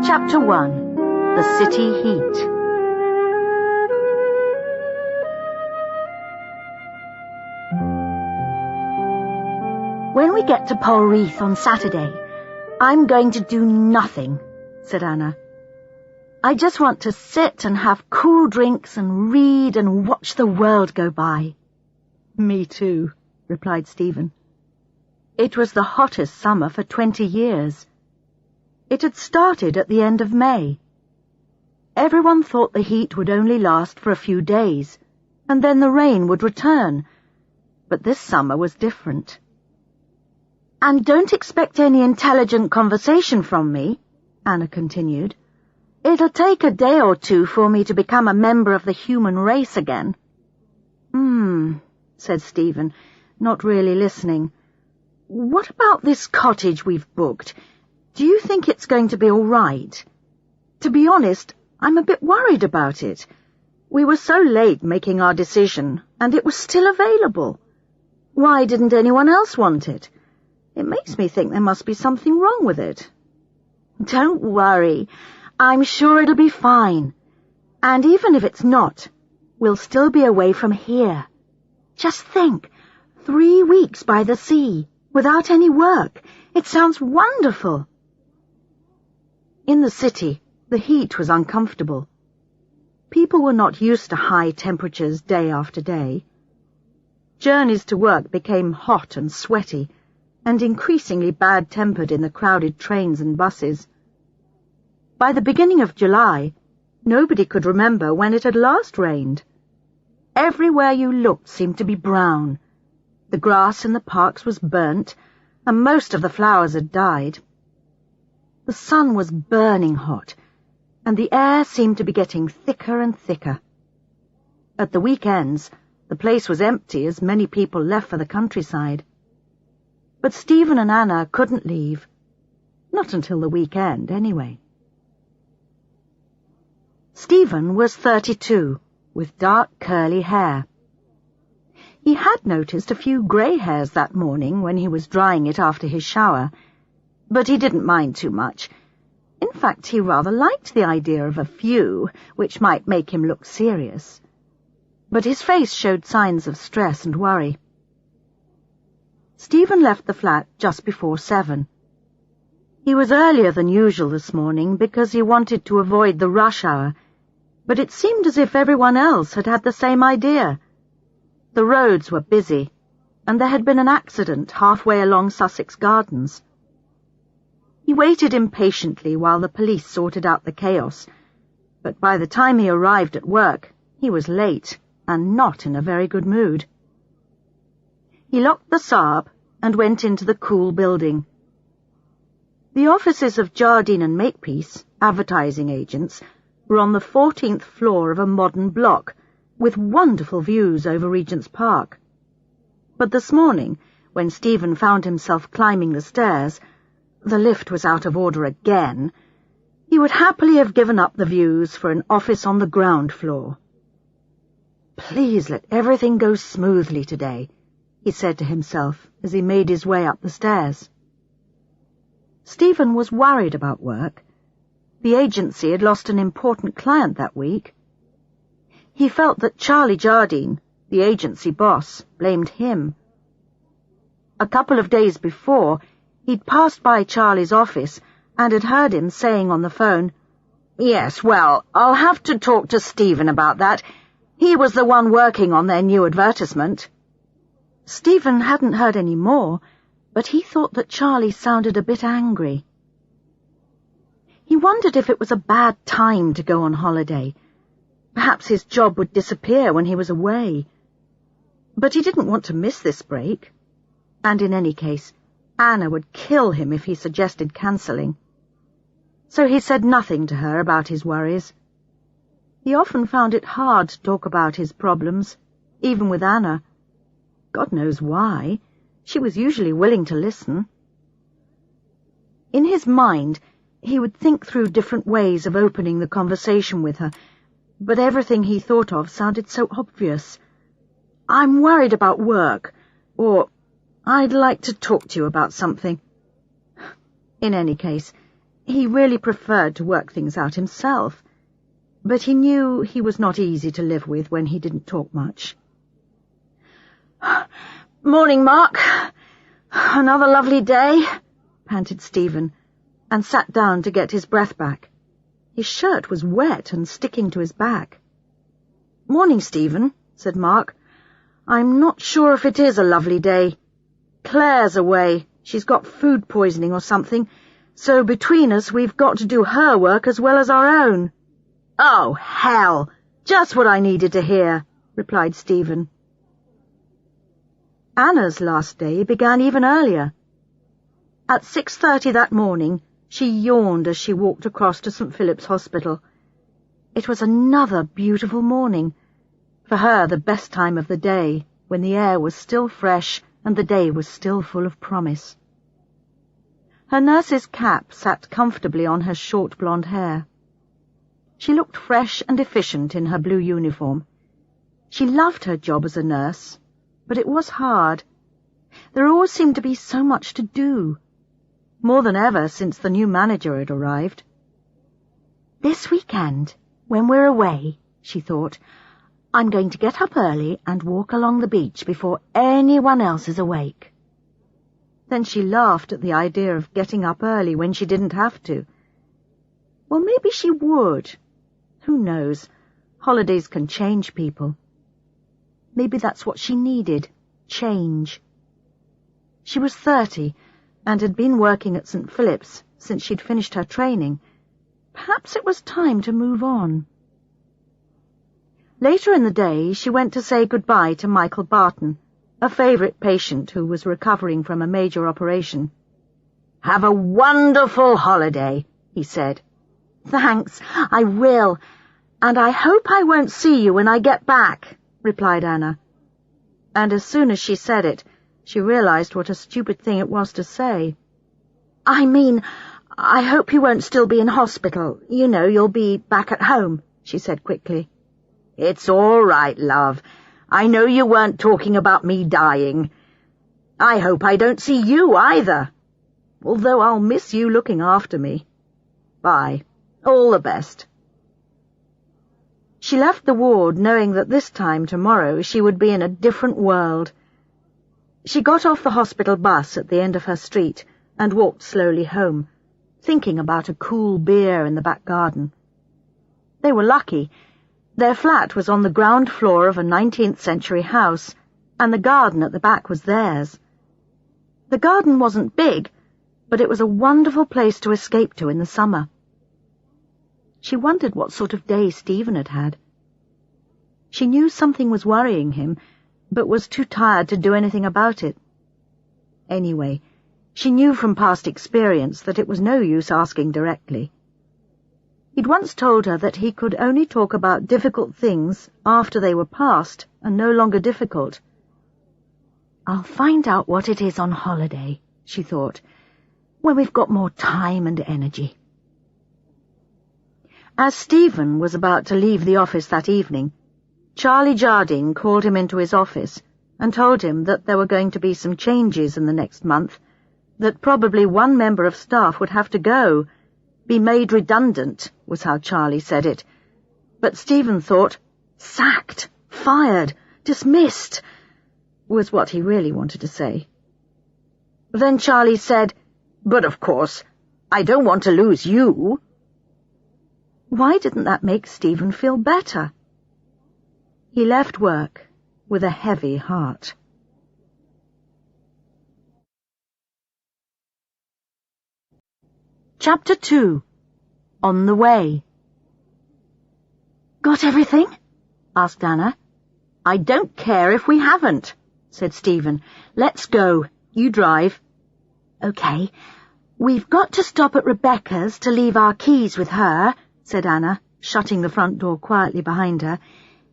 Chapter 1. The City Heat. When we get to Polreath on Saturday, I'm going to do nothing, said Anna. I just want to sit and have cool drinks and read and watch the world go by. Me too, replied Stephen. It was the hottest summer for 20 years. It had started at the end of May. Everyone thought the heat would only last for a few days, and then the rain would return. But this summer was different. And don't expect any intelligent conversation from me, Anna continued. It'll take a day or two for me to become a member of the human race again. Said Stephen, not really listening. What about this cottage we've booked? Do you think it's going to be all right? To be honest, I'm a bit worried about it. We were so late making our decision, and it was still available. Why didn't anyone else want it? It makes me think there must be something wrong with it. Don't worry. I'm sure it'll be fine. And even if it's not, we'll still be away from here. Just think, 3 weeks by the sea, without any work. It sounds wonderful. In the city, the heat was uncomfortable. People were not used to high temperatures day after day. Journeys to work became hot and sweaty, and increasingly bad-tempered in the crowded trains and buses. By the beginning of July, nobody could remember when it had last rained. Everywhere you looked seemed to be brown. The grass in the parks was burnt, and most of the flowers had died. The sun was burning hot, and the air seemed to be getting thicker and thicker. At the weekends, the place was empty as many people left for the countryside. But Stephen and Anna couldn't leave. Not until the weekend, anyway. Stephen was 32, with dark curly hair. He had noticed a few grey hairs that morning when he was drying it after his shower, but he didn't mind too much. In fact, he rather liked the idea of a few, which might make him look serious. But his face showed signs of stress and worry. Stephen left the flat just before 7. He was earlier than usual this morning because he wanted to avoid the rush hour, but it seemed as if everyone else had had the same idea. The roads were busy, and there had been an accident halfway along Sussex Gardens. He waited impatiently while the police sorted out the chaos, but by the time he arrived at work, he was late and not in a very good mood. He locked the Saab and went into the cool building. The offices of Jardine and Makepeace, advertising agents, were on the 14th floor of a modern block, with wonderful views over Regent's Park. But this morning, when Stephen found himself climbing the stairs, the lift was out of order again. He would happily have given up the views for an office on the ground floor. Please let everything go smoothly today, he said to himself as he made his way up the stairs. Stephen was worried about work. The agency had lost an important client that week. He felt that Charlie Jardine, the agency boss, blamed him. A couple of days before, he'd passed by Charlie's office and had heard him saying on the phone, "Yes, well, I'll have to talk to Stephen about that. He was the one working on their new advertisement." Stephen hadn't heard any more, but he thought that Charlie sounded a bit angry. He wondered if it was a bad time to go on holiday. Perhaps his job would disappear when he was away. But he didn't want to miss this break. And in any case, Anna would kill him if he suggested cancelling. So he said nothing to her about his worries. He often found it hard to talk about his problems, even with Anna. God knows why. She was usually willing to listen. In his mind, he would think through different ways of opening the conversation with her, but everything he thought of sounded so obvious. "I'm worried about work," or "I'd like to talk to you about something." In any case, He really preferred to work things out himself, but he knew he was not easy to live with when he didn't talk much. "Morning, Mark. Another lovely day," panted Stephen, and sat down to get his breath back. His shirt was wet and sticking to his back. "Morning, Stephen," said Mark. "I'm not sure if it is a lovely day. Claire's away. She's got food poisoning or something, so between us we've got to do her work as well as our own." "Oh, hell! Just what I needed to hear," replied Stephen. Anna's last day began even earlier. At 6:30 that morning, she yawned as she walked across to St. Philip's Hospital. It was another beautiful morning, for her the best time of the day, when the air was still fresh and the day was still full of promise. Her nurse's cap sat comfortably on her short blonde hair. She looked fresh and efficient in her blue uniform. She loved her job as a nurse, but it was hard. There always seemed to be so much to do, more than ever since the new manager had arrived. "This weekend, when we're away," she thought, "I'm going to get up early and walk along the beach before anyone else is awake." Then she laughed at the idea of getting up early when she didn't have to. Well, maybe she would. Who knows? Holidays can change people. Maybe that's what she needed, change. She was 30 and had been working at St. Philip's since she'd finished her training. Perhaps it was time to move on. Later in the day, she went to say goodbye to Michael Barton, a favourite patient who was recovering from a major operation. "Have a wonderful holiday," he said. "Thanks, I will, and I hope I won't see you when I get back," replied Anna. And as soon as she said it, she realized what a stupid thing it was to say. "I mean, I hope you won't still be in hospital. You know, you'll be back at home," she said quickly. "It's all right, love. I know you weren't talking about me dying. I hope I don't see you either, although I'll miss you looking after me. Bye. All the best." She left the ward knowing that this time tomorrow she would be in a different world. She got off the hospital bus at the end of her street and walked slowly home, thinking about a cool beer in the back garden. They were lucky. Their flat was on the ground floor of a 19th century house, and the garden at the back was theirs. The garden wasn't big, but it was a wonderful place to escape to in the summer. She wondered what sort of day Stephen had had. She knew something was worrying him, but was too tired to do anything about it. Anyway, she knew from past experience that it was no use asking directly. He'd once told her that he could only talk about difficult things after they were past and no longer difficult. "I'll find out what it is on holiday," she thought, "when we've got more time and energy." As Stephen was about to leave the office that evening, Charlie Jardine called him into his office and told him that there were going to be some changes in the next month, that probably one member of staff would have to go. Be made redundant, was how Charlie said it. But Stephen thought, sacked, fired, dismissed, was what he really wanted to say. Then Charlie said, "But of course, I don't want to lose you." Why didn't that make Stephen feel better? He left work with a heavy heart. Chapter 2. On the Way. "Got everything?" asked Anna. "I don't care if we haven't," said Stephen. "Let's go. You drive." "Okay. We've got to stop at Rebecca's to leave our keys with her," said Anna, shutting the front door quietly behind her.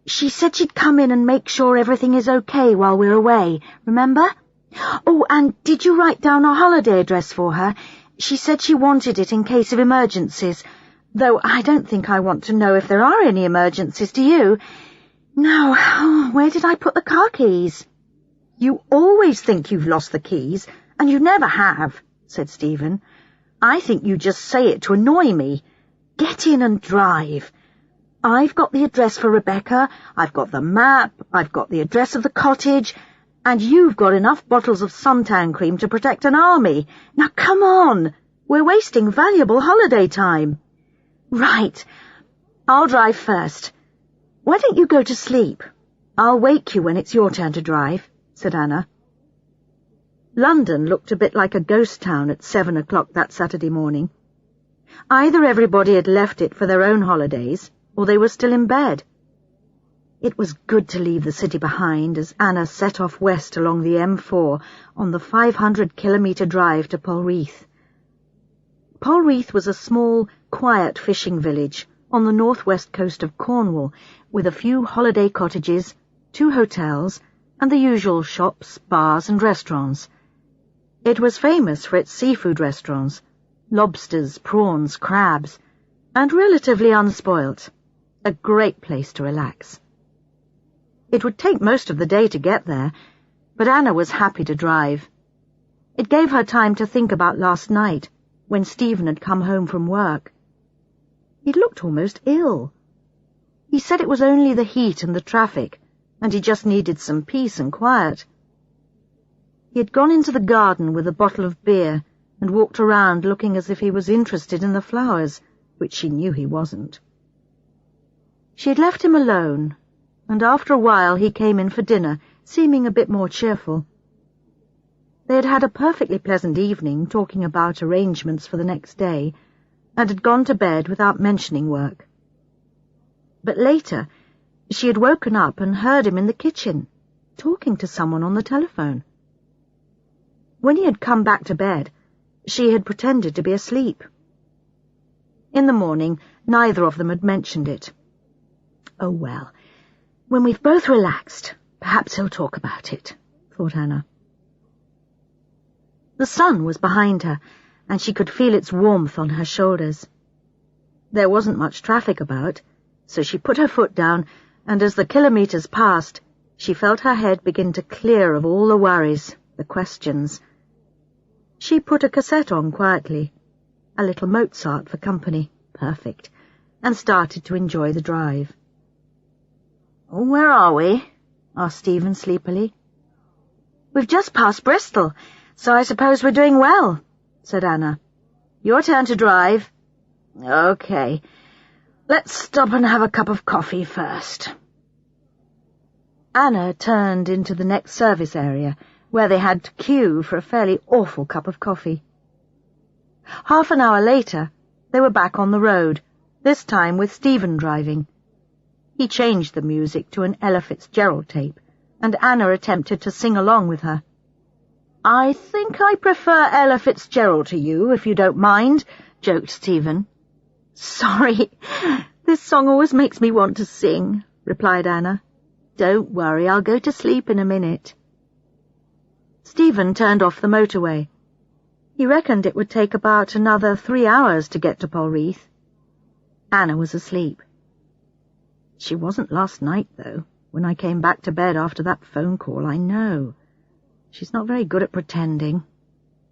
"She said she'd come in and make sure everything is okay while we're away, remember? Oh, and did you write down our holiday address for her? She said she wanted it in case of emergencies, though I don't think I want to know if there are any emergencies, do you? No, where did I put the car keys?" "You always think you've lost the keys, and you never have," said Stephen. I think you just say it to annoy me. Get in and drive. I've got the address for Rebecca, I've got the map, I've got the address of the cottage, and you've got enough bottles of suntan cream to protect an army. Now come on, we're wasting valuable holiday time. Right, I'll drive first. Why don't you go to sleep? I'll wake you when it's your turn to drive, said Anna. London looked a bit like a ghost town at 7 o'clock that Saturday morning. Either everybody had left it for their own holidays, or they were still in bed. It was good to leave the city behind as Anna set off west along the M4 on the 500-kilometre drive to Polreath. Polreath was a small, quiet fishing village on the northwest coast of Cornwall, with a few holiday cottages, 2 hotels, and the usual shops, bars and restaurants. It was famous for its seafood restaurants, lobsters, prawns, crabs, and relatively unspoilt. A great place to relax. It would take most of the day to get there, but Anna was happy to drive. It gave her time to think about last night, when Stephen had come home from work. He'd looked almost ill. He said it was only the heat and the traffic, and he just needed some peace and quiet. He had gone into the garden with a bottle of beer and walked around looking as if he was interested in the flowers, which she knew he wasn't. She had left him alone, and after a while he came in for dinner, seeming a bit more cheerful. They had had a perfectly pleasant evening talking about arrangements for the next day, and had gone to bed without mentioning work. But later, she had woken up and heard him in the kitchen, talking to someone on the telephone. When he had come back to bed, she had pretended to be asleep. In the morning, neither of them had mentioned it. Oh well, when we've both relaxed, perhaps he'll talk about it, thought Anna. The sun was behind her, and she could feel its warmth on her shoulders. There wasn't much traffic about, so she put her foot down, and as the kilometres passed, she felt her head begin to clear of all the worries, the questions. She put a cassette on quietly, a little Mozart for company, perfect, and started to enjoy the drive. "Where are we?" asked Stephen sleepily. "We've just passed Bristol, so I suppose we're doing well," said Anna. "Your turn to drive." "OK. Let's stop and have a cup of coffee first." Anna turned into the next service area, where they had to queue for a fairly awful cup of coffee. Half an hour later, they were back on the road, this time with Stephen driving. He changed the music to an Ella Fitzgerald tape, and Anna attempted to sing along with her. "I think I prefer Ella Fitzgerald to you, if you don't mind," joked Stephen. "Sorry, this song always makes me want to sing," replied Anna. "Don't worry, I'll go to sleep in a minute." Stephen turned off the motorway. He reckoned it would take about another 3 hours to get to Polreath. Anna was asleep. She wasn't last night, though, when I came back to bed after that phone call, I know. She's not very good at pretending.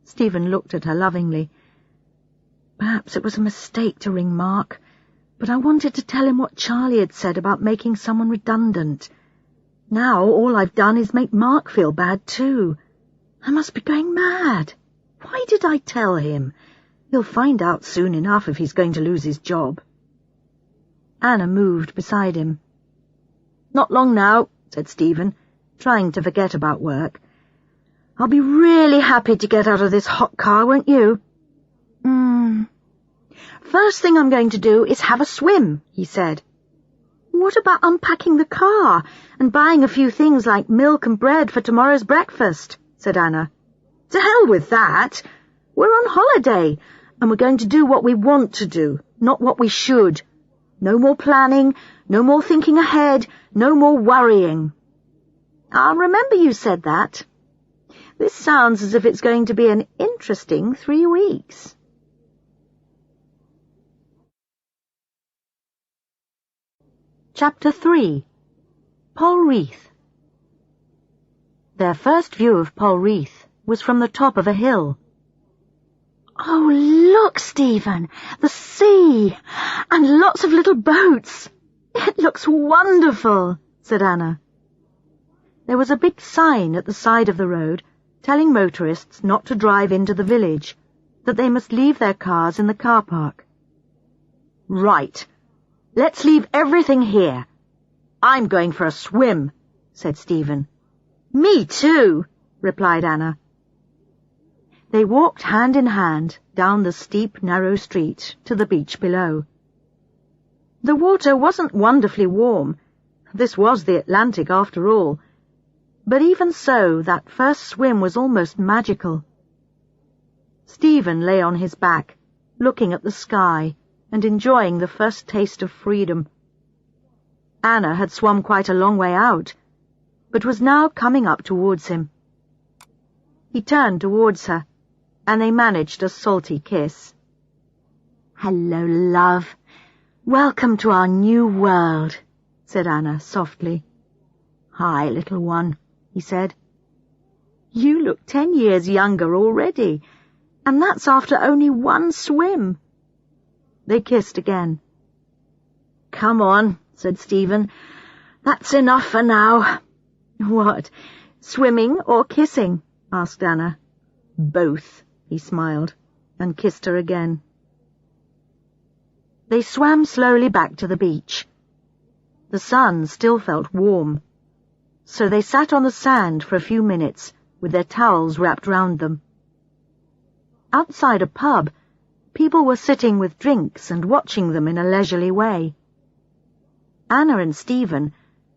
Stephen looked at her lovingly. Perhaps it was a mistake to ring Mark, but I wanted to tell him what Charlie had said about making someone redundant. Now all I've done is make Mark feel bad, too. I must be going mad. Why did I tell him? He'll find out soon enough if he's going to lose his job. Anna moved beside him. "Not long now," said Stephen, trying to forget about work. "I'll be really happy to get out of this hot car, won't you?" "First thing I'm going to do is have a swim," he said. "What about unpacking the car and buying a few things like milk and bread for tomorrow's breakfast?" said Anna. "To hell with that. We're on holiday, and we're going to do what we want to do, not what we should. No more planning, no more thinking ahead, no more worrying." "I'll remember you said that. This sounds as if it's going to be an interesting 3 weeks. Chapter 3. Polreath. Their first view of Polreath was from the top of a hill. "Oh, look, Stephen, the sea, and lots of little boats. It looks wonderful," said Anna. There was a big sign at the side of the road telling motorists not to drive into the village, that they must leave their cars in the car park. "Right, let's leave everything here. I'm going for a swim," said Stephen. "Me too," replied Anna. They walked hand in hand down the steep, narrow street to the beach below. The water wasn't wonderfully warm. This was the Atlantic after all. But even so, that first swim was almost magical. Stephen lay on his back, looking at the sky and enjoying the first taste of freedom. Anna had swum quite a long way out, but was now coming up towards him. He turned towards her, and they managed a salty kiss. "Hello, love. Welcome to our new world," said Anna softly. "Hi, little one," he said. "You look 10 years younger already, and that's after only one swim." They kissed again. "Come on," said Stephen. "That's enough for now." "What, swimming or kissing?" asked Anna. "Both," he smiled, and kissed her again. They swam slowly back to the beach. The sun still felt warm, so they sat on the sand for a few minutes with their towels wrapped round them. Outside a pub, people were sitting with drinks and watching them in a leisurely way. Anna and Stephen,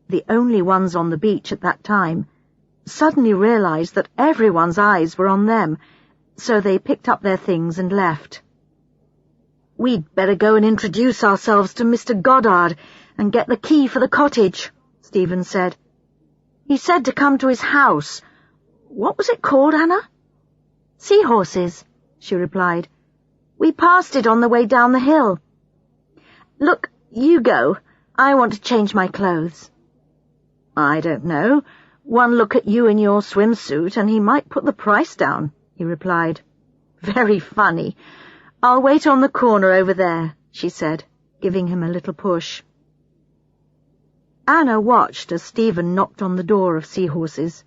the only ones on the beach at that time, suddenly realized that everyone's eyes were on them, so they picked up their things and left. "We'd better go and introduce ourselves to Mr. Goddard and get the key for the cottage," Stephen said. "He said to come to his house. What was it called, Anna?" "Seahorses," she replied. "We passed it on the way down the hill." "Look, you go. I want to change my clothes." "I don't know. One look at you in your swimsuit and he might put the price down," he replied. "Very funny. I'll wait on the corner over there," she said, giving him a little push. Anna watched as Stephen knocked on the door of Seahorses.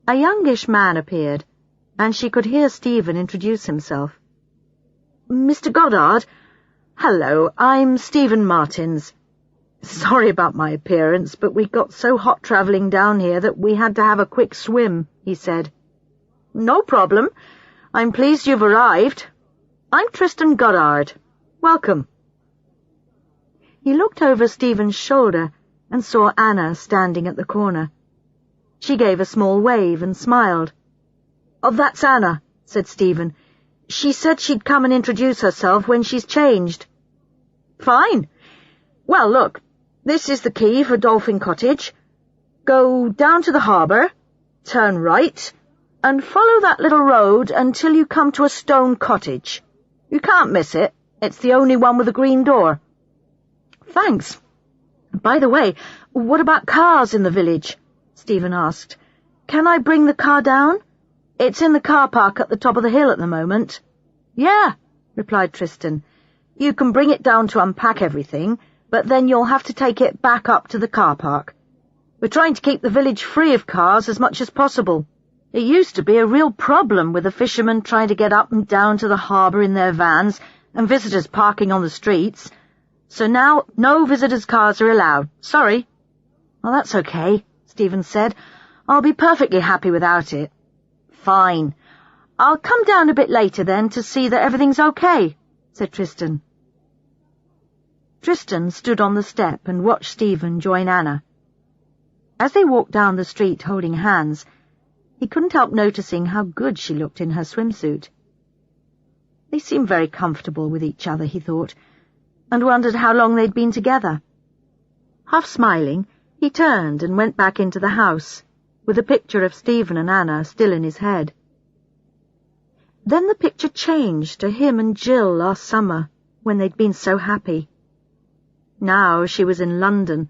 A youngish man appeared, and she could hear Stephen introduce himself. "Mr. Goddard? Hello, I'm Stephen Martins. Sorry about my appearance, but we got so hot travelling down here that we had to have a quick swim," he said. "No problem. I'm pleased you've arrived. I'm Tristan Goddard. Welcome." He looked over Stephen's shoulder and saw Anna standing at the corner. She gave a small wave and smiled. "Oh, that's Anna," said Stephen. "She said she'd come and introduce herself when she's changed." "Fine. Well, look, this is the key for Dolphin Cottage. Go down to the harbour, turn right, and follow that little road until you come to a stone cottage. You can't miss it. It's the only one with a green door." "Thanks. By the way, what about cars in the village?" Stephen asked. "Can I bring the car down? It's in the car park at the top of the hill at the moment." "Yeah," replied Tristan. "You can bring it down to unpack everything, but then you'll have to take it back up to the car park. We're trying to keep the village free of cars as much as possible. It used to be a real problem with the fishermen trying to get up and down to the harbour in their vans and visitors parking on the streets. So now no visitors' cars are allowed. Sorry." "Well, that's okay," Stephen said. "I'll be perfectly happy without it." "Fine. I'll come down a bit later then to see that everything's okay," said Tristan. Tristan stood on the step and watched Stephen join Anna. As they walked down the street holding hands, he couldn't help noticing how good she looked in her swimsuit. They seemed very comfortable with each other, he thought, and wondered how long they'd been together. Half smiling, he turned and went back into the house, with the picture of Stephen and Anna still in his head. Then the picture changed to him and Jill last summer, when they'd been so happy. Now she was in London,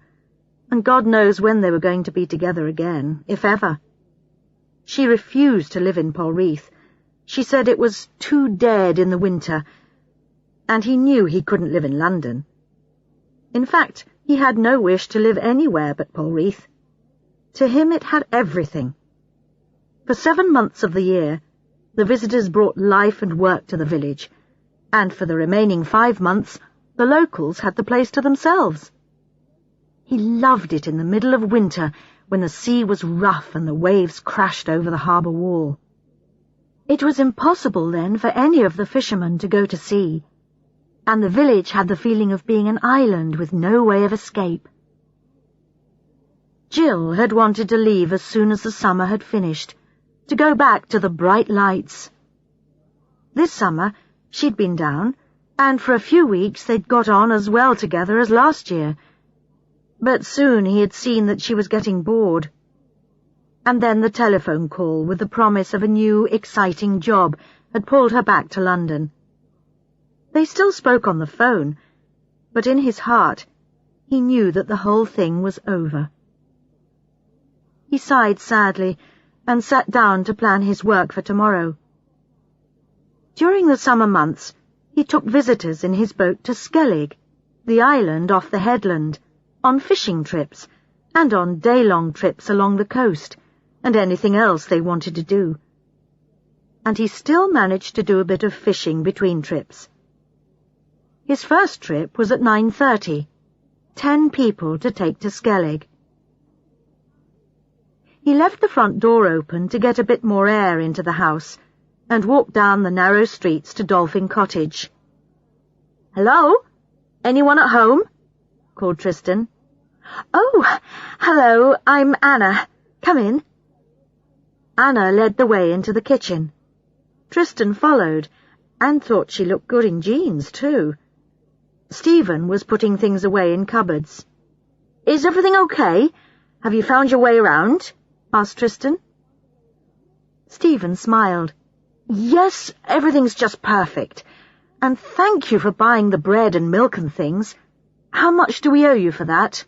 and God knows when they were going to be together again, if ever. She refused to live in Polreath, She said it was too dead in the winter, and he knew he couldn't live in London. In fact, he had no wish to live anywhere but Polreath. To him it had everything. For 7 months of the year, the visitors brought life and work to the village, and for the remaining 5 months, the locals had the place to themselves. He loved it in the middle of winter, when the sea was rough and the waves crashed over the harbour wall. It was impossible then for any of the fishermen to go to sea, and the village had the feeling of being an island with no way of escape. Jill had wanted to leave as soon as the summer had finished, to go back to the bright lights. This summer she'd been down, and for a few weeks they'd got on as well together as last year. But soon he had seen that she was getting bored. And then the telephone call with the promise of a new, exciting job had pulled her back to London. They still spoke on the phone, but in his heart he knew that the whole thing was over. He sighed sadly and sat down to plan his work for tomorrow. During the summer months, he took visitors in his boat to Skellig, the island off the headland, on fishing trips, and on day-long trips along the coast, and anything else they wanted to do. And he still managed to do a bit of fishing between trips. His first trip was at 9:30, 10 people to take to Skellig. He left the front door open to get a bit more air into the house, and walked down the narrow streets to Dolphin Cottage. "Hello? Anyone at home?" called Tristan. "Oh, hello, I'm Anna. Come in." Anna led the way into the kitchen. Tristan followed, and thought she looked good in jeans, too. Stephen was putting things away in cupboards. "Is everything okay? Have you found your way around?" asked Tristan. Stephen smiled. "Yes, everything's just perfect. And thank you for buying the bread and milk and things. How much do we owe you for that?"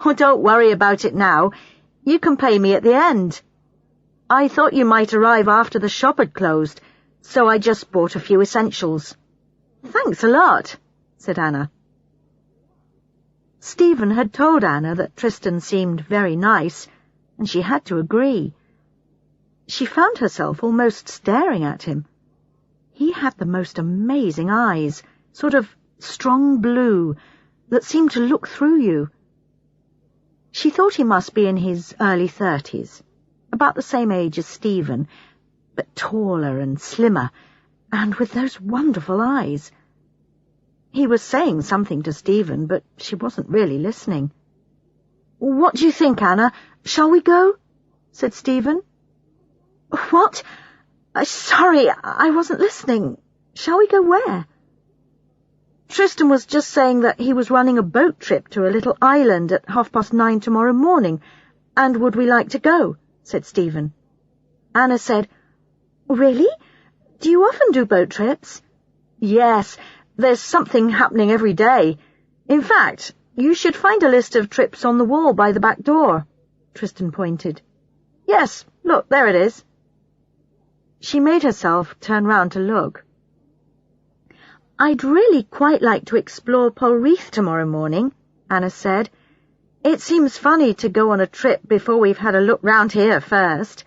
"Oh, don't worry about it now. You can pay me at the end. I thought you might arrive after the shop had closed, so I just bought a few essentials." "Thanks a lot," said Anna. Stephen had told Anna that Tristan seemed very nice, and she had to agree. She found herself almost staring at him. He had the most amazing eyes, sort of strong blue, that seemed to look through you. She thought he must be in his early 30s, about the same age as Stephen, but taller and slimmer, and with those wonderful eyes. He was saying something to Stephen, but she wasn't really listening. "What do you think, Anna? Shall we go?" said Stephen. "What? Sorry, I wasn't listening. Shall we go where?" "Tristan was just saying that he was running a boat trip to a little island at 9:30 tomorrow morning, and would we like to go?" said Stephen. Anna said, "Really? Do you often do boat trips?" "Yes, there's something happening every day. In fact, you should find a list of trips on the wall by the back door." Tristan pointed. "Yes, look, there it is." She made herself turn round to look. "I'd really quite like to explore Polreath tomorrow morning," Anna said. "It seems funny to go on a trip before we've had a look round here first.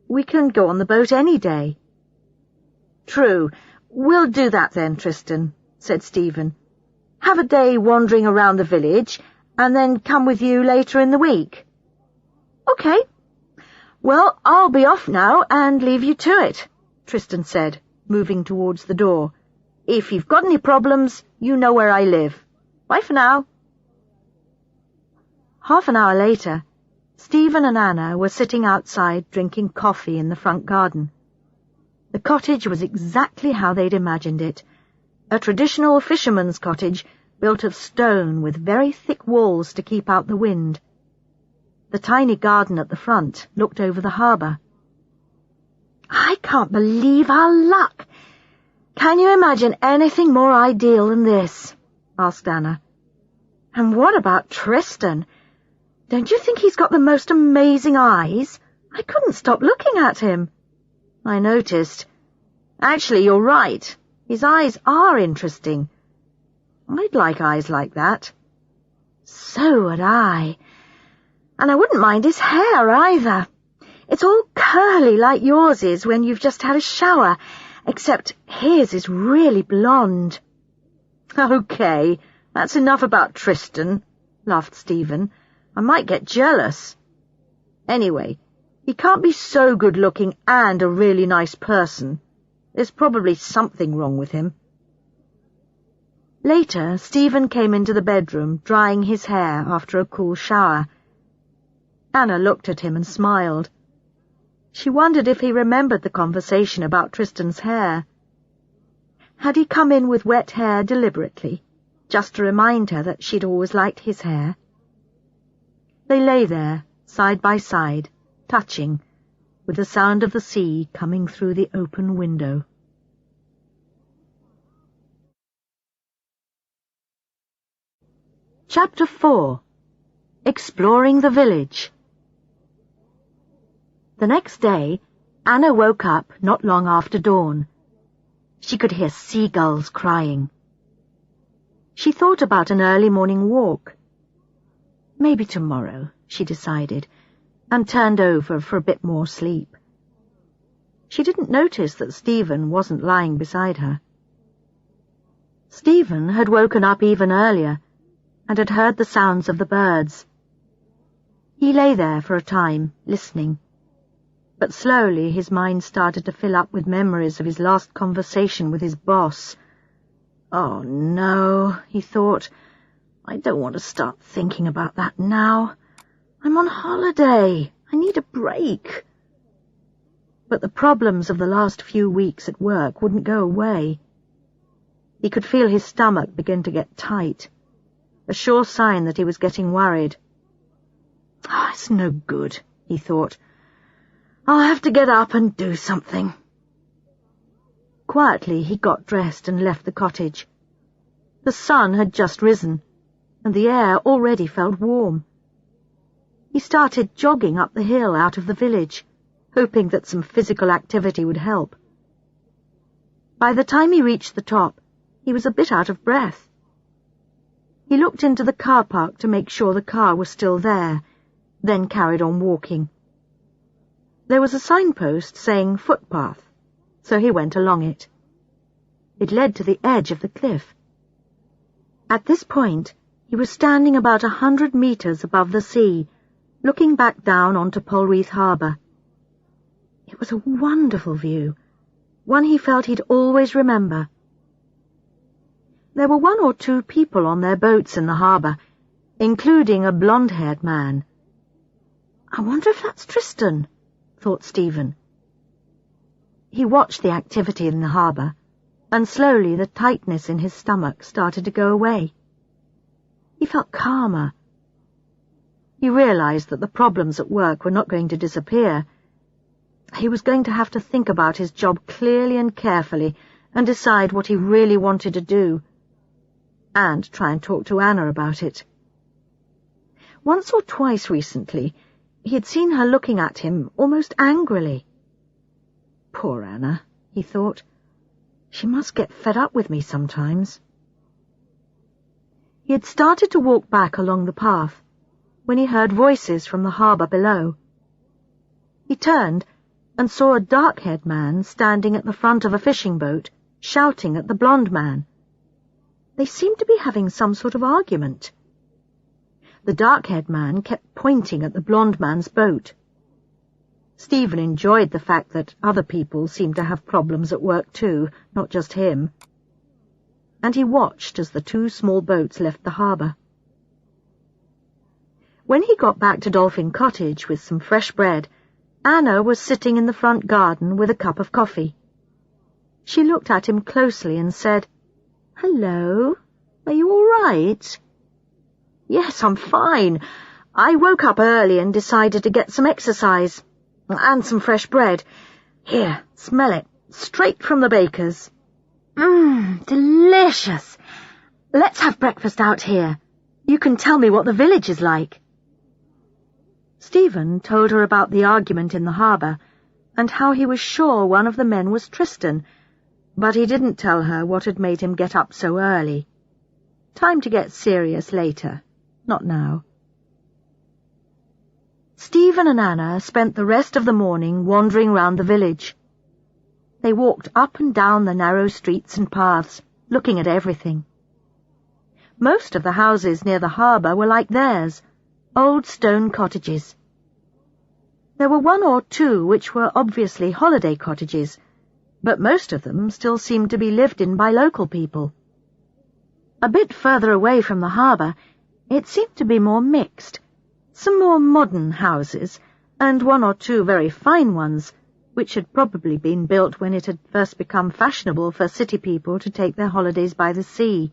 We can go on the boat any day." "True. We'll do that then, Tristan," said Stephen. "Have a day wandering around the village, and then come with you later in the week." "Okay. Well, I'll be off now and leave you to it," Tristan said, moving towards the door. "If you've got any problems, you know where I live. Bye for now." Half an hour later, Stephen and Anna were sitting outside drinking coffee in the front garden. The cottage was exactly how they'd imagined it, a traditional fisherman's cottage built of stone with very thick walls to keep out the wind. The tiny garden at the front looked over the harbour. "I can't believe our luck. Can you imagine anything more ideal than this?" asked Anna. "And what about Tristan? Don't you think he's got the most amazing eyes? I couldn't stop looking at him." "I noticed. Actually, you're right. His eyes are interesting. I'd like eyes like that. So would I. And I wouldn't mind his hair either. It's all curly like yours is when you've just had a shower, except his is really blonde. Okay, that's enough about Tristan, laughed Stephen. I might get jealous. Anyway, he can't be so good-looking and a really nice person. There's probably something wrong with him. Later, Stephen came into the bedroom, drying his hair after a cool shower. Anna looked at him and smiled. She wondered if he remembered the conversation about Tristan's hair. Had he come in with wet hair deliberately, just to remind her that she'd always liked his hair? They lay there, side by side, touching, with the sound of the sea coming through the open window. Chapter 4. Exploring the Village. The next day, Anna woke up not long after dawn. She could hear seagulls crying. She thought about an early morning walk. Maybe tomorrow, she decided, and turned over for a bit more sleep. She didn't notice that Stephen wasn't lying beside her. Stephen had woken up even earlier and had heard the sounds of the birds. He lay there for a time, listening, but slowly his mind started to fill up with memories of his last conversation with his boss. Oh no, he thought, I don't want to start thinking about that now. I'm on holiday. I need a break. But the problems of the last few weeks at work wouldn't go away. He could feel his stomach begin to get tight, a sure sign that he was getting worried. It's no good, he thought. I'll have to get up and do something. Quietly he got dressed and left the cottage. The sun had just risen, and the air already felt warm. He started jogging up the hill out of the village, hoping that some physical activity would help. By the time he reached the top, he was a bit out of breath. He looked into the car park to make sure the car was still there, then carried on walking. There was a signpost saying footpath, so he went along it. It led to the edge of the cliff. At this point, he was standing about 100 meters above the sea, looking back down onto Polreath harbour. It was a wonderful view, one he felt he'd always remember. There were 1 or 2 people on their boats in the harbour, including a blonde-haired man. I wonder if that's Tristan, thought Stephen. He watched the activity in the harbour, and slowly the tightness in his stomach started to go away. He felt calmer. He realized that the problems at work were not going to disappear. He was going to have to think about his job clearly and carefully and decide what he really wanted to do, and try and talk to Anna about it. Once or twice recently, he had seen her looking at him almost angrily. Poor Anna, he thought. She must get fed up with me sometimes. He had started to walk back along the path when he heard voices from the harbour below. He turned and saw a dark-haired man standing at the front of a fishing boat, shouting at the blonde man. They seemed to be having some sort of argument. The dark-haired man kept pointing at the blonde man's boat. Stephen enjoyed the fact that other people seemed to have problems at work too, not just him. And he watched as the 2 small boats left the harbour. When he got back to Dolphin Cottage with some fresh bread, Anna was sitting in the front garden with a cup of coffee. She looked at him closely and said, "Hello, are you all right?" "Yes, I'm fine. I woke up early and decided to get some exercise. And some fresh bread. Here, smell it. Straight from the baker's." Delicious. Let's have breakfast out here. You can tell me what the village is like." Stephen told her about the argument in the harbour, and how he was sure one of the men was Tristan, But he didn't tell her what had made him get up so early. Time to get serious later, not now. Stephen and Anna spent the rest of the morning wandering round the village. They walked up and down the narrow streets and paths, looking at everything. Most of the houses near the harbour were like theirs, old stone cottages. There were one or two which were obviously holiday cottages, but most of them still seemed to be lived in by local people. A bit further away from the harbour, it seemed to be more mixed. Some more modern houses, and one or two very fine ones, which had probably been built when it had first become fashionable for city people to take their holidays by the sea.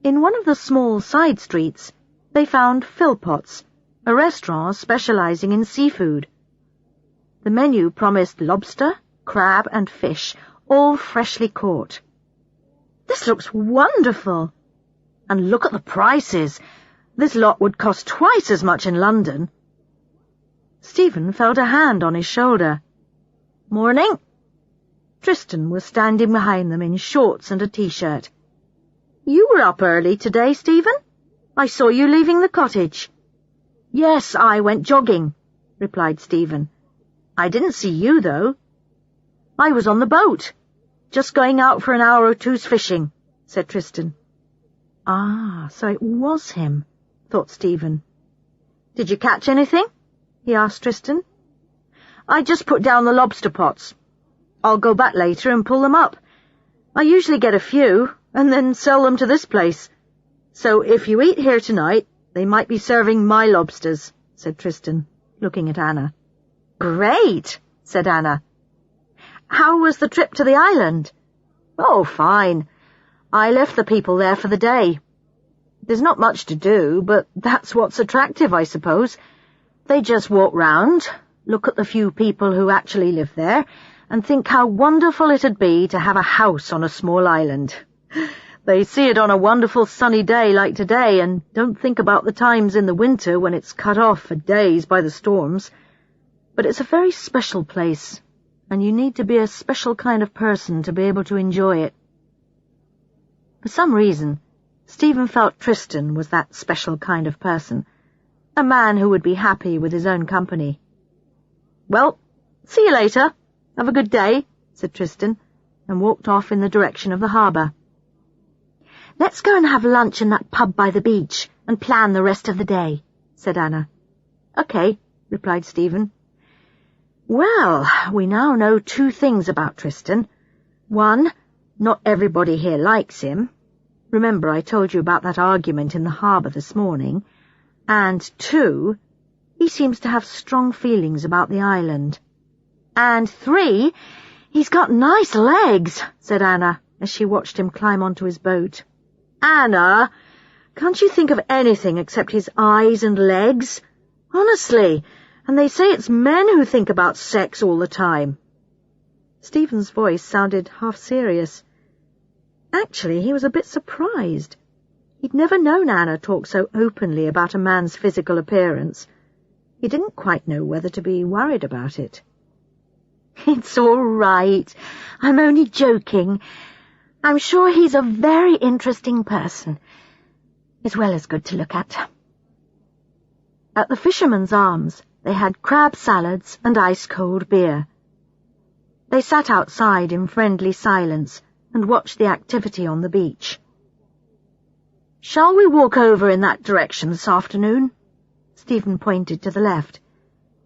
In one of the small side streets, they found Philpot's, a restaurant specializing in seafood. The menu promised lobster, crab and fish, all freshly caught. "This looks wonderful! And look at the prices! This lot would cost twice as much in London." Stephen felt a hand on his shoulder. "Morning." Tristan was standing behind them in shorts and a t-shirt. "You were up early today, Stephen? I saw you leaving the cottage." "Yes, I went jogging," replied Stephen. "I didn't see you, though." "I was on the boat, just going out for an hour or two's fishing," said Tristan. "Ah, so it was him," thought Stephen. "Did you catch anything?" he asked Tristan. "I just put down the lobster pots. I'll go back later and pull them up. I usually get a few, and then sell them to this place. So if you eat here tonight, they might be serving my lobsters," said Tristan, looking at Anna. "Great," said Anna. "How was the trip to the island?" "Oh, fine. I left the people there for the day. There's not much to do, but that's what's attractive, I suppose. They just walk round, look at the few people who actually live there, and think how wonderful it'd be to have a house on a small island. They see it on a wonderful sunny day like today and don't think about the times in the winter when it's cut off for days by the storms. But it's a very special place, and you need to be a special kind of person to be able to enjoy it." For some reason, Stephen felt Tristan was that special kind of person, a man who would be happy with his own company. "Well, see you later. Have a good day," said Tristan, and walked off in the direction of the harbour. "Let's go and have lunch in that pub by the beach and plan the rest of the day," said Anna. "Okay," replied Stephen. "Well, we now know two things about Tristan. One, not everybody here likes him. Remember I told you about that argument in the harbour this morning. And two, he seems to have strong feelings about the island. And three, he's got nice legs," said Anna, as she watched him climb onto his boat. "Anna, can't you think of anything except his eyes and legs? Honestly, and they say it's men who think about sex all the time." Stephen's voice sounded half serious. Actually, he was a bit surprised. He'd never known Anna talk so openly about a man's physical appearance. He didn't quite know whether to be worried about it. "It's all right. I'm only joking. I'm sure he's a very interesting person, as well as good to look at." At the Fisherman's Arms, they had crab salads and ice-cold beer. They sat outside in friendly silence and watched the activity on the beach. "Shall we walk over in that direction this afternoon?" Stephen pointed to the left.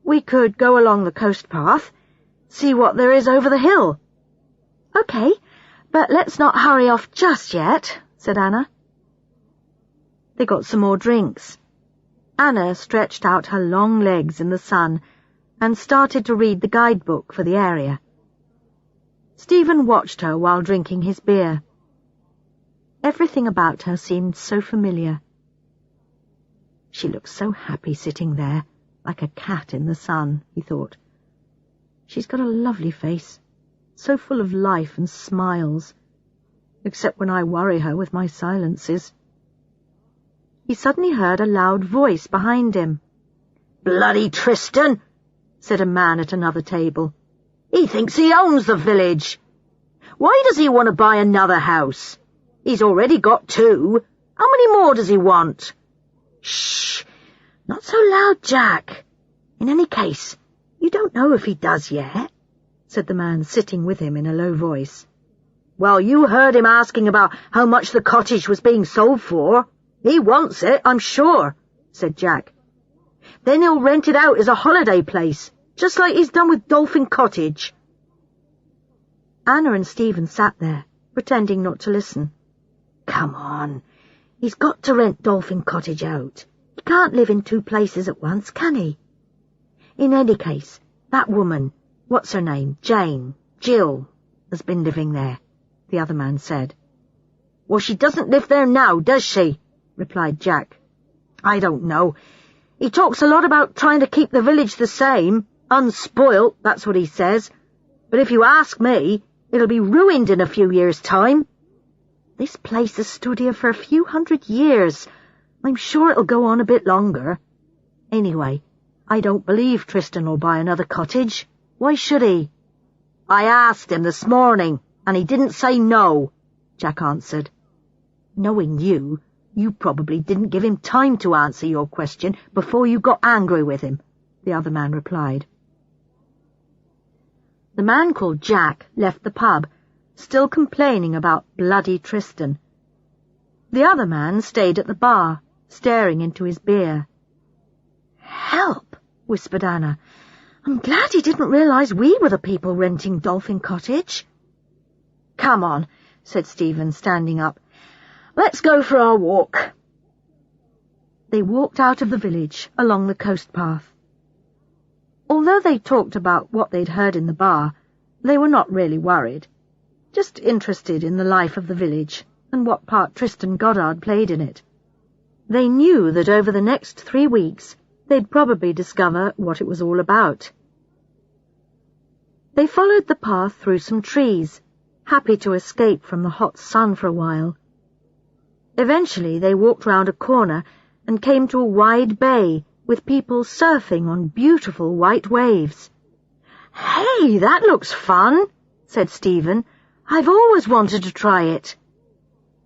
"We could go along the coast path, see what there is over the hill." "Okay, but let's not hurry off just yet," said Anna. They got some more drinks. Anna stretched out her long legs in the sun and started to read the guidebook for the area. Stephen watched her while drinking his beer. Everything about her seemed so familiar. She looked so happy sitting there, like a cat in the sun, he thought. She's got a lovely face, so full of life and smiles, except when I worry her with my silences. He suddenly heard a loud voice behind him. "Bloody Tristan!" said a man at another table. "He thinks he owns the village. Why does he want to buy another house? He's already got 2. How many more does he want? Shh! Not so loud, Jack. In any case, you don't know if he does yet, said the man sitting with him in a low voice. Well, you heard him asking about how much the cottage was being sold for. He wants it, I'm sure, said Jack. Then he'll rent it out as a holiday place, just like he's done with Dolphin Cottage. Anna and Stephen sat there, pretending not to listen. Come on, he's got to rent Dolphin Cottage out. He can't live in 2 places at once, can he? In any case, that woman, what's her name, Jill, has been living there, the other man said. Well, she doesn't live there now, does she? Replied Jack. I don't know. He talks a lot about trying to keep the village the same, unspoilt, that's what he says. But if you ask me, it'll be ruined in a few years' time. This place has stood here for a few 100 years. I'm sure it'll go on a bit longer. Anyway, I don't believe Tristan will buy another cottage. Why should he? I asked him this morning, and he didn't say no, Jack answered. Knowing you, you probably didn't give him time to answer your question before you got angry with him, the other man replied. The man called Jack left the pub, still complaining about bloody Tristan. The other man stayed at the bar, staring into his beer. Help, whispered Anna. I'm glad he didn't realise we were the people renting Dolphin Cottage. Come on, said Stephen, standing up. Let's go for our walk. They walked out of the village along the coast path. Although they talked about what they'd heard in the bar, they were not really worried, just interested in the life of the village and what part Tristan Goddard played in it. They knew that over the next 3 weeks they'd probably discover what it was all about. They followed the path through some trees, happy to escape from the hot sun for a while. Eventually they walked round a corner and came to a wide bay with people surfing on beautiful white waves. Hey, that looks fun, said Stephen. I've always wanted to try it.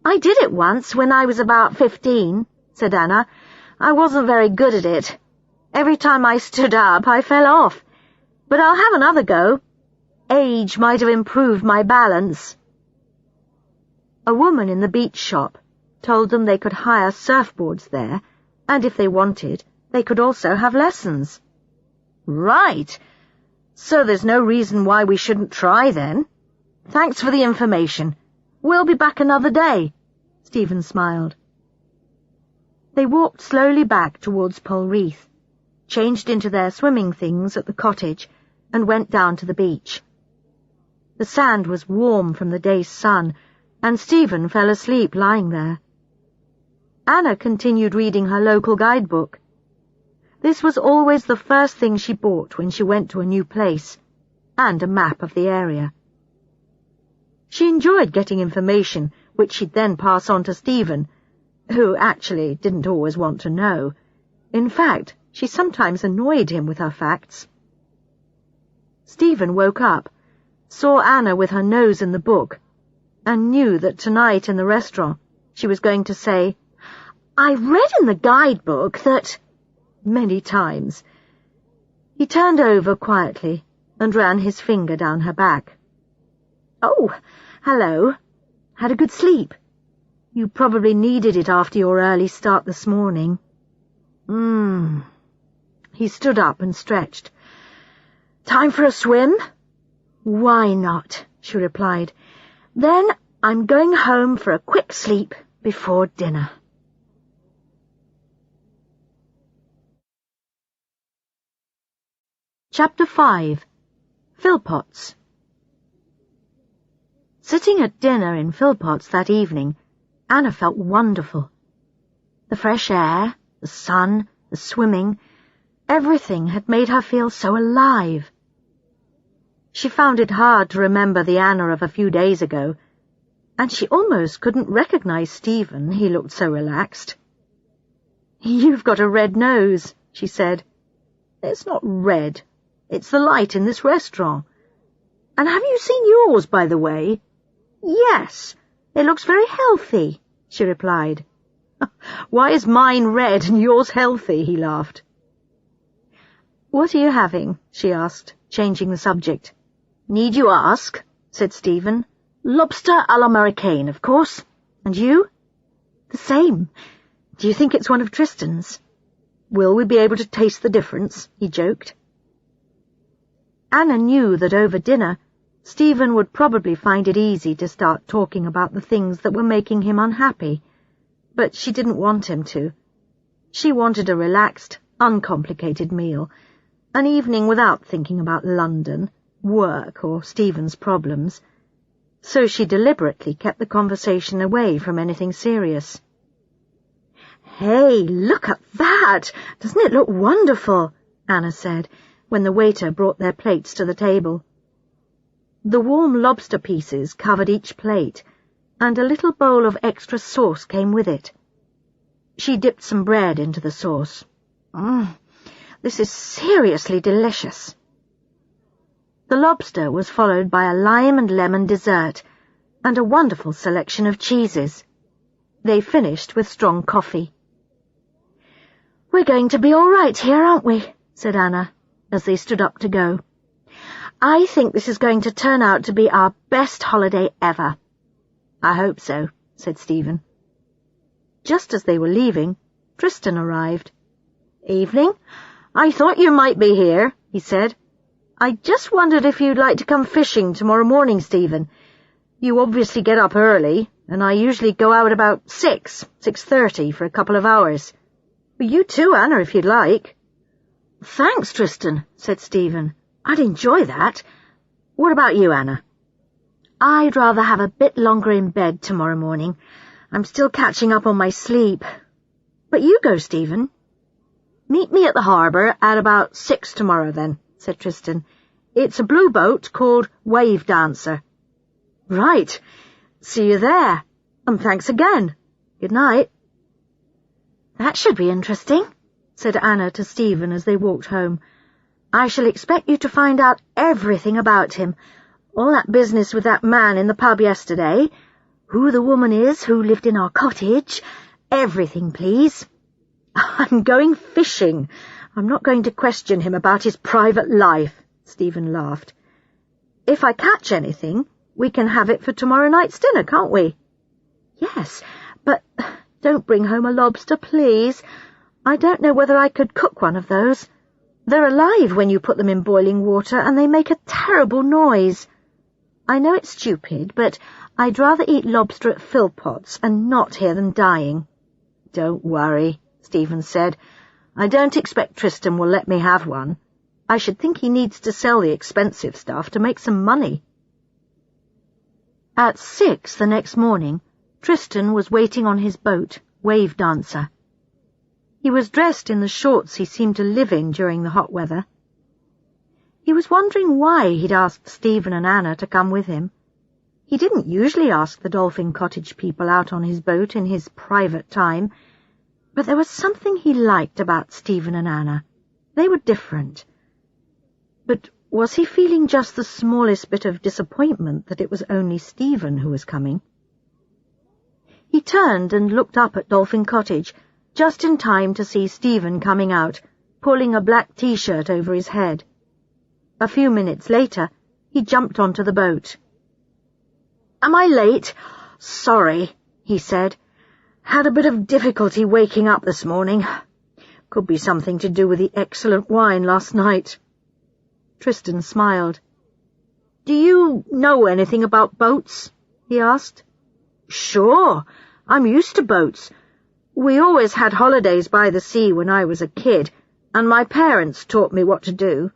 I did it once when I was about 15, said Anna. I wasn't very good at it. Every time I stood up, I fell off. But I'll have another go. Age might have improved my balance. A woman in the beach shop told them they could hire surfboards there, and if they wanted, they could also have lessons. Right. So there's no reason why we shouldn't try then. Thanks for the information. We'll be back another day, Stephen smiled. They walked slowly back towards Polreath, changed into their swimming things at the cottage, and went down to the beach. The sand was warm from the day's sun, and Stephen fell asleep lying there. Anna continued reading her local guidebook. This was always the first thing she bought when she went to a new place, and a map of the area. She enjoyed getting information which she'd then pass on to Stephen, who actually didn't always want to know. In fact, she sometimes annoyed him with her facts. Stephen woke up, saw Anna with her nose in the book, and knew that tonight in the restaurant she was going to say, "I read in the guidebook that—" many times. He turned over quietly and ran his finger down her back. "Oh, hello. Had a good sleep? You probably needed it after your early start this morning." He stood up and stretched. "Time for a swim?" "Why not?" she replied. "Then I'm going home for a quick sleep before dinner." Chapter 5. Philpotts. Sitting at dinner in Philpotts that evening, Anna felt wonderful. The fresh air, the sun, the swimming, everything had made her feel so alive. She found it hard to remember the Anna of a few days ago, and she almost couldn't recognize Stephen, he looked so relaxed. "You've got a red nose," she said. "It's not red. It's the light in this restaurant. And have you seen yours, by the way? Yes, it looks very healthy, she replied. Why is mine red and yours healthy? He laughed. What are you having? She asked, changing the subject. Need you ask? Said Stephen. Lobster à l'américaine, of course. And you? The same. Do you think it's one of Tristan's? Will we be able to taste the difference? He joked. Anna knew that over dinner, Stephen would probably find it easy to start talking about the things that were making him unhappy, but she didn't want him to. She wanted a relaxed, uncomplicated meal, an evening without thinking about London, work, or Stephen's problems, so she deliberately kept the conversation away from anything serious. "Hey, look at that! Doesn't it look wonderful?" Anna said, when the waiter brought their plates to the table. The warm lobster pieces covered each plate, and a little bowl of extra sauce came with it. She dipped some bread into the sauce. This is seriously delicious." The lobster was followed by a lime and lemon dessert, and a wonderful selection of cheeses. They finished with strong coffee. "We're going to be all right here, aren't we?" said Anna, as they stood up to go. "I think this is going to turn out to be our best holiday ever." "I hope so," said Stephen. Just as they were leaving, Tristan arrived. "Evening. I thought you might be here," he said. "I just wondered if you'd like to come fishing tomorrow morning, Stephen. You obviously get up early, and I usually go out about 6:30 for a couple of hours. But you too, Anna, if you'd like." "Thanks, Tristan," said Stephen. "I'd enjoy that. What about you, Anna?" "I'd rather have a bit longer in bed tomorrow morning. I'm still catching up on my sleep. But you go, Stephen." "Meet me at the harbour at about 6 tomorrow, then," said Tristan. "It's a blue boat called Wave Dancer." "Right. See you there. And thanks again. Good night." "That should be interesting," said Anna to Stephen as they walked home. "I shall expect you to find out everything about him. All that business with that man in the pub yesterday, who the woman is who lived in our cottage, everything, please." "I'm going fishing. I'm not going to question him about his private life," Stephen laughed. "If I catch anything, we can have it for tomorrow night's dinner, can't we?" "Yes, but don't bring home a lobster, please. I don't know whether I could cook one of those. They're alive when you put them in boiling water, and they make a terrible noise. I know it's stupid, but I'd rather eat lobster at Philpotts and not hear them dying." "Don't worry," Stephen said. "I don't expect Tristan will let me have one. I should think he needs to sell the expensive stuff to make some money." At 6 the next morning, Tristan was waiting on his boat, Wave Dancer. He was dressed in the shorts he seemed to live in during the hot weather. He was wondering why he'd asked Stephen and Anna to come with him. He didn't usually ask the Dolphin Cottage people out on his boat in his private time, but there was something he liked about Stephen and Anna. They were different. But was he feeling just the smallest bit of disappointment that it was only Stephen who was coming? He turned and looked up at Dolphin Cottage, just in time to see Stephen coming out, pulling a black t-shirt over his head. A few minutes later, he jumped onto the boat. "Am I late? Sorry," he said. "Had a bit of difficulty waking up this morning. Could be something to do with the excellent wine last night." Tristan smiled. "Do you know anything about boats?" he asked. "Sure. I'm used to boats. We always had holidays by the sea when I was a kid, and my parents taught me what to do."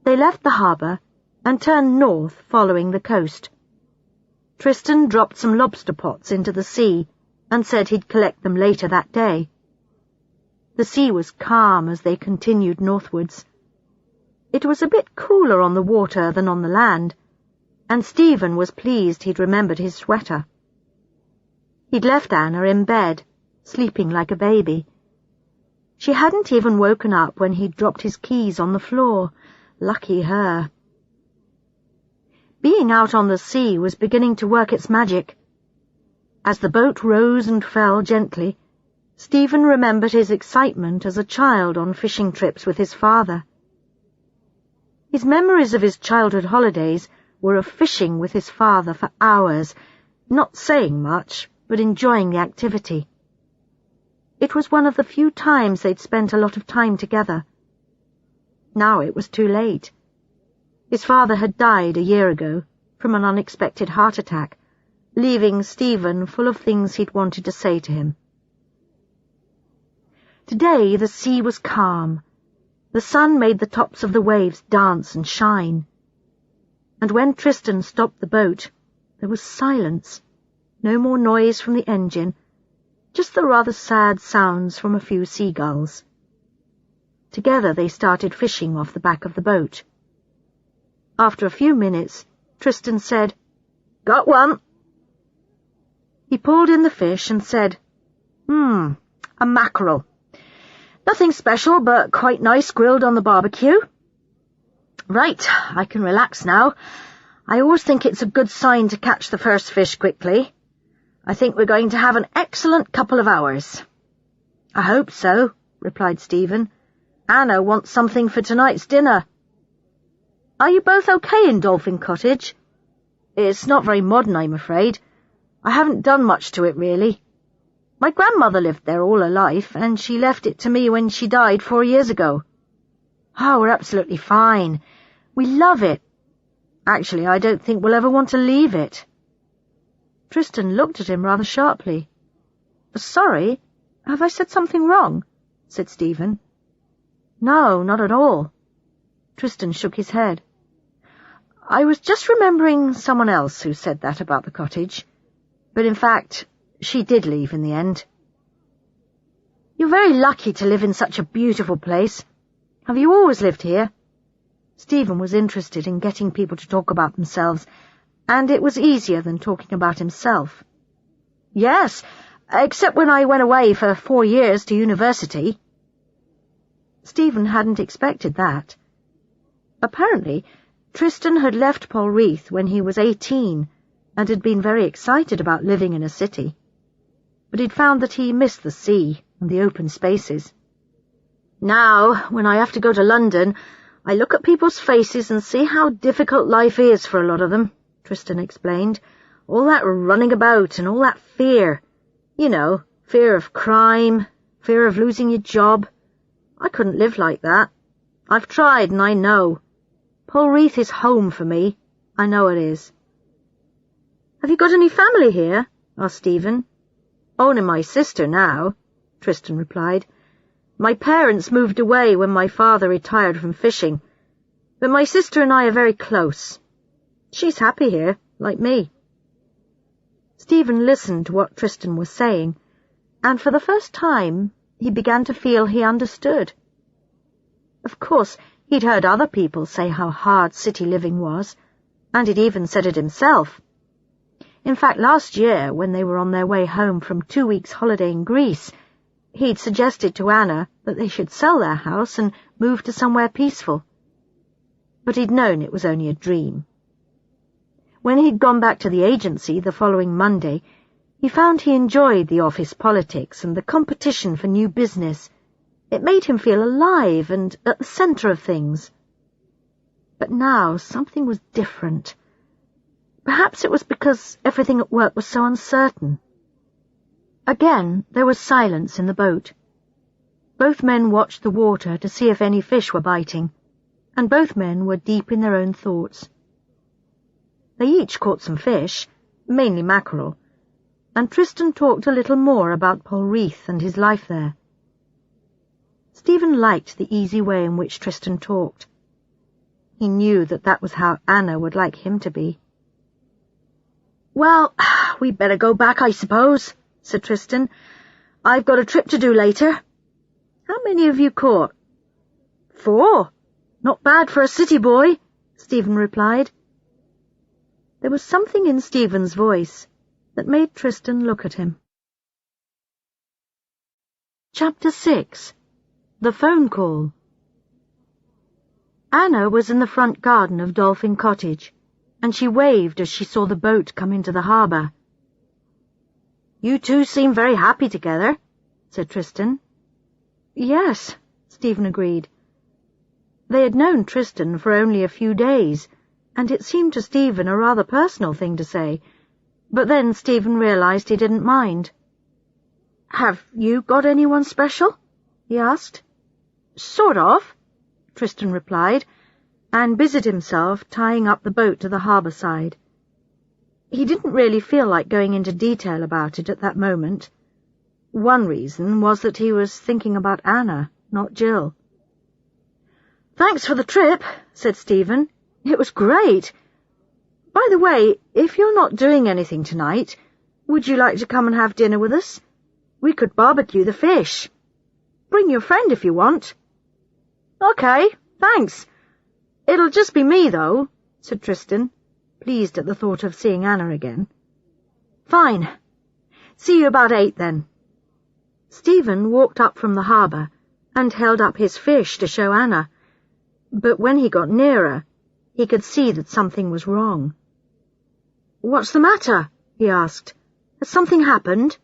They left the harbour and turned north following the coast. Tristan dropped some lobster pots into the sea and said he'd collect them later that day. The sea was calm as they continued northwards. It was a bit cooler on the water than on the land, and Stephen was pleased he'd remembered his sweater. He'd left Anna in bed, sleeping like a baby. She hadn't even woken up when he'd dropped his keys on the floor. Lucky her. Being out on the sea was beginning to work its magic. As the boat rose and fell gently, Stephen remembered his excitement as a child on fishing trips with his father. His memories of his childhood holidays were of fishing with his father for hours, not saying much, but enjoying the activity. It was one of the few times they'd spent a lot of time together. Now it was too late. His father had died a year ago from an unexpected heart attack, leaving Stephen full of things he'd wanted to say to him. Today the sea was calm. The sun made the tops of the waves dance and shine. And when Tristan stopped the boat, there was silence. No more noise from the engine, just the rather sad sounds from a few seagulls. Together they started fishing off the back of the boat. After a few minutes, Tristan said, "Got one." He pulled in the fish and said, "A mackerel. Nothing special, but quite nice grilled on the barbecue. Right, I can relax now. I always think it's a good sign to catch the first fish quickly. I think we're going to have an excellent couple of hours." "I hope so," replied Stephen. "Anna wants something for tonight's dinner." "Are you both okay in Dolphin Cottage?" "It's not very modern, I'm afraid. I haven't done much to it, really. My grandmother lived there all her life, and she left it to me when she died 4 years ago." "Oh, we're absolutely fine. We love it. Actually, I don't think we'll ever want to leave it." Tristan looked at him rather sharply. "Sorry, have I said something wrong?" said Stephen. "No, not at all." Tristan shook his head. "I was just remembering someone else who said that about the cottage. But in fact, she did leave in the end." "You're very lucky to live in such a beautiful place. Have you always lived here?" Stephen was interested in getting people to talk about themselves, and it was easier than talking about himself. "Yes, except when I went away for 4 years to university." Stephen hadn't expected that. Apparently, Tristan had left Polreath when he was 18 and had been very excited about living in a city. But he'd found that he missed the sea and the open spaces. "Now, when I have to go to London, I look at people's faces and see how difficult life is for a lot of them," Tristan explained. "All that running about and all that fear. You know, fear of crime, fear of losing your job. I couldn't live like that. I've tried and I know. Polreath is home for me. I know it is." "Have you got any family here?" asked Stephen. "Only my sister now," Tristan replied. "My parents moved away when my father retired from fishing, but my sister and I are very close. She's happy here, like me." Stephen listened to what Tristan was saying, and for the first time he began to feel he understood. Of course, he'd heard other people say how hard city living was, and he'd even said it himself. In fact, last year, when they were on their way home from 2 weeks' holiday in Greece, he'd suggested to Anna that they should sell their house and move to somewhere peaceful. But he'd known it was only a dream. When he'd gone back to the agency the following Monday, he found he enjoyed the office politics and the competition for new business. It made him feel alive and at the centre of things. But now something was different. Perhaps it was because everything at work was so uncertain. Again, there was silence in the boat. Both men watched the water to see if any fish were biting, and both men were deep in their own thoughts. They each caught some fish, mainly mackerel, and Tristan talked a little more about Polreath and his life there. Stephen liked the easy way in which Tristan talked. He knew that that was how Anna would like him to be. "Well, we'd better go back, I suppose," said Tristan. "I've got a trip to do later." "How many have you caught?" "4. Not bad for a city boy," Stephen replied. There was something in Stephen's voice that made Tristan look at him. Chapter 6. The Phone Call. Anna was in the front garden of Dolphin Cottage, and she waved as she saw the boat come into the harbour. "You two seem very happy together," said Tristan. "Yes," Stephen agreed. They had known Tristan for only a few days, and it seemed to Stephen a rather personal thing to say, but then Stephen realised he didn't mind. "Have you got anyone special?" he asked. "Sort of," Tristan replied, and busied himself tying up the boat to the harbour side. He didn't really feel like going into detail about it at that moment. One reason was that he was thinking about Anna, not Jill. "Thanks for the trip," said Stephen. "It was great. By the way, if you're not doing anything tonight, would you like to come and have dinner with us? We could barbecue the fish. Bring your friend if you want." "Okay, thanks. It'll just be me, though," said Tristan, pleased at the thought of seeing Anna again. "Fine. See you about 8 then." Stephen walked up from the harbour and held up his fish to show Anna, but when he got nearer, he could see that something was wrong. "What's the matter?" he asked. "Has something happened?"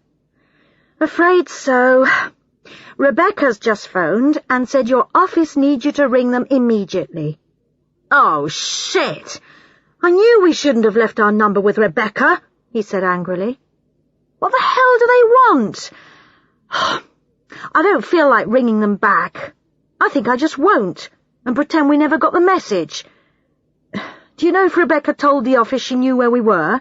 "Afraid so. Rebecca's just phoned and said your office needs you to ring them immediately." "Oh, shit! I knew we shouldn't have left our number with Rebecca," he said angrily. "What the hell do they want? I don't feel like ringing them back. I think I just won't, and pretend we never got the message. Do you know if Rebecca told the office she knew where we were?"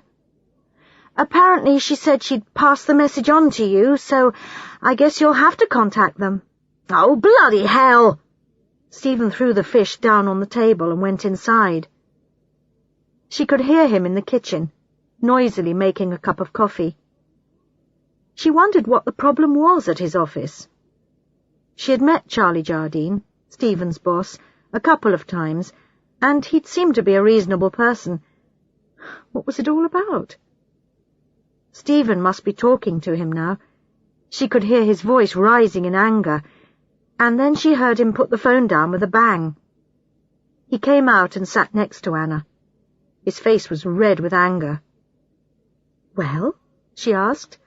"Apparently she said she'd pass the message on to you, so I guess you'll have to contact them." "Oh, bloody hell!" Stephen threw the fish down on the table and went inside. She could hear him in the kitchen, noisily making a cup of coffee. She wondered what the problem was at his office. She had met Charlie Jardine, Stephen's boss, a couple of times, and he'd seemed to be a reasonable person. What was it all about? Stephen must be talking to him now. She could hear his voice rising in anger, and then she heard him put the phone down with a bang. He came out and sat next to Anna. His face was red with anger. "Well?" she asked.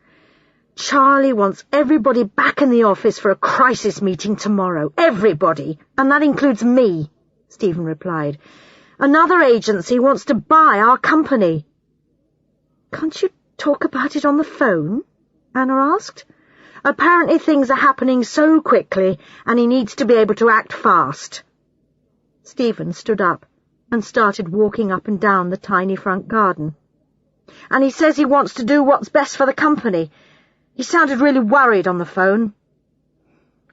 "Charlie wants everybody back in the office for a crisis meeting tomorrow. Everybody, and that includes me," Stephen replied. "Another agency wants to buy our company." "Can't you talk about it on the phone?" Anna asked. "Apparently things are happening so quickly, and he needs to be able to act fast." Stephen stood up and started walking up and down the tiny front garden. "And he says he wants to do what's best for the company. He sounded really worried on the phone."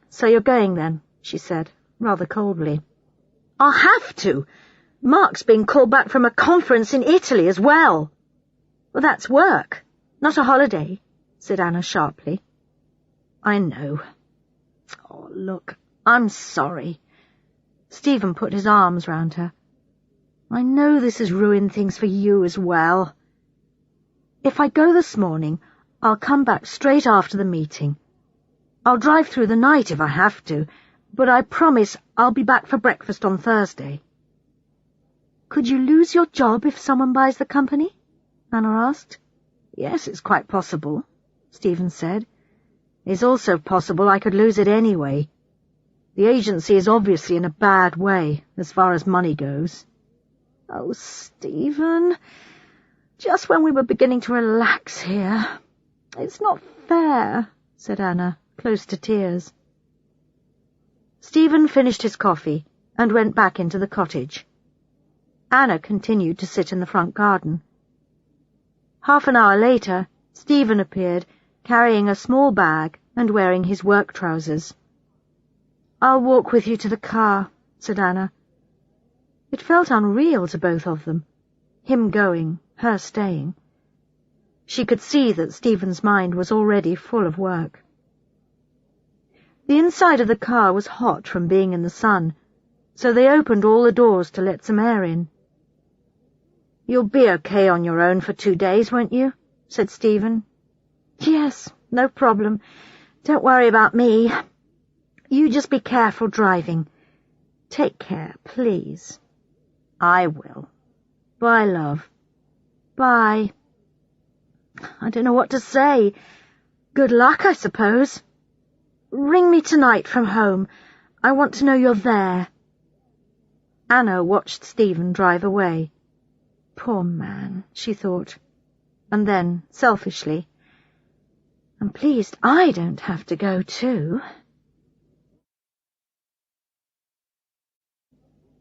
"So you're going then," she said, rather coldly. "I'll have to. Mark's been called back from a conference in Italy as well." "Well, that's work, not a holiday," said Anna sharply. "I know. Oh, look, I'm sorry." Stephen put his arms round her. "I know this has ruined things for you as well. If I go this morning, I'll come back straight after the meeting. I'll drive through the night if I have to, but I promise I'll be back for breakfast on Thursday." "Could you lose your job if someone buys the company?" Anna asked. "Yes, it's quite possible," Stephen said. "It's also possible I could lose it anyway. The agency is obviously in a bad way, as far as money goes." "Oh, Stephen, just when we were beginning to relax here. It's not fair," said Anna, close to tears. Stephen finished his coffee and went back into the cottage. Anna continued to sit in the front garden. Half an hour later, Stephen appeared, carrying a small bag and wearing his work trousers. "I'll walk with you to the car," said Anna. It felt unreal to both of them, him going, her staying. She could see that Stephen's mind was already full of work. The inside of the car was hot from being in the sun, so they opened all the doors to let some air in. "You'll be okay on your own for 2 days, won't you?" said Stephen. "Yes, no problem. Don't worry about me. You just be careful driving. Take care, please." "I will." Bye, love. Bye. I don't know what to say. Good luck, I suppose. Ring me tonight from home. I want to know you're there. Anna watched Stephen drive away. Poor man, she thought, and then, selfishly, I'm pleased I don't have to go too.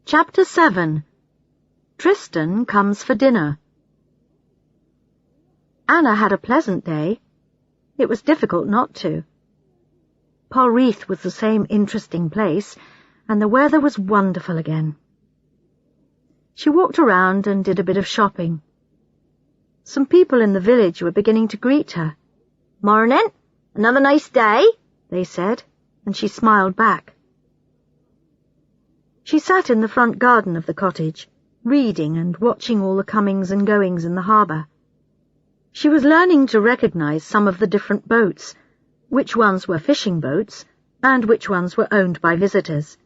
Chapter 7. Tristan comes for dinner. Anna had a pleasant day. It was difficult not to. Polreath was the same interesting place, and the weather was wonderful again. She walked around and did a bit of shopping. Some people in the village were beginning to greet her. "Morning. Another nice day," they said, and she smiled back. She sat in the front garden of the cottage, reading and watching all the comings and goings in the harbour. She was learning to recognise some of the different boats, which ones were fishing boats, and which ones were owned by visitors.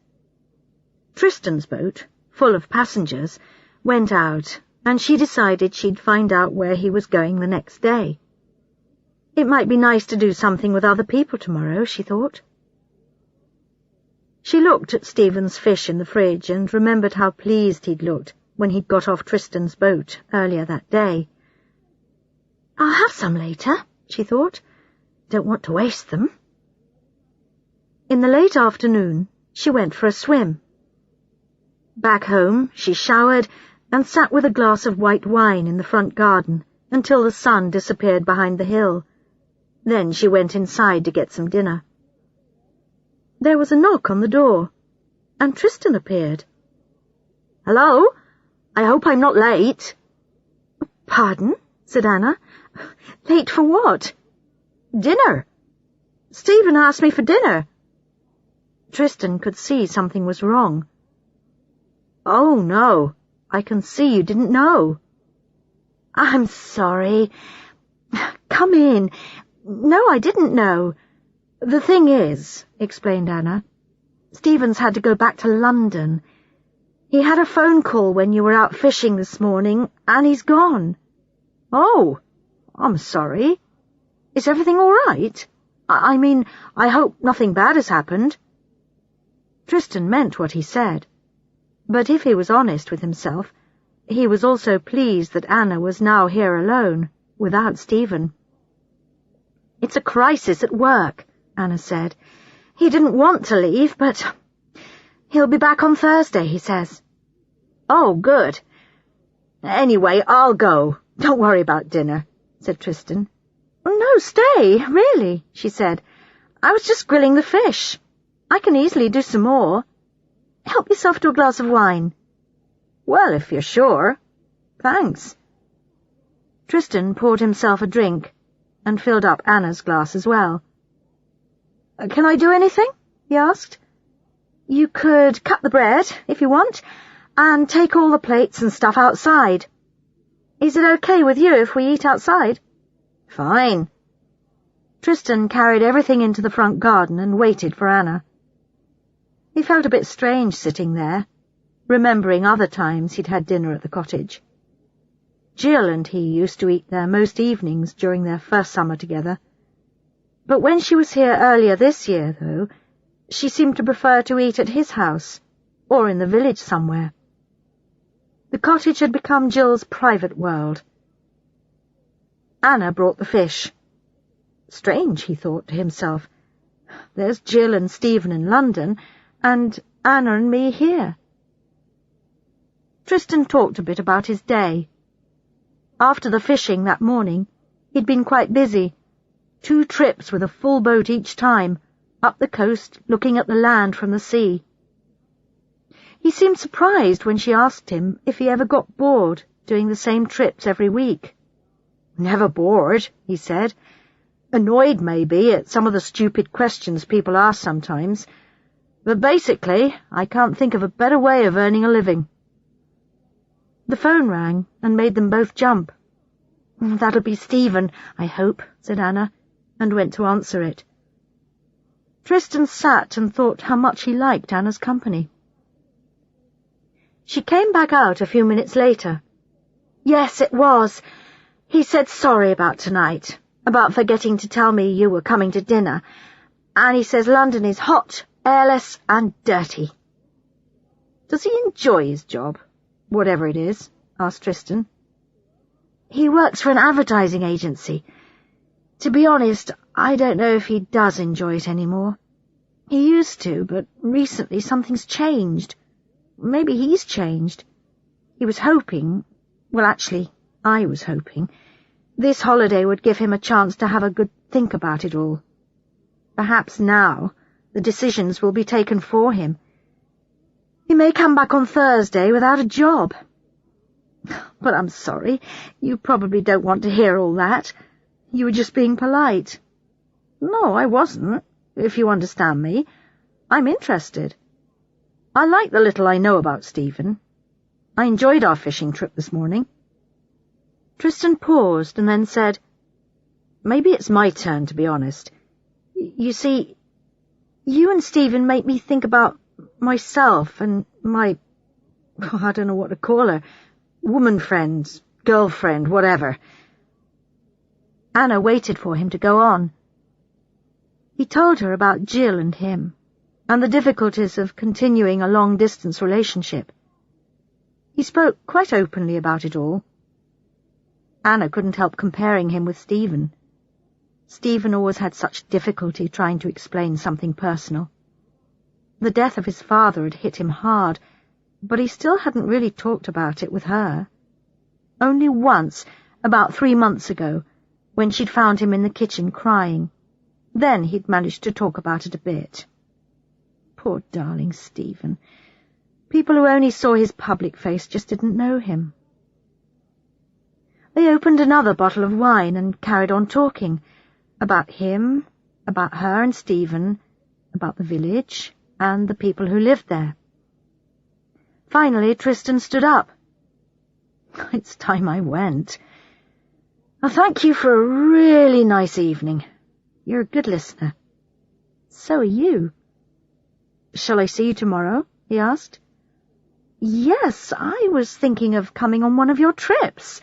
Tristan's boat, full of passengers, went out, and she decided she'd find out where he was going the next day. It might be nice to do something with other people tomorrow, she thought. She looked at Stephen's fish in the fridge and remembered how pleased he'd looked when he'd got off Tristan's boat earlier that day. I'll have some later, she thought. Don't want to waste them. In the late afternoon, she went for a swim. Back home, she showered and sat with a glass of white wine in the front garden until the sun disappeared behind the hill. Then she went inside to get some dinner. There was a knock on the door, and Tristan appeared. "Hello? I hope I'm not late." "Pardon?" said Anna. "Late for what?" "Dinner. Stephen asked me for dinner." Tristan could see something was wrong. "Oh, no. I can see you didn't know." "I'm sorry." "Come in. No, I didn't know. The thing is," explained Anna, "Stephen's had to go back to London. He had a phone call when you were out fishing this morning, and he's gone." "Oh, I'm sorry. Is everything all right? I mean, I hope nothing bad has happened." Tristan meant what he said, but if he was honest with himself, he was also pleased that Anna was now here alone, without Stephen. "It's a crisis at work," Anna said. "He didn't want to leave, but he'll be back on Thursday, he says." "Oh, good. Anyway, I'll go. Don't worry about dinner," said Tristan. "No, stay, really," she said. "I was just grilling the fish. I can easily do some more. Help yourself to a glass of wine." "Well, if you're sure." "Thanks." Tristan poured himself a drink and filled up Anna's glass as well. "Can I do anything?" he asked. "You could cut the bread, if you want, and take all the plates and stuff outside. Is it okay with you if we eat outside?" "Fine." Tristan carried everything into the front garden and waited for Anna. He felt a bit strange sitting there, remembering other times he'd had dinner at the cottage. Jill and he used to eat there most evenings during their first summer together. But when she was here earlier this year, though, she seemed to prefer to eat at his house, or in the village somewhere. The cottage had become Jill's private world. Anna brought the fish. Strange, he thought to himself. There's Jill and Stephen in London, and Anna and me here. Tristan talked a bit about his day. After the fishing that morning, he'd been quite busy. 2 trips with a full boat each time, up the coast, looking at the land from the sea. He seemed surprised when she asked him if he ever got bored doing the same trips every week. "Never bored," he said. "Annoyed, maybe, at some of the stupid questions people ask sometimes. But basically, I can't think of a better way of earning a living." The phone rang and made them both jump. "That'll be Stephen, I hope," said Anna, and went to answer it. Tristan sat and thought how much he liked Anna's company. She came back out a few minutes later. Yes, it was. He said sorry about tonight, about forgetting to tell me you were coming to dinner, and he says London is hot, airless, and dirty. Does he enjoy his job, whatever it is? Asked Tristan. He works for an advertising agency. To be honest, I don't know if he does enjoy it anymore. He used to, but recently something's changed. Maybe he's changed. He was hoping, well, actually, I was hoping, this holiday would give him a chance to have a good think about it all. Perhaps now the decisions will be taken for him. He may come back on Thursday without a job. But I'm sorry, you probably don't want to hear all that. You were just being polite. No, I wasn't, if you understand me. I'm interested. I like the little I know about Stephen. I enjoyed our fishing trip this morning. Tristan paused and then said, Maybe it's my turn, to be honest. You see, you and Stephen make me think about myself and my, I don't know what to call her, woman friend, girlfriend, whatever. Anna waited for him to go on. He told her about Jill and him, and the difficulties of continuing a long-distance relationship. He spoke quite openly about it all. Anna couldn't help comparing him with Stephen. Stephen always had such difficulty trying to explain something personal. The death of his father had hit him hard, but he still hadn't really talked about it with her. Only once, about 3 months ago, when she'd found him in the kitchen crying. Then he'd managed to talk about it a bit. Poor darling Stephen. People who only saw his public face just didn't know him. They opened another bottle of wine and carried on talking, about him, about her and Stephen, about the village, and the people who lived there. Finally, Tristan stood up. It's time I went. Thank you for a really nice evening. You're a good listener. So are you. Shall I see you tomorrow? He asked. Yes, I was thinking of coming on one of your trips.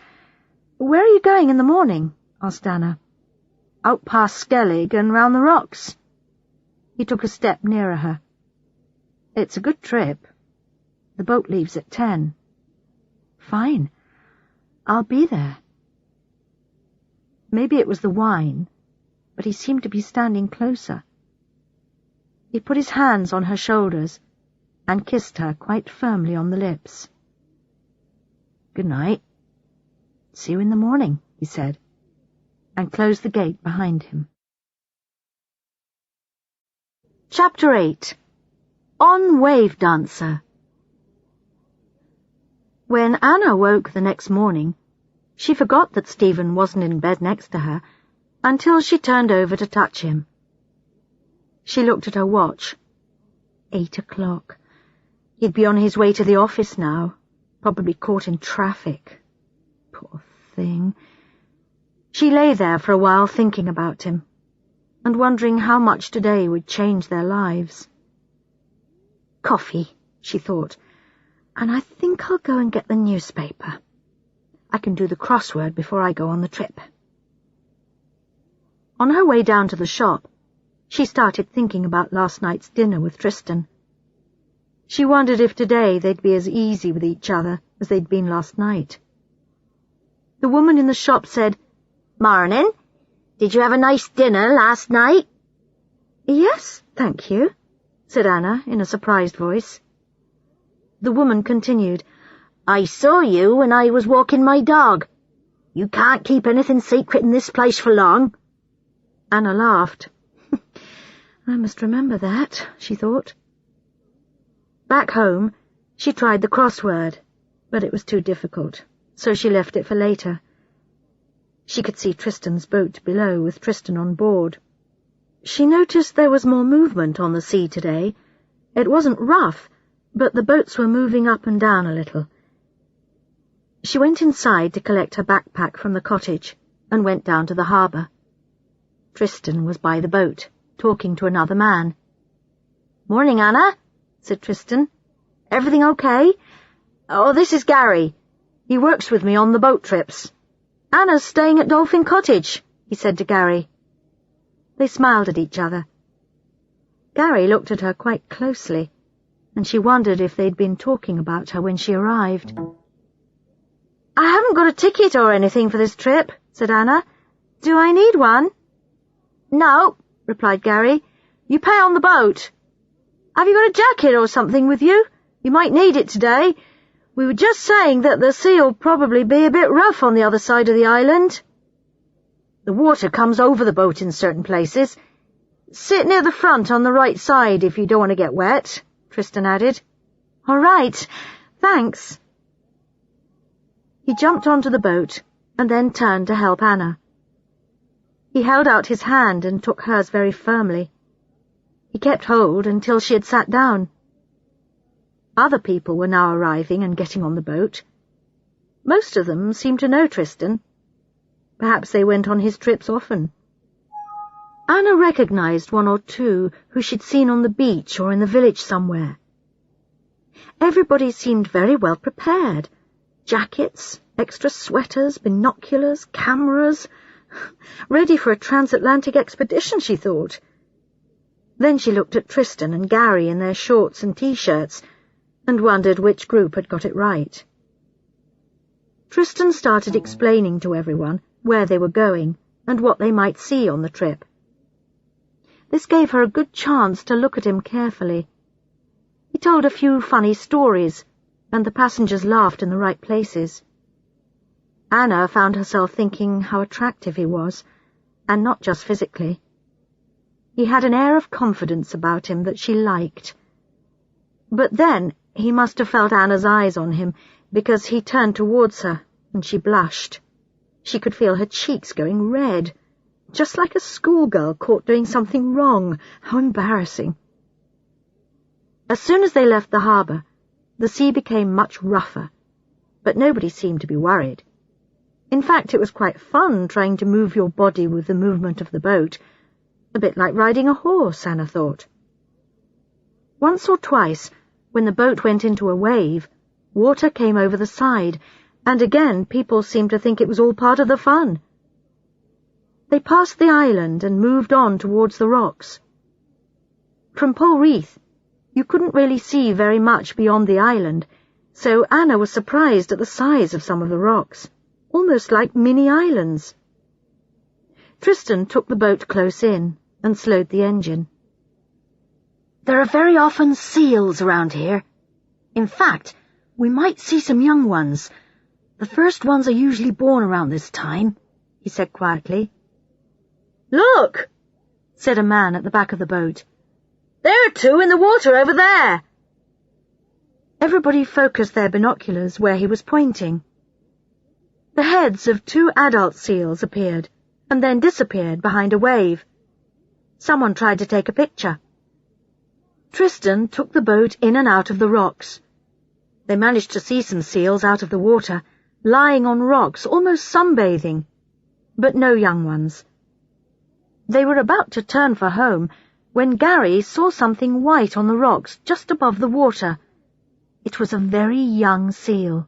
Where are you going in the morning? Asked Anna. Out past Skellig and round the rocks. He took a step nearer her. It's a good trip. The boat leaves at 10. Fine. I'll be there. Maybe it was the wine, but he seemed to be standing closer. He put his hands on her shoulders and kissed her quite firmly on the lips. Good night. See you in the morning, he said, and closed the gate behind him. Chapter 8. On Wave Dancer. When Anna woke the next morning, she forgot that Stephen wasn't in bed next to her until she turned over to touch him. She looked at her watch. 8 o'clock. He'd be on his way to the office now, probably caught in traffic. Poor thing. She lay there for a while thinking about him, and wondering how much today would change their lives. Coffee, she thought, and I think I'll go and get the newspaper. I can do the crossword before I go on the trip. On her way down to the shop, she started thinking about last night's dinner with Tristan. She wondered if today they'd be as easy with each other as they'd been last night. The woman in the shop said, "Morning. Did you have a nice dinner last night?" "Yes, thank you," said Anna in a surprised voice. The woman continued, "I saw you when I was walking my dog. You can't keep anything secret in this place for long." Anna laughed. I must remember that, she thought. Back home, she tried the crossword, but it was too difficult, so she left it for later. She could see Tristan's boat below with Tristan on board. She noticed there was more movement on the sea today. It wasn't rough, but the boats were moving up and down a little. She went inside to collect her backpack from the cottage and went down to the harbour. Tristan was by the boat, talking to another man. "Morning, Anna," said Tristan. "Everything okay? Oh, this is Gary. He works with me on the boat trips. Anna's staying at Dolphin Cottage, he said to Gary. They smiled at each other. Gary looked at her quite closely, and she wondered if they'd been talking about her when she arrived. I haven't got a ticket or anything for this trip, said Anna. Do I need one? No, replied Gary. You pay on the boat. Have you got a jacket or something with you? You might need it today. We were just saying that the sea'll probably be a bit rough on the other side of the island. The water comes over the boat in certain places. Sit near the front on the right side if you don't want to get wet, Tristan added. All right, thanks. He jumped onto the boat and then turned to help Anna. He held out his hand and took hers very firmly. He kept hold until she had sat down. Other people were now arriving and getting on the boat. Most of them seemed to know Tristan. Perhaps they went on his trips often. Anna recognized one or two who she'd seen on the beach or in the village somewhere. Everybody seemed very well prepared. Jackets, extra sweaters, binoculars, cameras. Ready for a transatlantic expedition, she thought. Then she looked at Tristan and Gary in their shorts and T-shirts and wondered which group had got it right. Tristan started explaining to everyone where they were going and what they might see on the trip. This gave her a good chance to look at him carefully. He told a few funny stories, and the passengers laughed in the right places. Anna found herself thinking how attractive he was, and not just physically. He had an air of confidence about him that she liked. But then he must have felt Anna's eyes on him, because he turned towards her, and she blushed. She could feel her cheeks going red, just like a schoolgirl caught doing something wrong. How embarrassing. As soon as they left the harbour, the sea became much rougher, but nobody seemed to be worried. In fact, it was quite fun trying to move your body with the movement of the boat, a bit like riding a horse, Anna thought. Once or twice, when the boat went into a wave, water came over the side, and again people seemed to think it was all part of the fun. They passed the island and moved on towards the rocks. From Polreath, you couldn't really see very much beyond the island, so Anna was surprised at the size of some of the rocks, almost like mini-islands. Tristan took the boat close in and slowed the engine. There are very often seals around here. In fact, we might see some young ones. The first ones are usually born around this time, he said quietly. Look, said a man at the back of the boat. There are two in the water over there. Everybody focused their binoculars where he was pointing. The heads of two adult seals appeared and then disappeared behind a wave. Someone tried to take a picture. Tristan took the boat in and out of the rocks. They managed to see some seals out of the water, lying on rocks, almost sunbathing, but no young ones. They were about to turn for home when Gary saw something white on the rocks just above the water. It was a very young seal.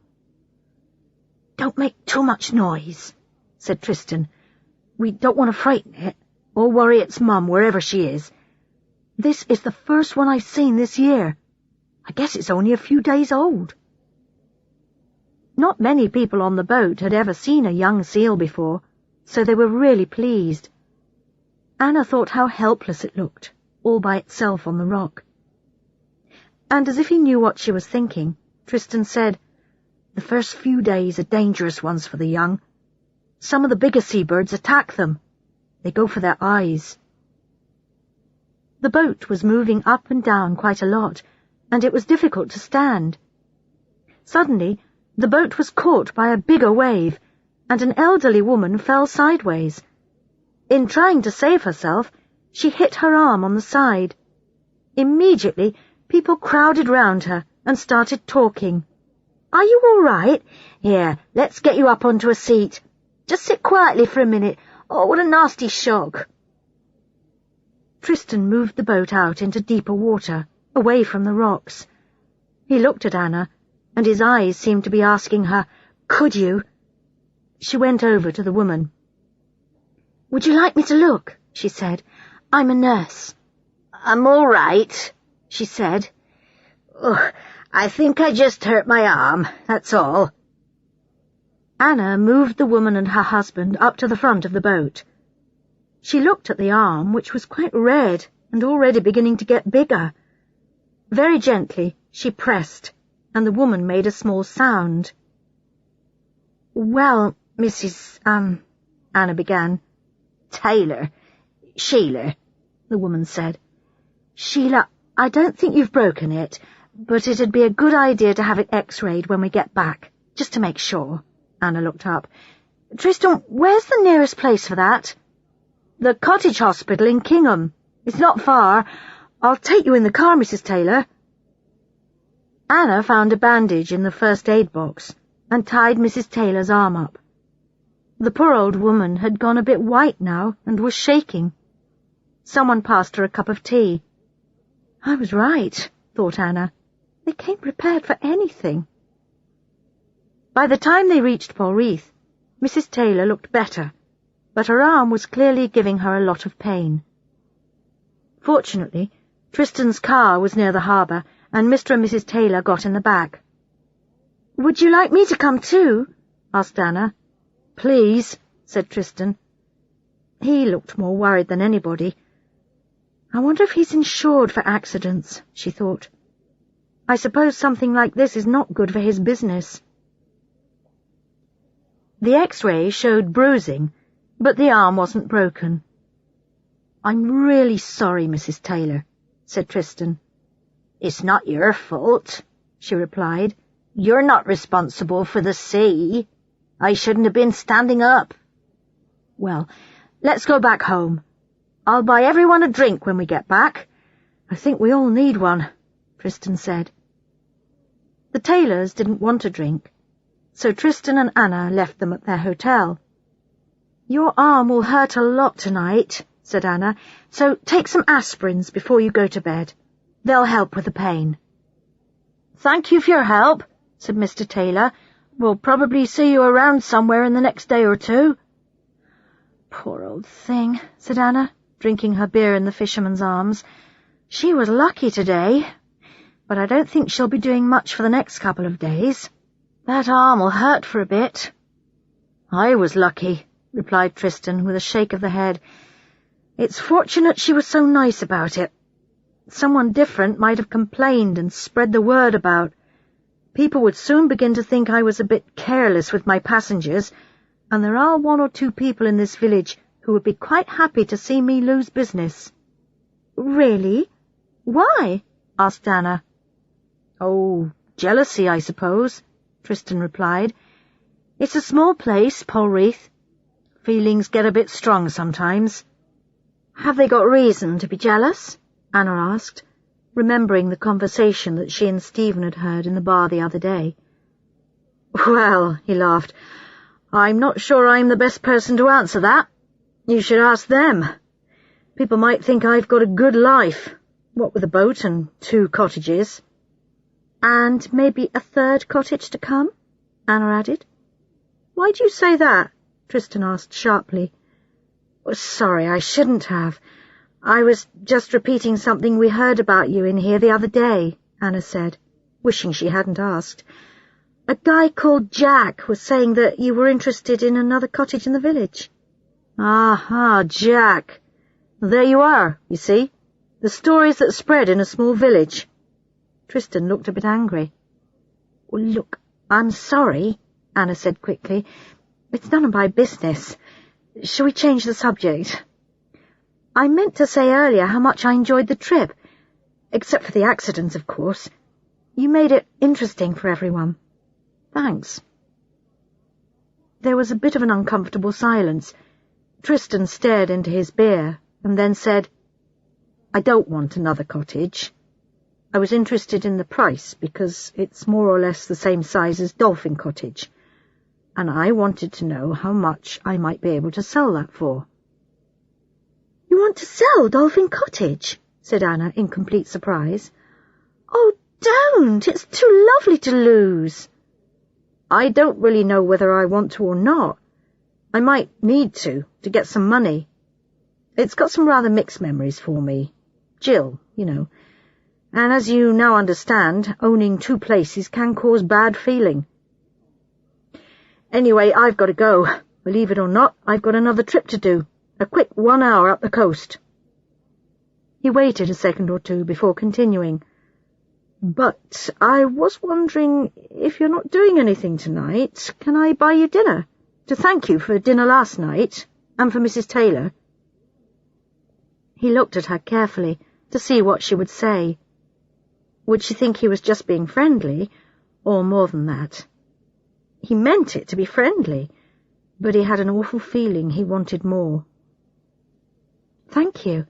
Don't make too much noise, said Tristan. We don't want to frighten it, or worry its mum wherever she is. This is the first one I've seen this year. I guess it's only a few days old. Not many people on the boat had ever seen a young seal before, so they were really pleased. Anna thought how helpless it looked, all by itself on the rock. And as if he knew what she was thinking, Tristan said, The first few days are dangerous ones for the young. Some of the bigger seabirds attack them. They go for their eyes. The boat was moving up and down quite a lot, and it was difficult to stand. Suddenly, the boat was caught by a bigger wave, and an elderly woman fell sideways. In trying to save herself, she hit her arm on the side. Immediately, people crowded round her and started talking. Are you all right? Here, let's get you up onto a seat. Just sit quietly for a minute. Oh, what a nasty shock. Tristan moved the boat out into deeper water, away from the rocks. He looked at Anna, and his eyes seemed to be asking her, Could you? She went over to the woman. Would you like me to look? She said. I'm a nurse. I'm all right, she said. Oh, I think I just hurt my arm, that's all. Anna moved the woman and her husband up to the front of the boat. She looked at the arm, which was quite red and already beginning to get bigger. Very gently, she pressed, and the woman made a small sound. Well, Mrs. Anna began. Sheila, the woman said. Sheila, I don't think you've broken it, but it'd be a good idea to have it x-rayed when we get back, just to make sure. Anna looked up. Tristan, where's the nearest place for that? The cottage hospital in Kingham. It's not far. I'll take you in the car, Mrs. Taylor. Anna found a bandage in the first aid box and tied Mrs. Taylor's arm up. The poor old woman had gone a bit white now and was shaking. Someone passed her a cup of tea. I was right, thought Anna. They came prepared for anything. By the time they reached Polreath, Mrs. Taylor looked better, but her arm was clearly giving her a lot of pain. Fortunately, Tristan's car was near the harbour, and Mr. and Mrs. Taylor got in the back. Would you like me to come too? Asked Anna. Please, said Tristan. He looked more worried than anybody. I wonder if he's insured for accidents, she thought. I suppose something like this is not good for his business. The X-ray showed bruising, but the arm wasn't broken. I'm really sorry, Mrs. Taylor, said Tristan. It's not your fault, she replied. You're not responsible for the sea. I shouldn't have been standing up. Well, let's go back home. I'll buy everyone a drink when we get back. I think we all need one, Tristan said. The Taylors didn't want a drink, so Tristan and Anna left them at their hotel. Your arm will hurt a lot tonight, said Anna, so take some aspirins before you go to bed. They'll help with the pain. Thank you for your help, said Mr. Taylor. We'll probably see you around somewhere in the next day or two. Poor old thing, said Anna, drinking her beer in the fisherman's arms. She was lucky today, but I don't think she'll be doing much for the next couple of days. That arm will hurt for a bit. I was lucky, replied Tristan with a shake of the head. It's fortunate she was so nice about it. Someone different might have complained and spread the word about. People would soon begin to think I was a bit careless with my passengers, and there are 1 or 2 people in this village who would be quite happy to see me lose business. Really? Why? Asked Anna. Oh, jealousy, I suppose, Tristan replied. It's a small place, Polreath. Feelings get a bit strong sometimes. Have they got reason to be jealous? Anna asked, remembering the conversation that she and Stephen had heard in the bar the other day. Well, he laughed, I'm not sure I'm the best person to answer that. You should ask them. People might think I've got a good life, what with a boat and 2 cottages. And maybe a 3rd cottage to come? Anna added. Why do you say that? Tristan asked sharply. Oh, sorry, I shouldn't have. I was just repeating something we heard about you in here the other day, Anna said, wishing she hadn't asked. A guy called Jack was saying that you were interested in another cottage in the village. Aha, Jack. There you are, you see. The stories that spread in a small village. Tristan looked a bit angry. Well, look, I'm sorry, Anna said quickly. It's none of my business. Shall we change the subject? I meant to say earlier how much I enjoyed the trip, except for the accidents, of course. You made it interesting for everyone. Thanks. There was a bit of an uncomfortable silence. Tristan stared into his beer and then said, I don't want another cottage. I was interested in the price because it's more or less the same size as Dolphin Cottage, and I wanted to know how much I might be able to sell that for. You want to sell Dolphin Cottage? Said Anna in complete surprise. Oh, don't! It's too lovely to lose. I don't really know whether I want to or not. I might need to get some money. It's got some rather mixed memories for me. Jill, you know. And as you now understand, owning two places can cause bad feeling. Anyway, I've got to go. Believe it or not, I've got another trip to do. A quick 1 hour up the coast. He waited a second or two before continuing. But I was wondering, if you're not doing anything tonight, can I buy you dinner? To thank you for dinner last night, and for Mrs. Taylor. He looked at her carefully to see what she would say. Would she think he was just being friendly, or more than that? He meant it to be friendly, but he had an awful feeling he wanted more. "Thank you.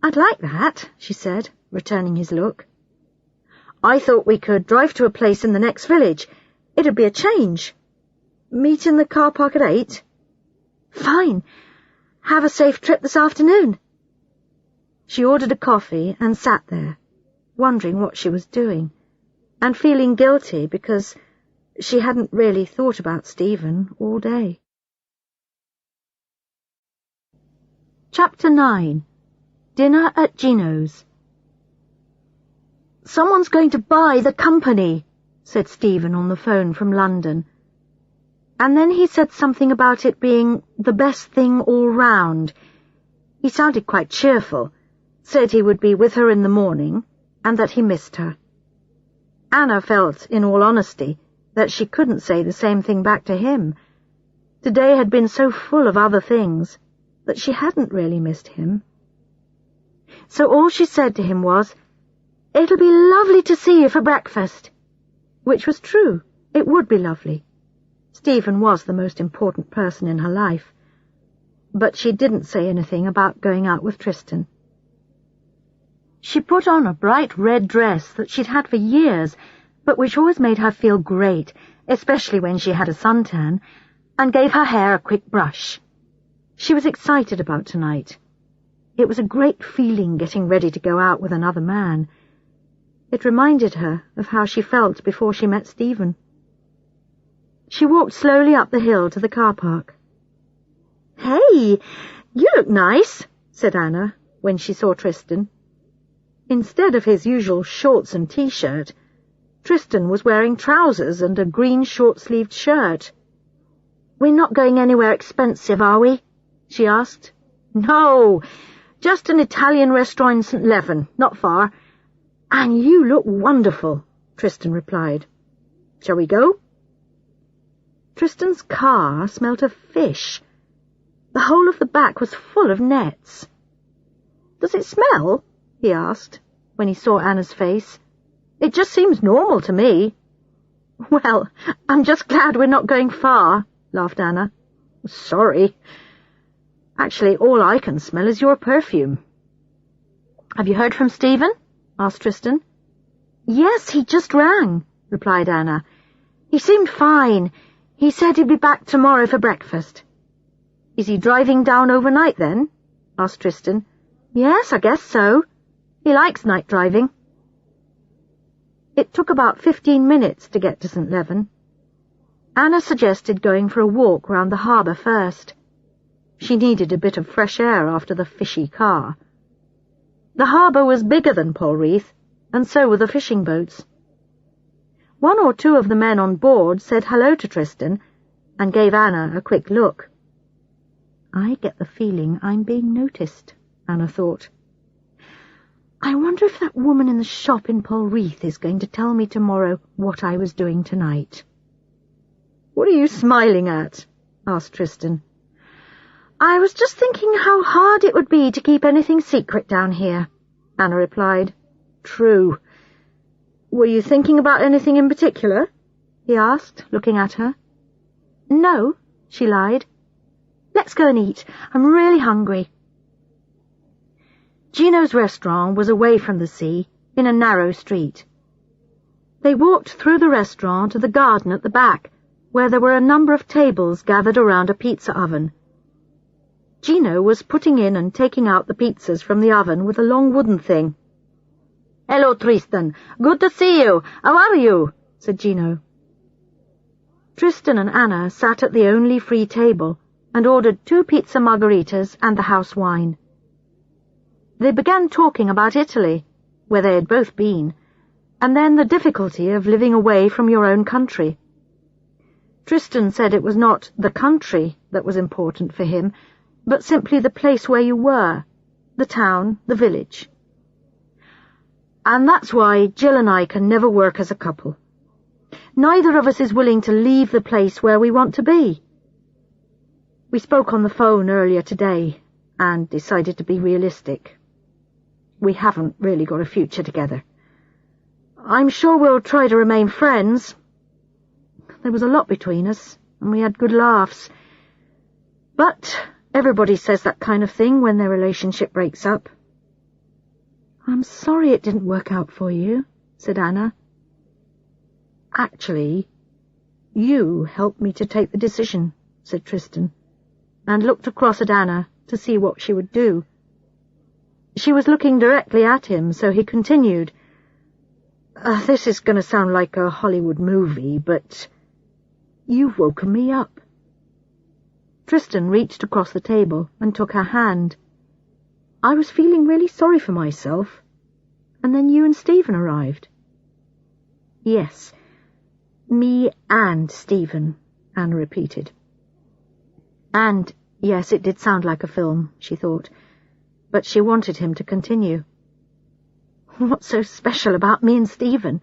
I'd like that," she said, returning his look. "I thought we could drive to a place in the next village. It'd be a change. Meet in the car park at 8? Fine. Have a safe trip this afternoon." She ordered a coffee and sat there, wondering what she was doing, and feeling guilty because she hadn't really thought about Stephen all day. Chapter 9. Dinner at Gino's. "Someone's going to buy the company," said Stephen on the phone from London. And then he said something about it being the best thing all round. He sounded quite cheerful, said he would be with her in the morning, and that he missed her. Anna felt, in all honesty, that she couldn't say the same thing back to him. Today had been so full of other things that she hadn't really missed him. So all she said to him was, "It'll be lovely to see you for breakfast," which was true. It would be lovely. Stephen was the most important person in her life. But she didn't say anything about going out with Tristan. She put on a bright red dress that she'd had for years, but which always made her feel great, especially when she had a suntan, and gave her hair a quick brush. She was excited about tonight. It was a great feeling getting ready to go out with another man. It reminded her of how she felt before she met Stephen. She walked slowly up the hill to the car park. "Hey, you look nice," said Anna when she saw Tristan. Instead of his usual shorts and t-shirt, Tristan was wearing trousers and a green short-sleeved shirt. "We're not going anywhere expensive, are we?" she asked. "No, just an Italian restaurant in St. Leven, not far. And you look wonderful," Tristan replied. "Shall we go?" Tristan's car smelt of fish. The whole of the back was full of nets. "Does it smell?" he asked, when he saw Anna's face. "It just seems normal to me." "Well, I'm just glad we're not going far," laughed Anna. "Sorry. Actually, all I can smell is your perfume." "Have you heard from Stephen?" asked Tristan. "Yes, he just rang," replied Anna. "He seemed fine. He said he'd be back tomorrow for breakfast." "Is he driving down overnight, then?" asked Tristan. "Yes, I guess so. He likes night driving." It took about 15 minutes to get to St. Leven. Anna suggested going for a walk round the harbour first. She needed a bit of fresh air after the fishy car. The harbour was bigger than Polreath, and so were the fishing boats. One or two of the men on board said hello to Tristan and gave Anna a quick look. "I get the feeling I'm being noticed," Anna thought. "I wonder if that woman in the shop in Polreath is going to tell me tomorrow what I was doing tonight." "What are you smiling at?" asked Tristan. "I was just thinking how hard it would be to keep anything secret down here," Anna replied. "True. Were you thinking about anything in particular?" he asked, looking at her. "No," she lied. "Let's go and eat. I'm really hungry." Gino's restaurant was away from the sea, in a narrow street. They walked through the restaurant to the garden at the back, where there were a number of tables gathered around a pizza oven. Gino was putting in and taking out the pizzas from the oven with a long wooden thing. "Hello, Tristan. Good to see you. How are you?" said Gino. Tristan and Anna sat at the only free table and ordered 2 pizza margaritas and the house wine. They began talking about Italy, where they had both been, and then the difficulty of living away from your own country. Tristan said it was not the country that was important for him, but simply the place where you were, the town, the village. And that's why Jill and I can never work as a couple. Neither of us is willing to leave the place where we want to be. We spoke on the phone earlier today and decided to be realistic. We haven't really got a future together. I'm sure we'll try to remain friends. There was a lot between us, and we had good laughs. But everybody says that kind of thing when their relationship breaks up. I'm sorry it didn't work out for you, said Anna. Actually, you helped me to take the decision, said Tristan, and looked across at Anna to see what she would do. She was looking directly at him, so he continued. This is going to sound like a Hollywood movie, but you've woken me up. Tristan reached across the table and took her hand. I was feeling really sorry for myself, and then you and Stephen arrived. Yes, me and Stephen, Anna repeated. And, yes, it did sound like a film, she thought, but she wanted him to continue. What's so special about me and Stephen?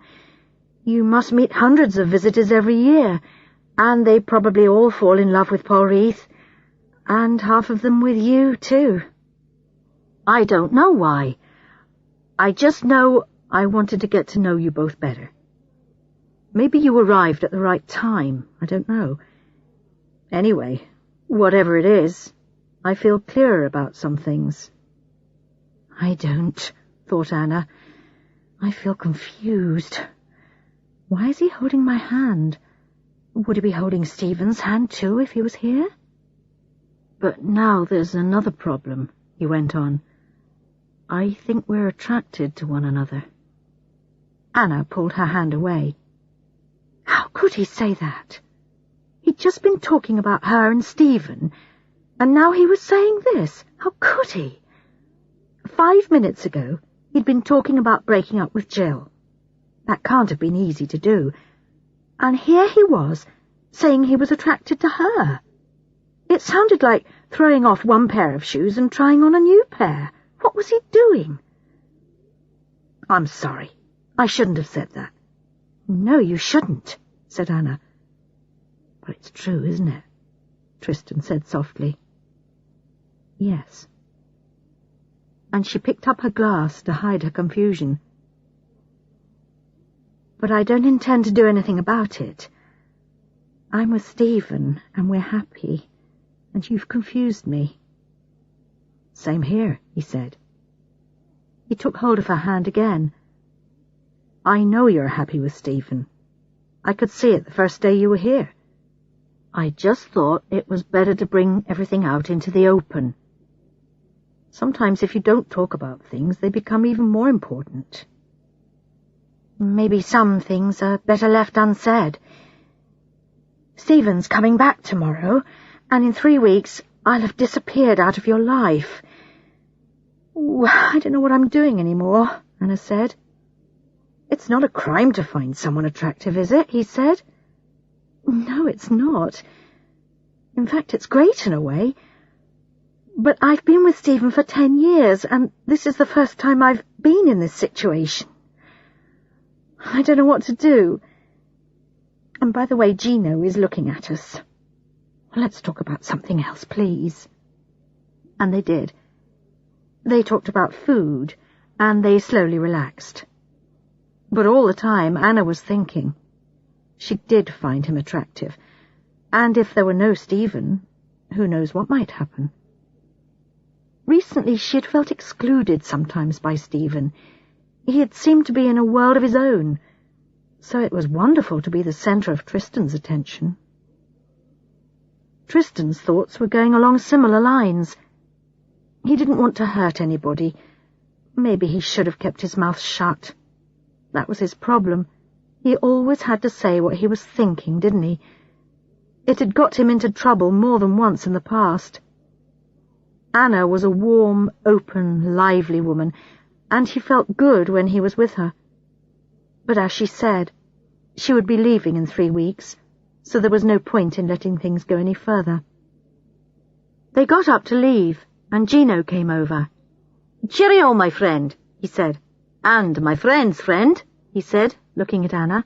You must meet hundreds of visitors every year, and they probably all fall in love with Polreath, and half of them with you, too. I don't know why. I just know I wanted to get to know you both better. Maybe you arrived at the right time, I don't know. Anyway, whatever it is, I feel clearer about some things. I don't, thought Anna. I feel confused. Why is he holding my hand? Would he be holding Stephen's hand too if he was here? But now there's another problem, he went on. I think we're attracted to one another. Anna pulled her hand away. How could he say that? He'd just been talking about her and Stephen, and now he was saying this. How could he? 5 minutes ago, he'd been talking about breaking up with Jill. That can't have been easy to do. And here he was, saying he was attracted to her. It sounded like throwing off one pair of shoes and trying on a new pair. What was he doing? I'm sorry. I shouldn't have said that. No, you shouldn't, said Anna. But it's true, isn't it? Tristan said softly. Yes. And she picked up her glass to hide her confusion. But I don't intend to do anything about it. I'm with Stephen, and we're happy, and you've confused me. Same here, he said. He took hold of her hand again. I know you're happy with Stephen. I could see it the first day you were here. I just thought it was better to bring everything out into the open. Sometimes if you don't talk about things, they become even more important. Maybe some things are better left unsaid. Stephen's coming back tomorrow, and in 3 weeks I'll have disappeared out of your life. I don't know what I'm doing anymore, Anna said. It's not a crime to find someone attractive, is it? He said. No, it's not. In fact, it's great in a way. But I've been with Stephen for 10 years, and this is the first time I've been in this situation. I don't know what to do. And by the way, Gino is looking at us. Let's talk about something else, please. And they did. They talked about food, and they slowly relaxed. But all the time, Anna was thinking. She did find him attractive, and if there were no Stephen, who knows what might happen. Recently she had felt excluded sometimes by Stephen. He had seemed to be in a world of his own, so it was wonderful to be the centre of Tristan's attention. Tristan's thoughts were going along similar lines. He didn't want to hurt anybody. Maybe he should have kept his mouth shut. That was his problem. He always had to say what he was thinking, didn't he? It had got him into trouble more than once in the past. Anna was a warm, open, lively woman, and he felt good when he was with her. But as she said, she would be leaving in 3 weeks, so there was no point in letting things go any further. They got up to leave, and Gino came over. "Cheerio, my friend," he said. "And my friend's friend," he said, looking at Anna.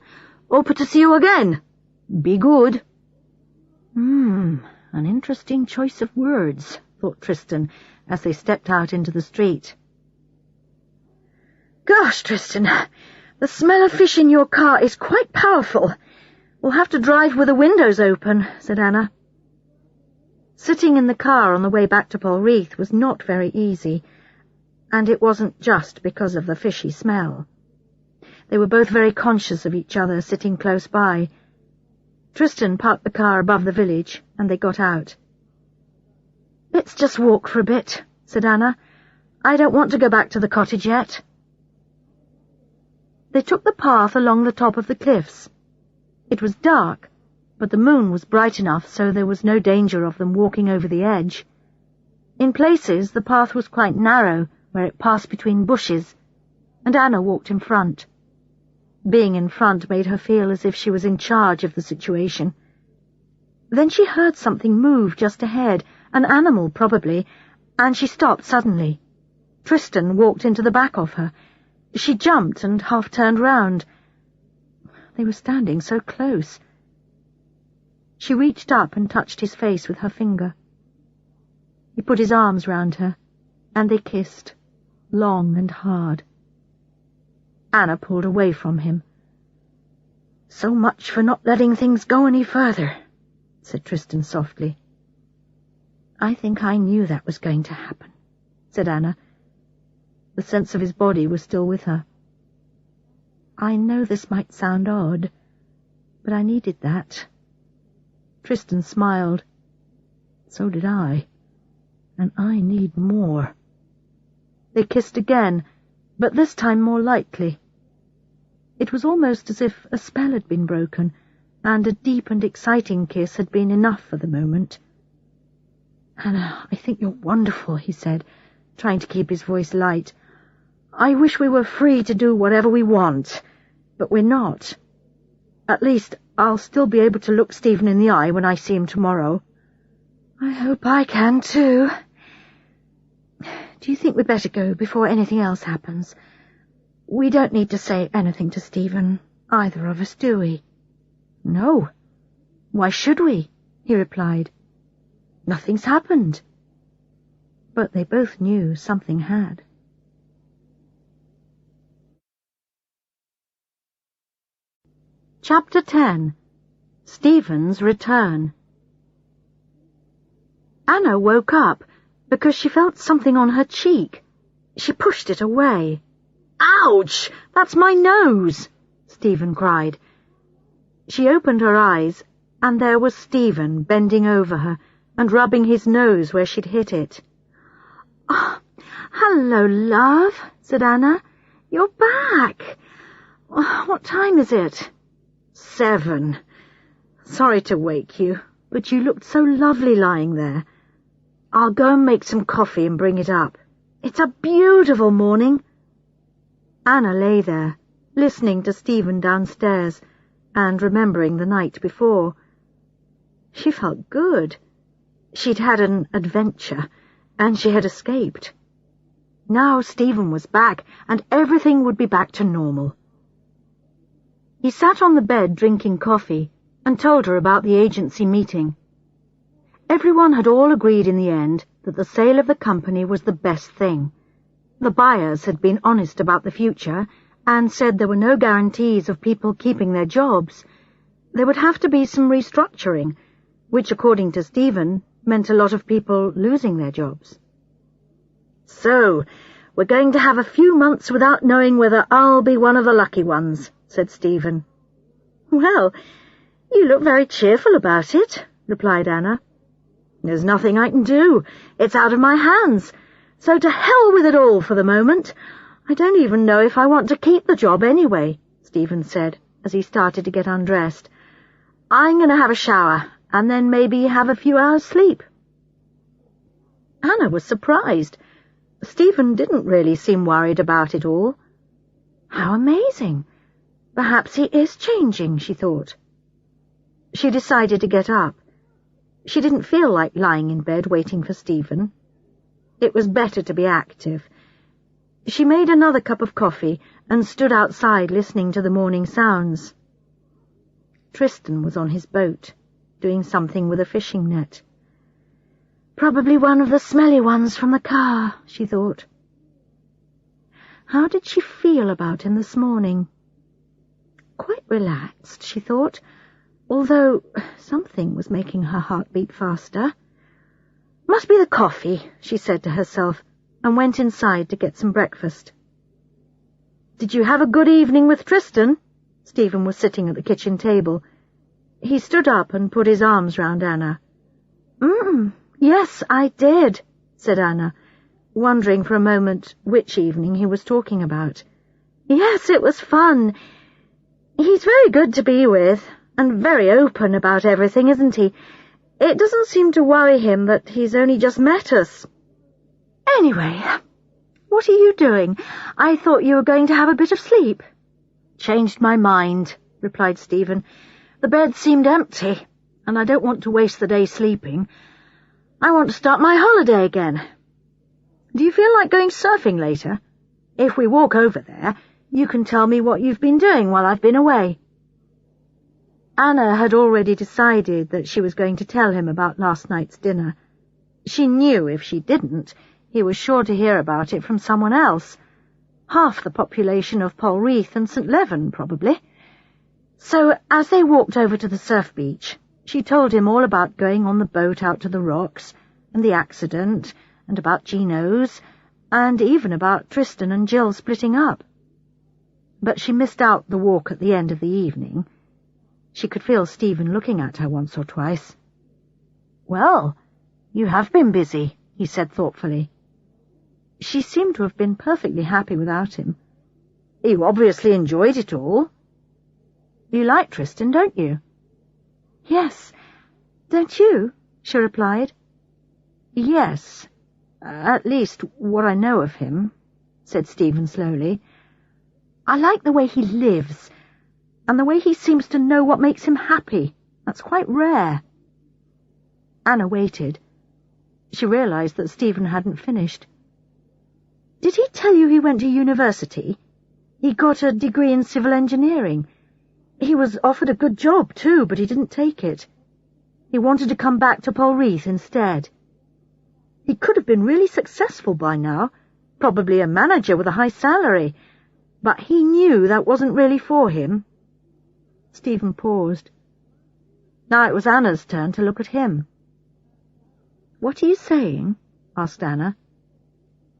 "Hope to see you again. Be good." An interesting choice of words, thought Tristan, as they stepped out into the street. "Gosh, Tristan, the smell of fish in your car is quite powerful. We'll have to drive with the windows open," said Anna. Sitting in the car on the way back to Polreath was not very easy, and it wasn't just because of the fishy smell. They were both very conscious of each other sitting close by. Tristan parked the car above the village, and they got out. "Let's just walk for a bit," said Anna. "I don't want to go back to the cottage yet." They took the path along the top of the cliffs. It was dark, but the moon was bright enough so there was no danger of them walking over the edge. In places the path was quite narrow, where it passed between bushes, and Anna walked in front. Being in front made her feel as if she was in charge of the situation. Then she heard something move just ahead, an animal probably, and she stopped suddenly. Tristan walked into the back of her. She jumped and half turned round. They were standing so close. She reached up and touched his face with her finger. He put his arms round her, and they kissed, long and hard. Anna pulled away from him. "So much for not letting things go any further," said Tristan softly. "I think I knew that was going to happen," said Anna. The sense of his body was still with her. "I know this might sound odd, but I needed that." Tristan smiled. "So did I, and I need more." They kissed again, but this time more lightly. It was almost as if a spell had been broken, and a deep and exciting kiss had been enough for the moment. "Anna, I think you're wonderful," he said, trying to keep his voice light. "I wish we were free to do whatever we want, but we're not. At least, I'll still be able to look Stephen in the eye when I see him tomorrow." "I hope I can, too. Do you think we'd better go before anything else happens? We don't need to say anything to Stephen, either of us, do we?" "No. Why should we?" he replied. "Nothing's happened." But they both knew something had. Chapter 10. Stephen's Return. Anna woke up because she felt something on her cheek. She pushed it away. "Ouch! That's my nose!" Stephen cried. She opened her eyes, and there was Stephen bending over her and rubbing his nose where she'd hit it. "Oh, hello, love," said Anna. "You're back. What time is it?" 7. "Sorry to wake you, but you looked so lovely lying there. I'll go and make some coffee and bring it up. It's a beautiful morning." Anna lay there, listening to Stephen downstairs, and remembering the night before. She felt good. She'd had an adventure, and she had escaped. Now Stephen was back, and everything would be back to normal. He sat on the bed drinking coffee, and told her about the agency meeting. Everyone had all agreed in the end that the sale of the company was the best thing. The buyers had been honest about the future, and said there were no guarantees of people keeping their jobs. There would have to be some restructuring, which, according to Stephen, meant a lot of people losing their jobs. "So, we're going to have a few months without knowing whether I'll be one of the lucky ones," said Stephen. "Well, you look very cheerful about it," replied Anna. "There's nothing I can do. It's out of my hands. So to hell with it all for the moment. I don't even know if I want to keep the job anyway," Stephen said, as he started to get undressed. "I'm going to have a shower, and then maybe have a few hours' sleep. Anna was surprised. Stephen didn't really seem worried about it all. How amazing! Perhaps he is changing, she thought. She decided to get up. She didn't feel like lying in bed waiting for Stephen. It was better to be active. She made another cup of coffee and stood outside listening to the morning sounds. Tristan was on his boat, doing something with a fishing net. Probably one of the smelly ones from the car, she thought. How did she feel about him this morning? Quite relaxed, she thought, although something was making her heart beat faster. Must be the coffee, she said to herself, and went inside to get some breakfast. Did you have a good evening with Tristan? Stephen was sitting at the kitchen table. He stood up and put his arms round Anna. Yes, I did, said Anna, wondering for a moment which evening he was talking about. Yes, it was fun. He's very good to be with, and very open about everything, isn't he? It doesn't seem to worry him that he's only just met us. Anyway, what are you doing? I thought you were going to have a bit of sleep. Changed my mind, replied Stephen. The bed seemed empty, and I don't want to waste the day sleeping. I want to start my holiday again. Do you feel like going surfing later? If we walk over there, you can tell me what you've been doing while I've been away. Anna had already decided that she was going to tell him about last night's dinner. She knew if she didn't, he was sure to hear about it from someone else. Half the population of Polreath and St. Leven, probably. So, as they walked over to the surf beach, she told him all about going on the boat out to the rocks, and the accident, and about Gino's, and even about Tristan and Jill splitting up. But she missed out the walk at the end of the evening. She could feel Stephen looking at her once or twice. Well, you have been busy, he said thoughtfully. She seemed to have been perfectly happy without him. You obviously enjoyed it all. You like Tristan, don't you? Yes. Don't you? She replied. Yes. At least what I know of him, said Stephen slowly. I like the way he lives, and the way he seems to know what makes him happy. That's quite rare. Anna waited. She realized that Stephen hadn't finished. Did he tell you he went to university? He got a degree in civil engineering. He was offered a good job, too, but he didn't take it. He wanted to come back to Polreath instead. He could have been really successful by now, probably a manager with a high salary, but he knew that wasn't really for him. Stephen paused. Now it was Anna's turn to look at him. What are you saying? Asked Anna.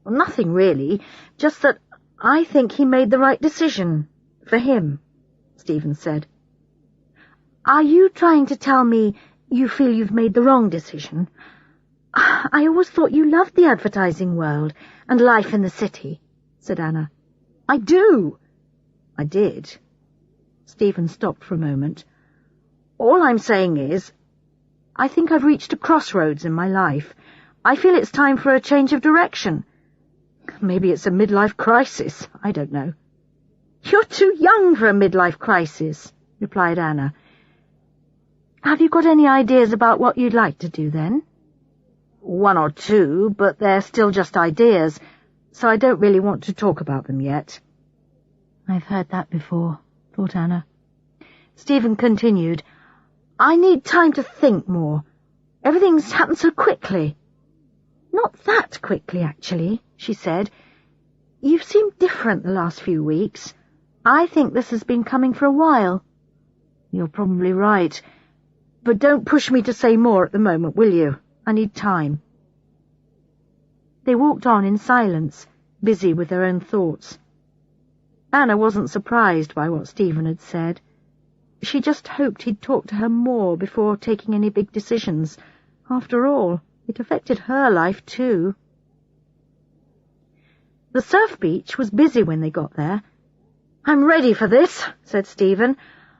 Well, nothing really, just that I think he made the right decision for him, Stephen said. Are you trying to tell me you feel you've made the wrong decision? I always thought you loved the advertising world and life in the city, said Anna. I do. I did. Stephen stopped for a moment. All I'm saying is, I think I've reached a crossroads in my life. I feel it's time for a change of direction. Maybe it's a midlife crisis. I don't know. You're too young for a midlife crisis, replied Anna. Have you got any ideas about what you'd like to do then? One or two, but they're still just ideas, so I don't really want to talk about them yet. I've heard that before, thought Anna. Stephen continued. I need time to think more. Everything's happened so quickly. Not that quickly, actually, she said. You've seemed different the last few weeks. I think this has been coming for a while. You're probably right. But don't push me to say more at the moment, will you? I need time. They walked on in silence, busy with their own thoughts. Anna wasn't surprised by what Stephen had said. She just hoped he'd talk to her more before taking any big decisions. After all, it affected her life too. The surf beach was busy when they got there. I'm ready for this, said Stephen.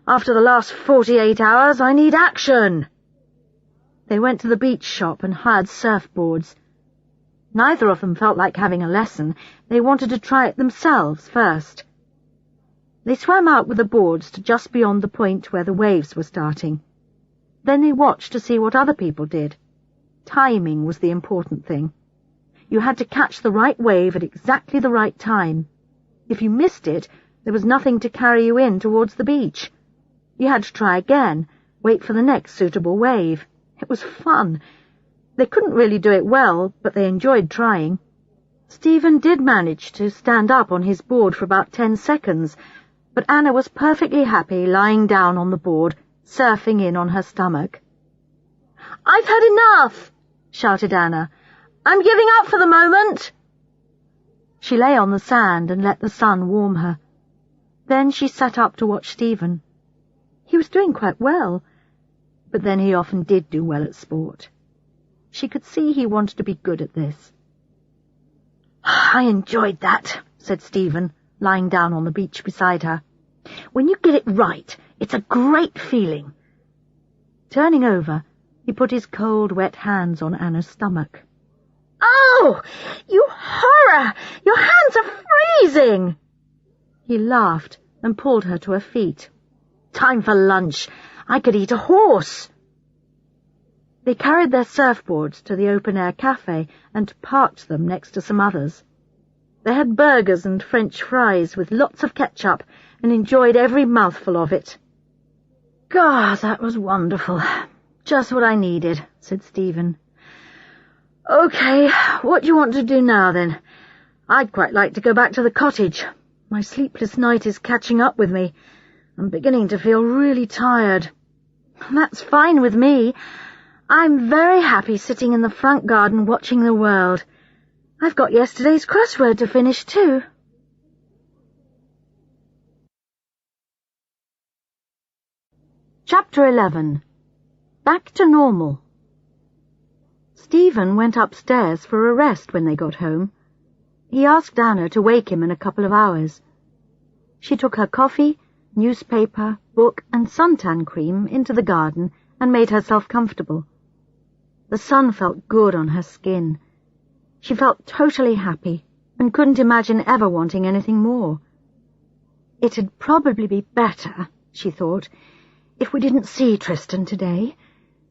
After the last 48 hours, I need action. They went to the beach shop and hired surfboards. Neither of them felt like having a lesson. They wanted to try it themselves first. They swam out with the boards to just beyond the point where the waves were starting. Then they watched to see what other people did. Timing was the important thing. You had to catch the right wave at exactly the right time. If you missed it, there was nothing to carry you in towards the beach. You had to try again, wait for the next suitable wave. It was fun. They couldn't really do it well, but they enjoyed trying. Stephen did manage to stand up on his board for about 10 seconds, but Anna was perfectly happy lying down on the board, surfing in on her stomach. "I've had enough!" shouted Anna. "I'm giving up for the moment!" She lay on the sand and let the sun warm her. Then she sat up to watch Stephen. He was doing quite well, but then he often did do well at sport. She could see he wanted to be good at this. "I enjoyed that," said Stephen, lying down on the beach beside her. "When you get it right, it's a great feeling." Turning over, he put his cold, wet hands on Anna's stomach. "Oh, you horror! Your hands are freezing!" He laughed and pulled her to her feet. "Time for lunch. I could eat a horse." They carried their surfboards to the open-air cafe and parked them next to some others. They had burgers and French fries with lots of ketchup and enjoyed every mouthful of it. "God, that was wonderful. Just what I needed," said Stephen. "OK, what do you want to do now, then? I'd quite like to go back to the cottage. My sleepless night is catching up with me. I'm beginning to feel really tired." "That's fine with me. I'm very happy sitting in the front garden watching the world. I've got yesterday's crossword to finish too." Chapter 11. Back to Normal. Stephen went upstairs for a rest when they got home. He asked Anna to wake him in a couple of hours. She took her coffee, newspaper, book and suntan cream into the garden and made herself comfortable. The sun felt good on her skin. She felt totally happy and couldn't imagine ever wanting anything more. It'd probably be better, she thought, if we didn't see Tristan today.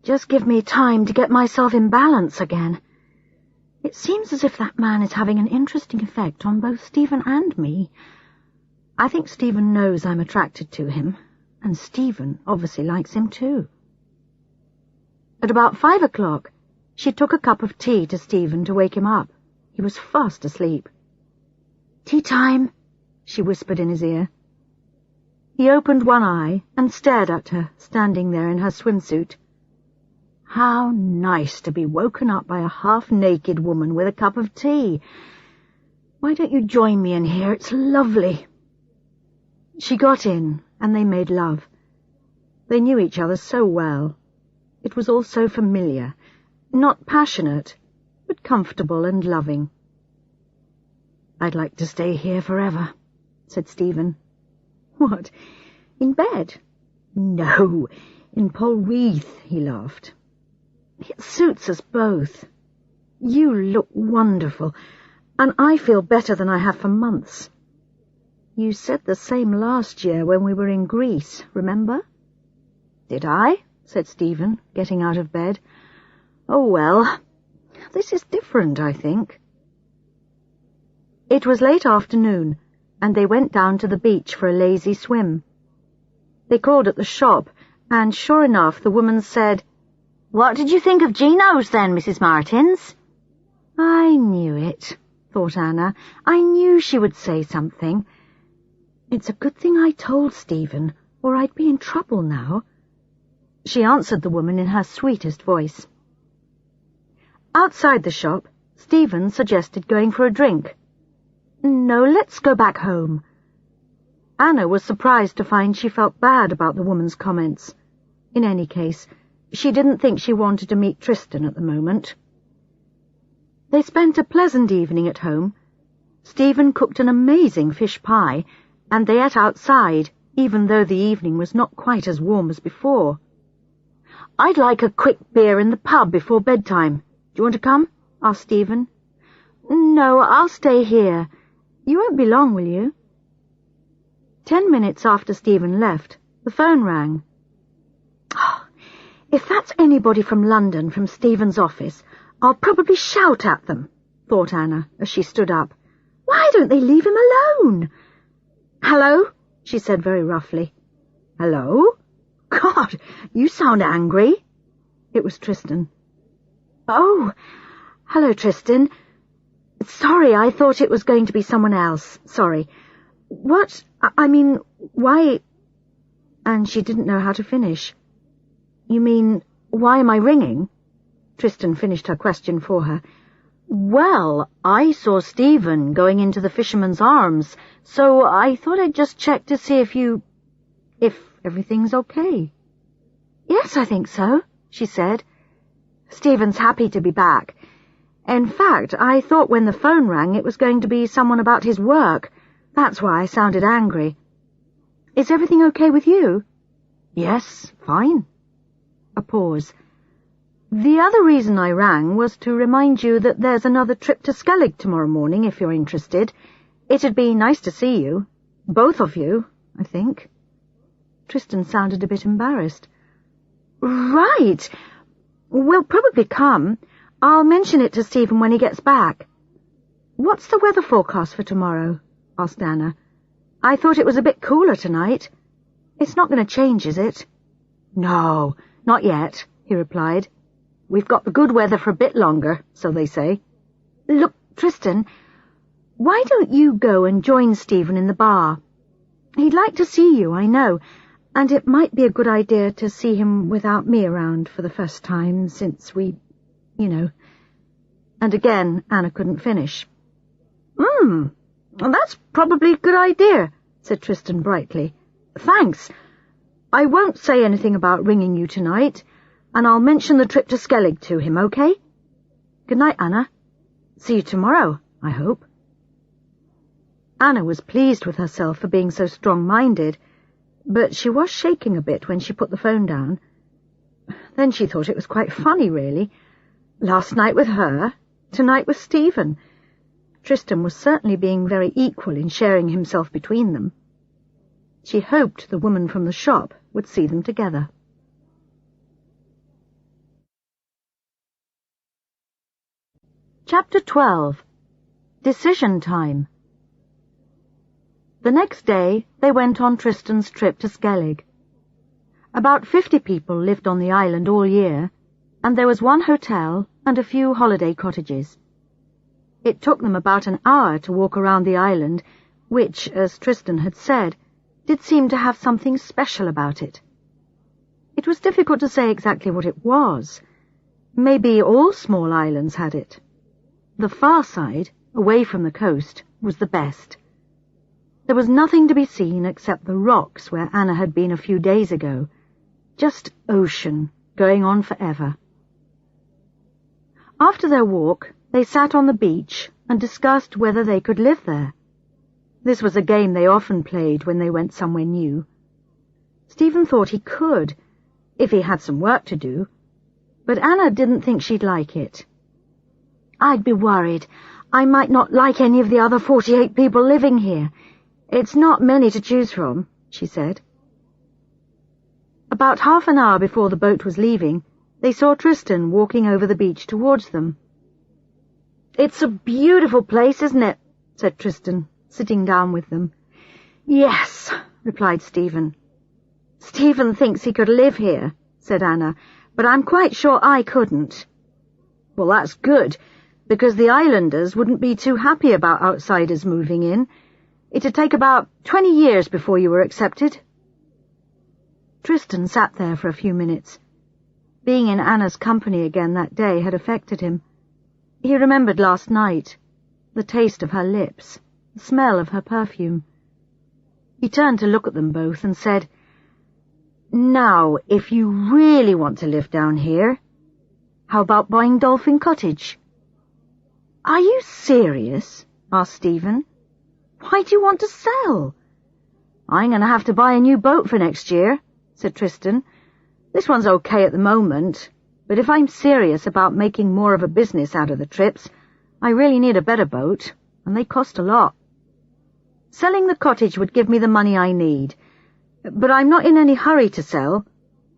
Just give me time to get myself in balance again. It seems as if that man is having an interesting effect on both Stephen and me. I think Stephen knows I'm attracted to him, and Stephen obviously likes him too. At about 5 o'clock, she took a cup of tea to Stephen to wake him up. He was fast asleep. "Tea time," she whispered in his ear. He opened one eye and stared at her, standing there in her swimsuit. How nice to be woken up by a half-naked woman with a cup of tea. Why don't you join me in here? It's lovely. She got in, and they made love. They knew each other so well. It was all so familiar, not passionate, but comfortable and loving. "I'd like to stay here forever," said Stephen. "What, in bed?" "No, in Polreath," he laughed. "It suits us both. You look wonderful, and I feel better than I have for months. You said the same last year when we were in Greece, remember?" "Did I?" said Stephen, getting out of bed. "Oh, well, this is different, I think." It was late afternoon, and they went down to the beach for a lazy swim. They called at the shop, and sure enough the woman said, "What did you think of Gino's then, Mrs. Martins?" "I knew it," thought Anna. "I knew she would say something. It's a good thing I told Stephen, or I'd be in trouble now." She answered the woman in her sweetest voice. Outside the shop, Stephen suggested going for a drink. "No, let's go back home." Anna was surprised to find she felt bad about the woman's comments. In any case, she didn't think she wanted to meet Tristan at the moment. They spent a pleasant evening at home. Stephen cooked an amazing fish pie, and they ate outside, even though the evening was not quite as warm as before. I'd like a quick beer in the pub before bedtime. Do you want to come? Asked Stephen. No, I'll stay here. You won't be long, will you? 10 minutes after Stephen left, the phone rang. Oh, if that's anybody from London, from Stephen's office, I'll probably shout at them, thought Anna as she stood up. Why don't they leave him alone? Hello, she said very roughly. Hello? God, you sound angry. It was Tristan. Oh, hello, Tristan. Sorry, I thought it was going to be someone else. Sorry. What? I mean, why? And she didn't know how to finish. You mean, why am I ringing? Tristan finished her question for her. Well, I saw Stephen going into the Fisherman's Arms, so I thought I'd just check to see if everything's okay. Yes, I think so, she said. Stephen's happy to be back. In fact, I thought when the phone rang it was going to be someone about his work. That's why I sounded angry. Is everything okay with you? Yes, fine. A pause. The other reason I rang was to remind you that there's another trip to Skellig tomorrow morning, if you're interested. It'd be nice to see you. Both of you, I think. Tristan sounded a bit embarrassed. Right. We'll probably come. I'll mention it to Stephen when he gets back. What's the weather forecast for tomorrow? Asked Anna. I thought it was a bit cooler tonight. It's not going to change, is it? No, not yet, he replied. We've got the good weather for a bit longer, so they say. Look, Tristan, why don't you go and join Stephen in the bar? He'd like to see you, I know, and it might be a good idea to see him without me around for the first time since we, And again, Anna couldn't finish. That's probably a good idea, said Tristan brightly. Thanks. I won't say anything about ringing you tonight, and I'll mention the trip to Skellig to him, okay? Good night, Anna. See you tomorrow, I hope. Anna was pleased with herself for being so strong-minded, but she was shaking a bit when she put the phone down. Then she thought it was quite funny, really. Last night with her, tonight with Stephen. Tristan was certainly being very equal in sharing himself between them. She hoped the woman from the shop would see them together. Chapter 12. Decision Time. The next day they went on Tristan's trip to Skellig. About 50 people lived on the island all year, and there was one hotel and a few holiday cottages. It took them about an hour to walk around the island, which, as Tristan had said, did seem to have something special about it. It was difficult to say exactly what it was. Maybe all small islands had it. The far side, away from the coast, was the best. There was nothing to be seen except the rocks where Anna had been a few days ago. Just ocean, going on forever. After their walk, they sat on the beach and discussed whether they could live there. This was a game they often played when they went somewhere new. Stephen thought he could, if he had some work to do, but Anna didn't think she'd like it. I'd be worried. I might not like any of the other 48 people living here. It's not many to choose from, she said. About half an hour before the boat was leaving, they saw Tristan walking over the beach towards them. It's a beautiful place, isn't it? Said Tristan, sitting down with them. Yes, replied Stephen. Stephen thinks he could live here, said Anna, but I'm quite sure I couldn't. Well, that's good, because the islanders wouldn't be too happy about outsiders moving in. It'd take about 20 years before you were accepted. Tristan sat there for a few minutes. Being in Anna's company again that day had affected him. He remembered last night, the taste of her lips, the smell of her perfume. He turned to look at them both and said, Now, if you really want to live down here, how about buying Dolphin Cottage? Are you serious? Asked Stephen. Why do you want to sell? I'm going to have to buy a new boat for next year, said Tristan. This one's okay at the moment, but if I'm serious about making more of a business out of the trips, I really need a better boat, and they cost a lot. Selling the cottage would give me the money I need, but I'm not in any hurry to sell.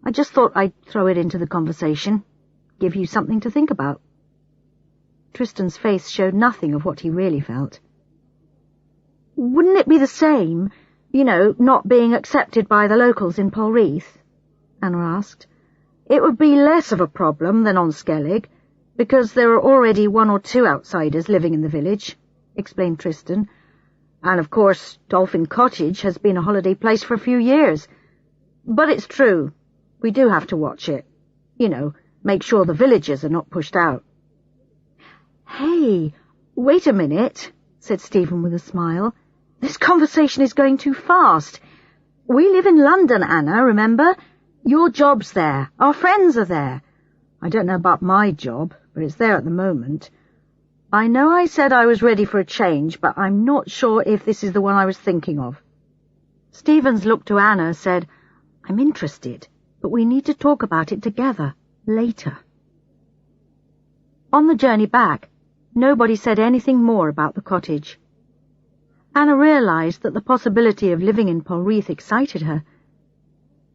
I just thought I'd throw it into the conversation, give you something to think about. Tristan's face showed nothing of what he really felt. Wouldn't it be the same, not being accepted by the locals in Polreath? Anna asked. It would be less of a problem than on Skellig, because there are already 1 or 2 outsiders living in the village, explained Tristan. And of course, Dolphin Cottage has been a holiday place for a few years. But it's true, we do have to watch it. Make sure the villagers are not pushed out. Hey, wait a minute, said Stephen with a smile. This conversation is going too fast. We live in London, Anna, remember? Your job's there. Our friends are there. I don't know about my job, but it's there at the moment. I know I said I was ready for a change, but I'm not sure if this is the one I was thinking of. Stephen's look to Anna said, I'm interested, but we need to talk about it together, later. On the journey back, nobody said anything more about the cottage. Anna realized that the possibility of living in Polreath excited her.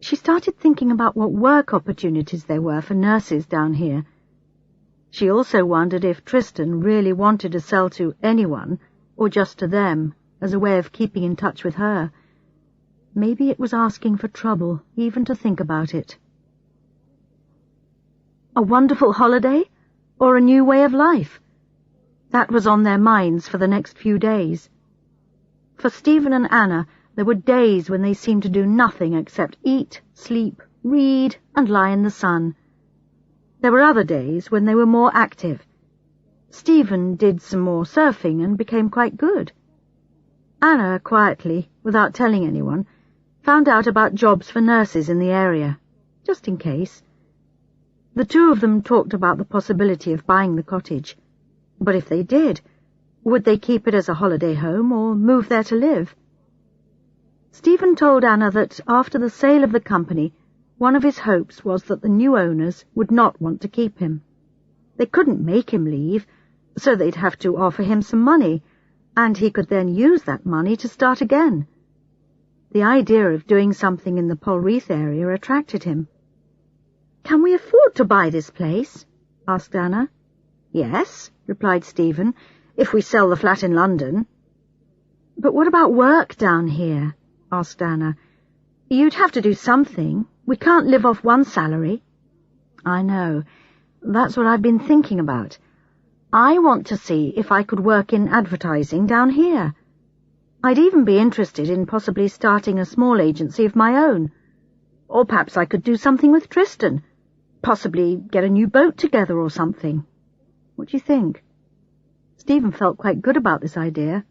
She started thinking about what work opportunities there were for nurses down here. She also wondered if Tristan really wanted to sell to anyone, or just to them, as a way of keeping in touch with her. Maybe it was asking for trouble, even to think about it. A wonderful holiday, or a new way of life? That was on their minds for the next few days. For Stephen and Anna, there were days when they seemed to do nothing except eat, sleep, read, and lie in the sun. There were other days when they were more active. Stephen did some more surfing and became quite good. Anna, quietly, without telling anyone, found out about jobs for nurses in the area, just in case. The 2 of them talked about the possibility of buying the cottage. But if they did, would they keep it as a holiday home or move there to live? Stephen told Anna that after the sale of the company, one of his hopes was that the new owners would not want to keep him. They couldn't make him leave, so they'd have to offer him some money, and he could then use that money to start again. The idea of doing something in the Polreath area attracted him. Can we afford to buy this place? Asked Anna. Yes, replied Stephen, if we sell the flat in London. But what about work down here? Asked Anna. You'd have to do something. We can't live off one salary. I know. That's what I've been thinking about. I want to see if I could work in advertising down here. I'd even be interested in possibly starting a small agency of my own. Or perhaps I could do something with Tristan. Possibly get a new boat together or something. What do you think? Stephen felt quite good about this idea.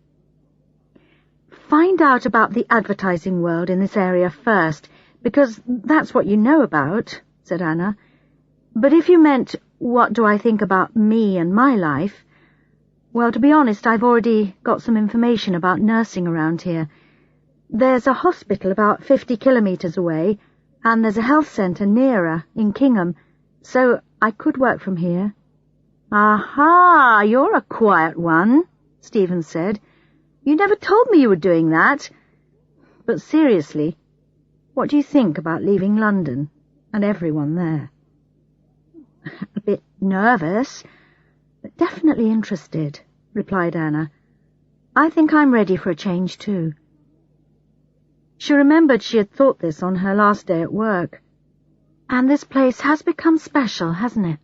Find out about the advertising world in this area first, because that's what you know about, said Anna. But if you meant, what do I think about me and my life? Well, to be honest, I've already got some information about nursing around here. There's a hospital about 50 kilometres away, and there's a health centre nearer, in Kingham, so I could work from here. Aha, you're a quiet one, Stephen said. You never told me you were doing that. But seriously, what do you think about leaving London and everyone there? A bit nervous, but definitely interested, replied Anna. I think I'm ready for a change too. She remembered she had thought this on her last day at work. And this place has become special, hasn't it?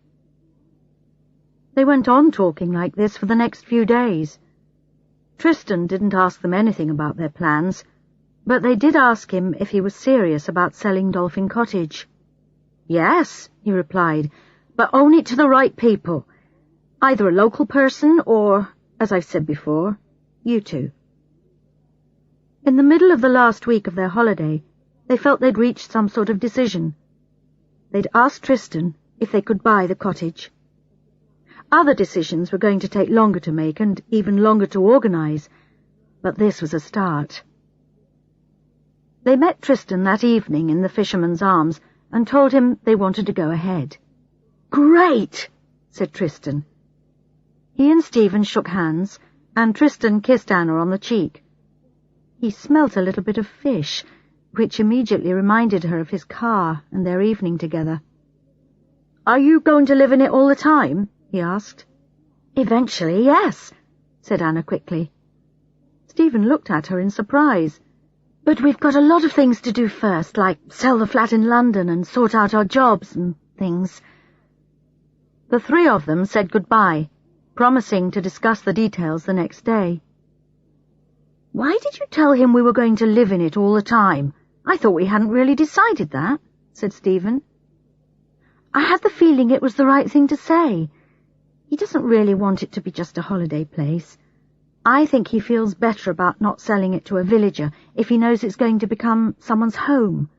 They went on talking like this for the next few days. Tristan didn't ask them anything about their plans, but they did ask him if he was serious about selling Dolphin Cottage. Yes, he replied, but only to the right people. Either a local person or, as I've said before, you two. In the middle of the last week of their holiday, they felt they'd reached some sort of decision. They'd asked Tristan if they could buy the cottage. Other decisions were going to take longer to make and even longer to organise, but this was a start. They met Tristan that evening in the Fisherman's Arms and told him they wanted to go ahead. "Great," said Tristan. He and Stephen shook hands, and Tristan kissed Anna on the cheek. He smelt a little bit of fish, which immediately reminded her of his car and their evening together. "Are you going to live in it all the time?" he asked. "Eventually, yes," said Anna quickly. Stephen looked at her in surprise. "But we've got a lot of things to do first, like sell the flat in London and sort out our jobs and things." The three of them said goodbye, promising to discuss the details the next day. "Why did you tell him we were going to live in it all the time? I thought we hadn't really decided that," said Stephen. "I had the feeling it was the right thing to say. He doesn't really want it to be just a holiday place. I think he feels better about not selling it to a villager if he knows it's going to become someone's home."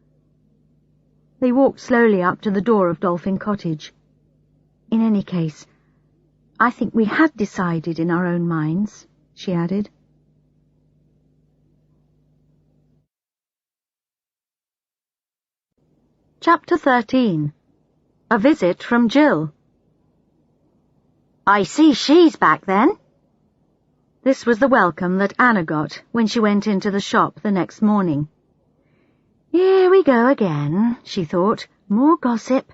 They walked slowly up to the door of Dolphin Cottage. "In any case, I think we had decided in our own minds," she added. Chapter 13. A visit from Jill. "I see she's back then." This was the welcome that Anna got when she went into the shop the next morning. "Here we go again," she thought. "More gossip.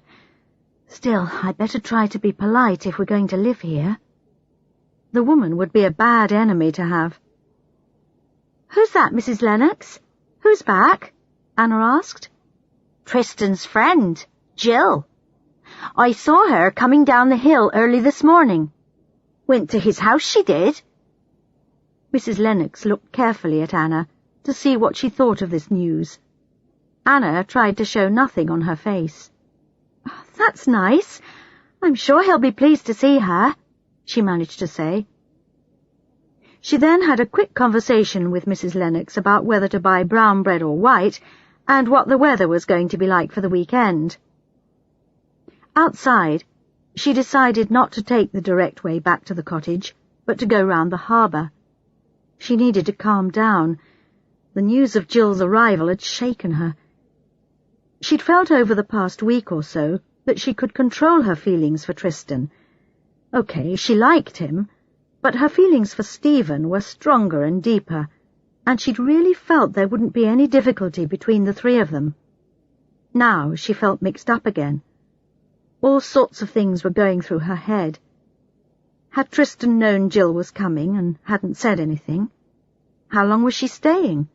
Still, I'd better try to be polite if we're going to live here." The woman would be a bad enemy to have. "Who's that, Mrs. Lennox? Who's back?" Anna asked. "Tristan's friend, Jill. I saw her coming down the hill early this morning. Went to his house, she did." Mrs. Lennox looked carefully at Anna to see what she thought of this news. Anna tried to show nothing on her face. "That's nice. I'm sure he'll be pleased to see her," she managed to say. She then had a quick conversation with Mrs. Lennox about whether to buy brown bread or white, and what the weather was going to be like for the weekend. Outside, she decided not to take the direct way back to the cottage, but to go round the harbour. She needed to calm down. The news of Jill's arrival had shaken her. She'd felt over the past week or so that she could control her feelings for Tristan. Okay, she liked him, but her feelings for Stephen were stronger and deeper, and she'd really felt there wouldn't be any difficulty between the three of them. Now she felt mixed up again. All sorts of things were going through her head. Had Tristan known Jill was coming and hadn't said anything? How long was she staying?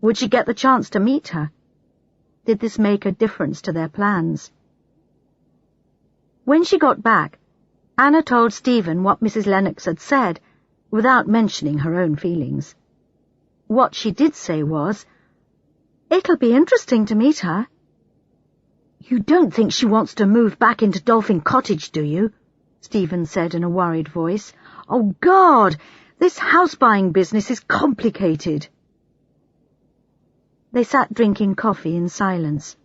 Would she get the chance to meet her? Did this make a difference to their plans? When she got back, Anna told Stephen what Mrs. Lennox had said, without mentioning her own feelings. What she did say was, "It'll be interesting to meet her." "You don't think she wants to move back into Dolphin Cottage, do you?" Stephen said in a worried voice. "Oh, God! This house-buying business is complicated." They sat drinking coffee in silence.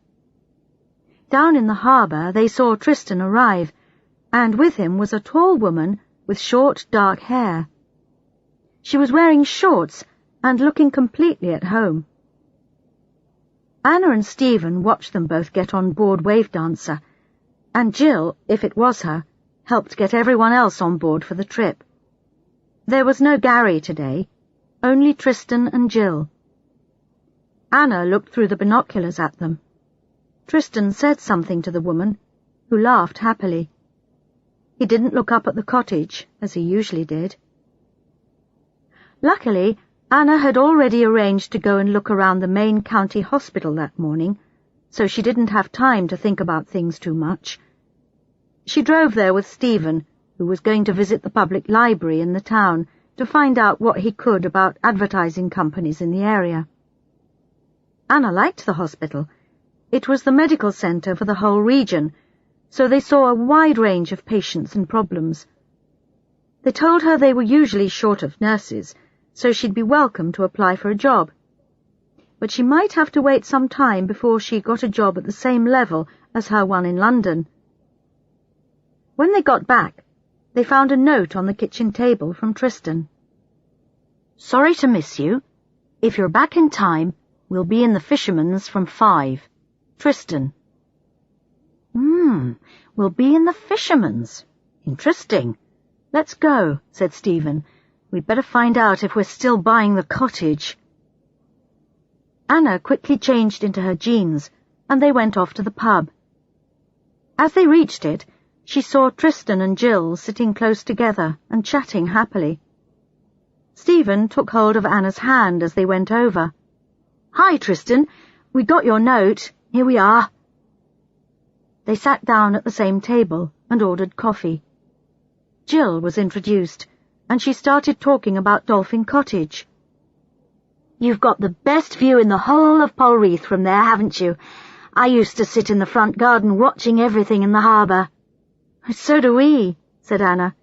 Down in the harbour they saw Tristan arrive, and with him was a tall woman with short, dark hair. She was wearing shorts and looking completely at home. Anna and Stephen watched them both get on board Wave Dancer, and Jill, if it was her, helped get everyone else on board for the trip. There was no Gary today, only Tristan and Jill. Anna looked through the binoculars at them. Tristan said something to the woman, who laughed happily. He didn't look up at the cottage, as he usually did. Luckily, Anna had already arranged to go and look around the main county hospital that morning, so she didn't have time to think about things too much. She drove there with Stephen, who was going to visit the public library in the town to find out what he could about advertising companies in the area. Anna liked the hospital. It was the medical centre for the whole region, so they saw a wide range of patients and problems. They told her they were usually short of nurses, so she'd be welcome to apply for a job. But she might have to wait some time before she got a job at the same level as her one in London. When they got back, they found a note on the kitchen table from Tristan. "Sorry to miss you. If you're back in time, we'll be in the Fisherman's from 5. Tristan." We'll be in the fisherman's. Interesting. Let's go, said Stephen. We'd better find out if we're still buying the cottage. Anna quickly changed into her jeans, and they went off to the pub. As they reached it, she saw Tristan and Jill sitting close together and chatting happily. Stephen took hold of Anna's hand as they went over. "Hi, Tristan. We got your note. Here we are." They sat down at the same table and ordered coffee. Jill was introduced, and she started talking about Dolphin Cottage. "You've got the best view in the whole of Polreath from there, haven't you? I used to sit in the front garden watching everything in the harbour." "So do we," said Anna.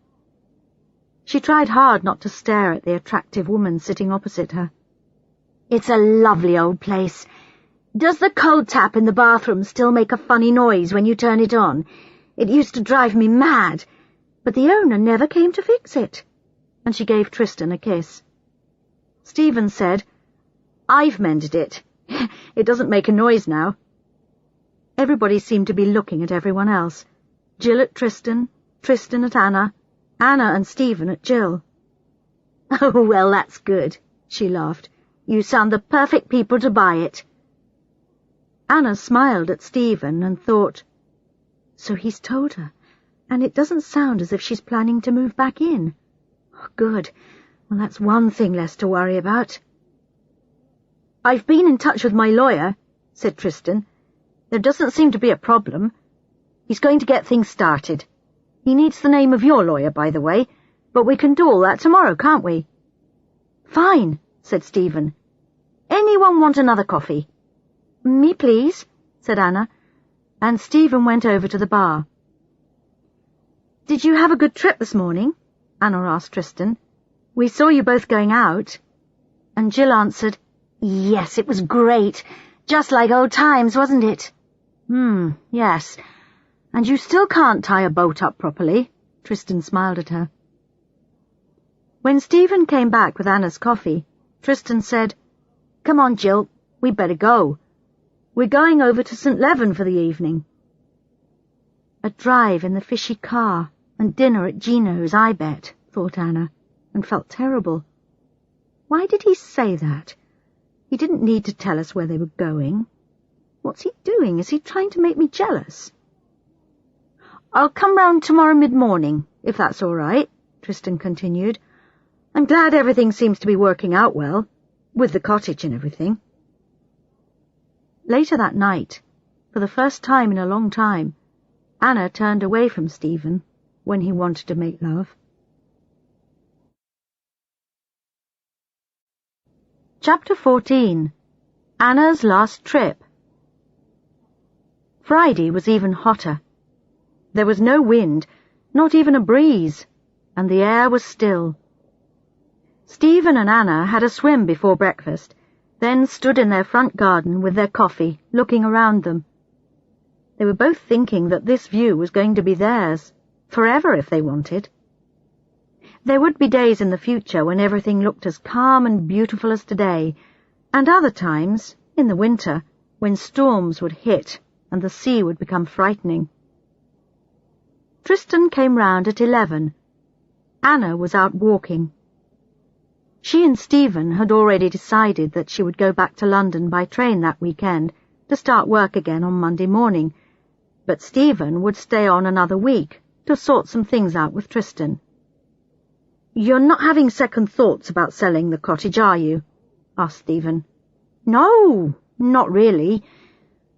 She tried hard not to stare at the attractive woman sitting opposite her. "It's a lovely old place. Does the cold tap in the bathroom still make a funny noise when you turn it on? It used to drive me mad, but the owner never came to fix it." And she gave Tristan a kiss. Stephen said, "I've mended it. It doesn't make a noise now." Everybody seemed to be looking at everyone else. Jill at Tristan, Tristan at Anna, Anna and Stephen at Jill. "Oh, well, that's good," she laughed. "You sound the perfect people to buy it." Anna smiled at Stephen and thought, so he's told her, and it doesn't sound as if she's planning to move back in. Oh, good. Well, that's one thing less to worry about. "I've been in touch with my lawyer," said Tristan. "There doesn't seem to be a problem. He's going to get things started. He needs the name of your lawyer, by the way, but we can do all that tomorrow, can't we?" "Fine," said Stephen. "Anyone want another coffee?" "Me, please," said Anna, and Stephen went over to the bar. "Did you have a good trip this morning?" Anna asked Tristan. "We saw you both going out." And Jill answered, "Yes, it was great. Just like old times, wasn't it?" Yes. And you still can't tie a boat up properly." Tristan smiled at her. When Stephen came back with Anna's coffee, Tristan said, "Come on, Jill, we'd better go. We're going over to St. Leven for the evening." A drive in the fishy car and dinner at Gino's, I bet, thought Anna, and felt terrible. Why did he say that? He didn't need to tell us where they were going. What's he doing? Is he trying to make me jealous? "I'll come round tomorrow mid-morning, if that's all right," Tristan continued. "I'm glad everything seems to be working out well, with the cottage and everything." Later that night, for the first time in a long time, Anna turned away from Stephen when he wanted to make love. Chapter 14. Anna's Last Trip. Friday was even hotter. There was no wind, not even a breeze, and the air was still. Stephen and Anna had a swim before breakfast, then stood in their front garden with their coffee, looking around them. They were both thinking that this view was going to be theirs, forever if they wanted. There would be days in the future when everything looked as calm and beautiful as today, and other times, in the winter, when storms would hit and the sea would become frightening. Tristan came round at 11. Anna was out walking. She and Stephen had already decided that she would go back to London by train that weekend to start work again on Monday morning, but Stephen would stay on another week to sort some things out with Tristan. "You're not having second thoughts about selling the cottage, are you?" asked Stephen. "No, not really.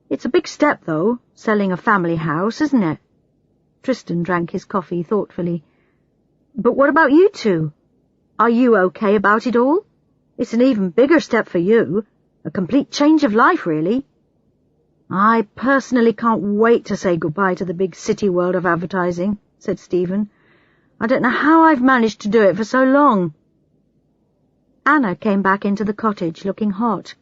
It's a big step, though, selling a family house, isn't it?" Tristan drank his coffee thoughtfully. "But what about you two? Are you okay about it all? It's an even bigger step for you, a complete change of life, really." "I personally can't wait to say goodbye to the big city world of advertising," said Stephen. "I don't know how I've managed to do it for so long." Anna came back into the cottage looking hot.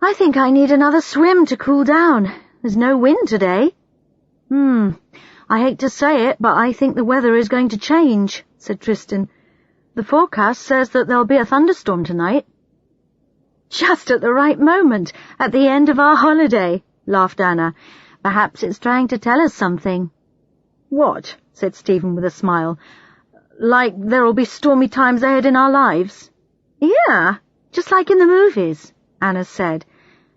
"I think I need another swim to cool down. There's no wind today." I hate to say it, but I think the weather is going to change," said Tristan. "The forecast says that there'll be a thunderstorm tonight." "Just at the right moment, at the end of our holiday," laughed Anna. Perhaps it's trying to tell us something." "What?" said Stephen with a smile. "Like there'll be stormy times ahead in our lives?" "Yeah, just like in the movies," Anna said.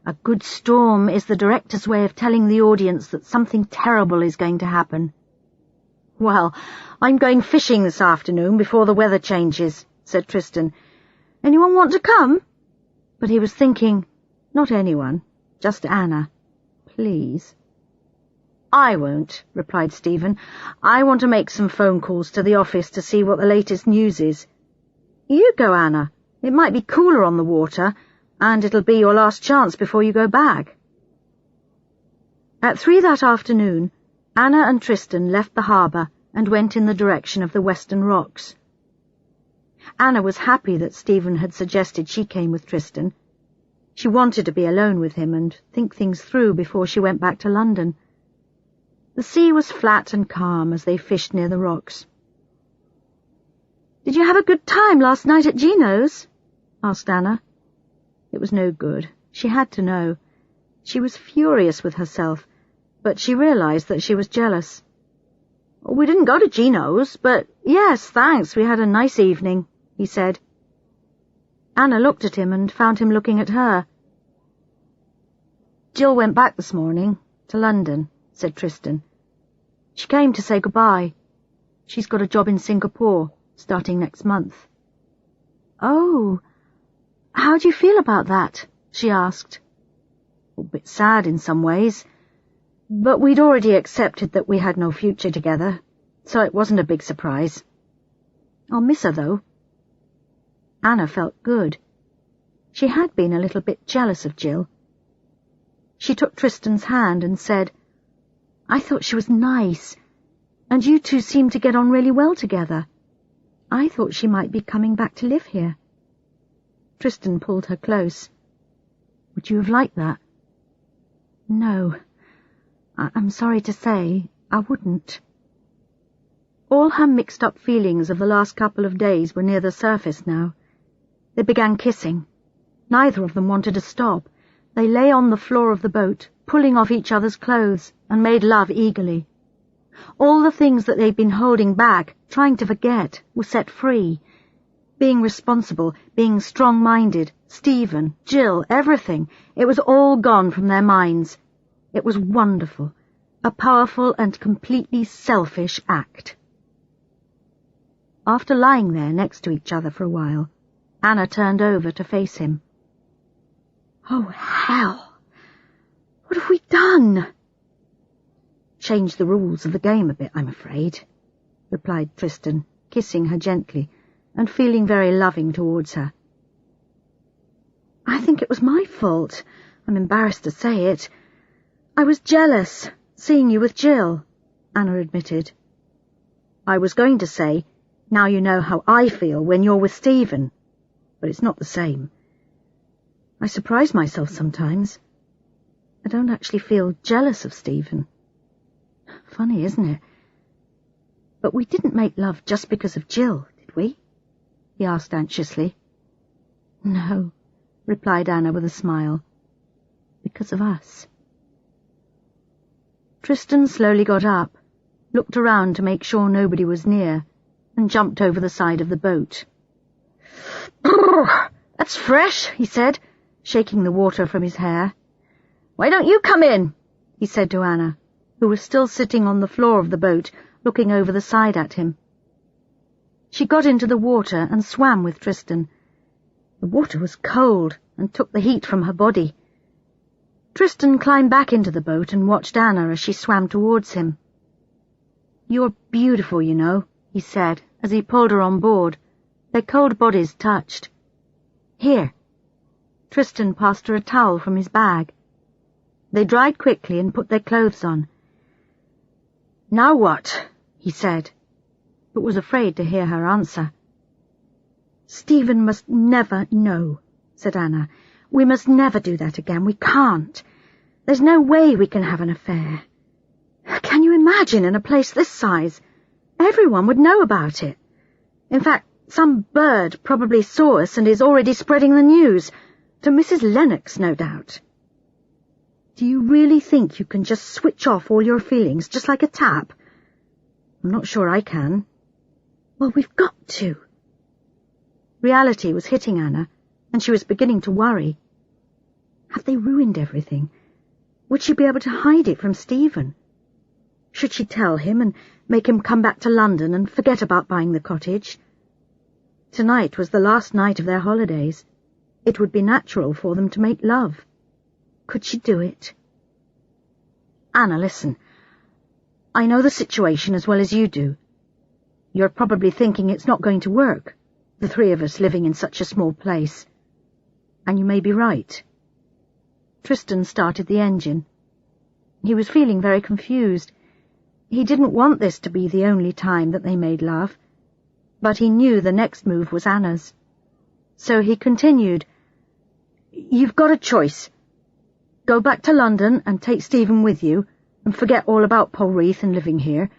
"A good storm is the director's way of telling the audience that something terrible is going to happen." "Well, I'm going fishing this afternoon before the weather changes," said Tristan. "Anyone want to come?" But he was thinking, not anyone, just Anna. Please. "I won't," replied Stephen. "I want to make some phone calls to the office to see what the latest news is." "You go, Anna. It might be cooler on the water, and it'll be your last chance before you go back." At 3 that afternoon, Anna and Tristan left the harbour and went in the direction of the Western Rocks. Anna was happy that Stephen had suggested she came with Tristan. She wanted to be alone with him and think things through before she went back to London. The sea was flat and calm as they fished near the rocks. "Did you have a good time last night at Gino's?" asked Anna. It was no good. She had to know. She was furious with herself, but she realized that she was jealous. "We didn't go to Gino's, but yes, thanks, we had a nice evening," he said. Anna looked at him and found him looking at her. "Jill went back this morning, to London," said Tristan. "She came to say goodbye. She's got a job in Singapore, starting next month." "Oh, how do you feel about that?" she asked. "A bit sad in some ways, but we'd already accepted that we had no future together, so it wasn't a big surprise. I'll miss her, though." Anna felt good. She had been a little bit jealous of Jill. She took Tristan's hand and said, "I thought she was nice, and you two seemed to get on really well together. I thought she might be coming back to live here." Tristan pulled her close. "Would you have liked that?" "No, I'm sorry to say, I wouldn't." All her mixed-up feelings of the last couple of days were near the surface now. They began kissing. Neither of them wanted to stop. They lay on the floor of the boat, pulling off each other's clothes, and made love eagerly. All the things that they'd been holding back, trying to forget, were set free. Being responsible, being strong-minded, Stephen, Jill, everything, it was all gone from their minds. It was wonderful, a powerful and completely selfish act. After lying there next to each other for a while, Anna turned over to face him. "Oh, hell! What have we done?" "Changed the rules of the game a bit, I'm afraid," replied Tristan, kissing her gently and feeling very loving towards her. "I think it was my fault. I'm embarrassed to say it. I was jealous, seeing you with Jill," Anna admitted. "I was going to say, now you know how I feel when you're with Stephen, but it's not the same. I surprise myself sometimes. I don't actually feel jealous of Stephen. Funny, isn't it? But we didn't make love just because of Jill, did we?" he asked anxiously. "No," replied Anna with a smile. "Because of us." Tristan slowly got up, looked around to make sure nobody was near, and jumped over the side of the boat. "That's fresh," he said, shaking the water from his hair. "Why don't you come in?" he said to Anna, who was still sitting on the floor of the boat, looking over the side at him. She got into the water and swam with Tristan. The water was cold and took the heat from her body. Tristan climbed back into the boat and watched Anna as she swam towards him. "You're beautiful, you know," he said as he pulled her on board. Their cold bodies touched. "Here." Tristan passed her a towel from his bag. They dried quickly and put their clothes on. "Now what?" he said, but was afraid to hear her answer. "Stephen must never know," said Anna. "We must never do that again. We can't. There's no way we can have an affair. Can you imagine in a place this size? Everyone would know about it. In fact, some bird probably saw us and is already spreading the news. To Mrs. Lennox, no doubt." Do you really think you can just switch off all your feelings just like a tap? I'm not sure I can. Well, we've got to. Reality was hitting Anna, and she was beginning to worry. Had they ruined everything? Would she be able to hide it from Stephen? Should she tell him and make him come back to London and forget about buying the cottage? Tonight was the last night of their holidays. It would be natural for them to make love. Could she do it? Anna, listen. I know the situation as well as you do. You're probably thinking it's not going to work, the three of us living in such a small place. And you may be right. Tristan started the engine. He was feeling very confused. He didn't want this to be the only time that they made love, but he knew the next move was Anna's. So he continued, You've got a choice. Go back to London and take Stephen with you and forget all about Polreath and living here,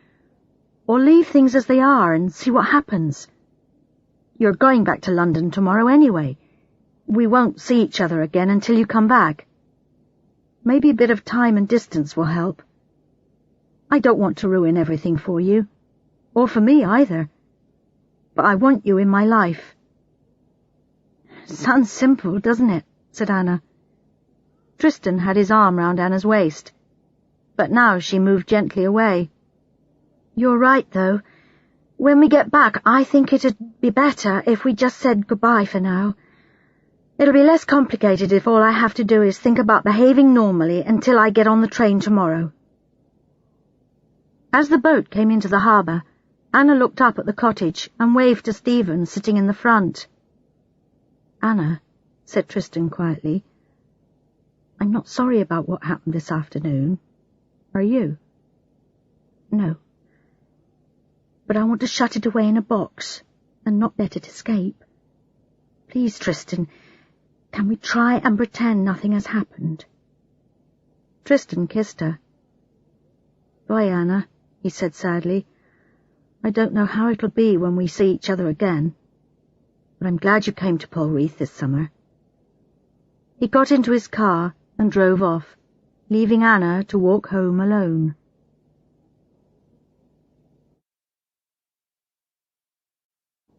or leave things as they are and see what happens. You're going back to London tomorrow anyway. We won't see each other again until you come back. Maybe a bit of time and distance will help. I don't want to ruin everything for you, or for me either, but I want you in my life. Sounds simple, doesn't it? Said Anna. Tristan had his arm round Anna's waist, but now she moved gently away. You're right, though. When we get back, I think it'd be better if we just said goodbye for now. It'll be less complicated if all I have to do is think about behaving normally until I get on the train tomorrow. As the boat came into the harbour, Anna looked up at the cottage and waved to Stephen sitting in the front. Anna, said Tristan quietly, I'm not sorry about what happened this afternoon. Are you? No. But I want to shut it away in a box and not let it escape. Please, Tristan, can we try and pretend nothing has happened? Tristan kissed her. Bye, Anna, he said sadly. I don't know how it'll be when we see each other again, but I'm glad you came to Polreath this summer. He got into his car and drove off, leaving Anna to walk home alone.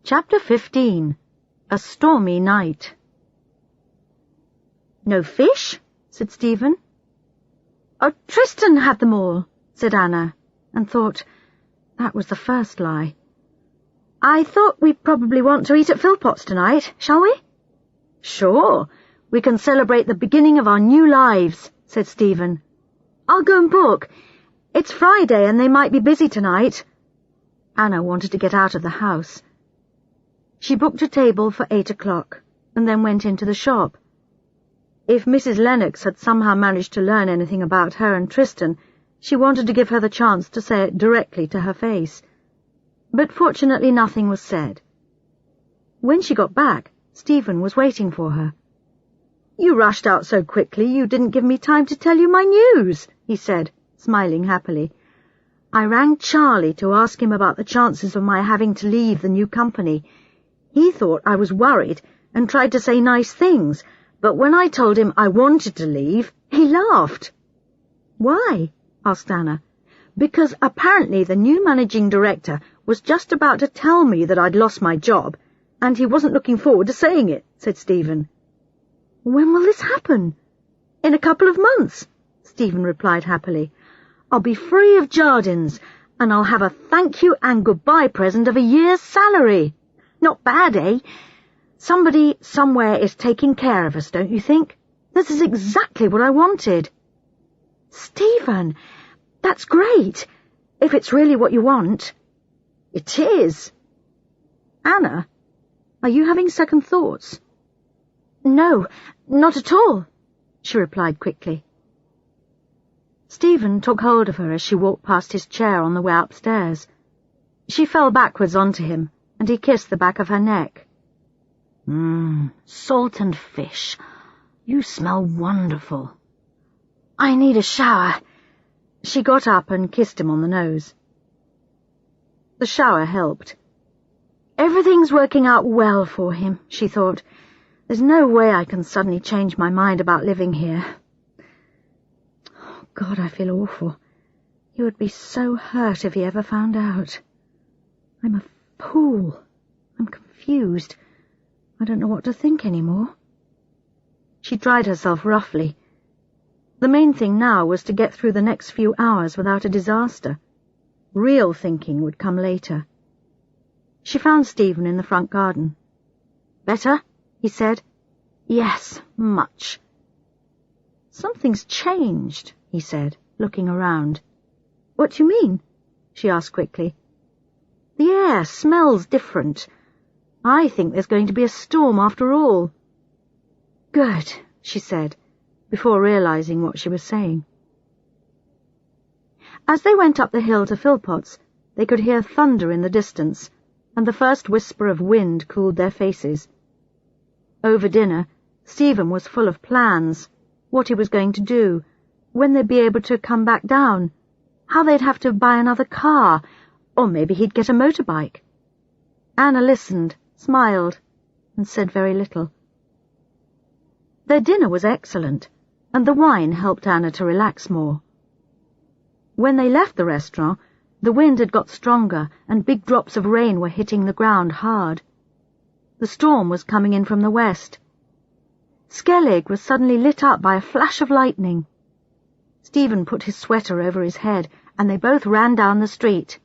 Chapter 15. A Stormy Night. No fish? Said Stephen. Oh, Tristan had them all, said Anna, and thought, that was the first lie. I thought we'd probably want to eat at Philpot's tonight, shall we? Sure, we can celebrate the beginning of our new lives, said Stephen. I'll go and book. It's Friday and they might be busy tonight. Anna wanted to get out of the house. She booked a table for 8 o'clock and then went into the shop. If Mrs. Lennox had somehow managed to learn anything about her and Tristan, she wanted to give her the chance to say it directly to her face. But fortunately nothing was said. When she got back, Stephen was waiting for her. You rushed out so quickly you didn't give me time to tell you my news, he said, smiling happily. I rang Charlie to ask him about the chances of my having to leave the new company. He thought I was worried and tried to say nice things, but when I told him I wanted to leave, he laughed. Why? Asked Anna. Because apparently the new managing director was just about to tell me that I'd lost my job, and he wasn't looking forward to saying it, said Stephen. When will this happen? In a couple of months, Stephen replied happily. I'll be free of Jardines, and I'll have a thank you and goodbye present of a year's salary. Not bad, eh? Somebody somewhere is taking care of us, don't you think? This is exactly what I wanted. Stephen, that's great, if it's really what you want. It is. Anna, are you having second thoughts? No, not at all, she replied quickly. Stephen took hold of her as she walked past his chair on the way upstairs. She fell backwards onto him, and he kissed the back of her neck. Salt and fish. You smell wonderful. I need a shower. She got up and kissed him on the nose. The shower helped. Everything's working out well for him, she thought. There's no way I can suddenly change my mind about living here. God, I feel awful. He would be so hurt if he ever found out. I'm a fool. I'm confused. I don't know what to think anymore. She dried herself roughly. The main thing now was to get through the next few hours without a disaster. Real thinking would come later. She found Stephen in the front garden. "Better?" he said. "Yes, much." "Something's changed," he said, looking around. "What do you mean?" she asked quickly. "The air smells different. I think there's going to be a storm after all." "Good," she said, before realizing what she was saying. As they went up the hill to Philpotts, they could hear thunder in the distance, and the first whisper of wind cooled their faces. Over dinner, Stephen was full of plans, what he was going to do, when they'd be able to come back down, how they'd have to buy another car, or maybe he'd get a motorbike. Anna listened, smiled, and said very little. Their dinner was excellent, and the wine helped Anna to relax more. When they left the restaurant, the wind had got stronger and big drops of rain were hitting the ground hard. The storm was coming in from the west. Skellig was suddenly lit up by a flash of lightning. Stephen put his sweater over his head, and they both ran down the street.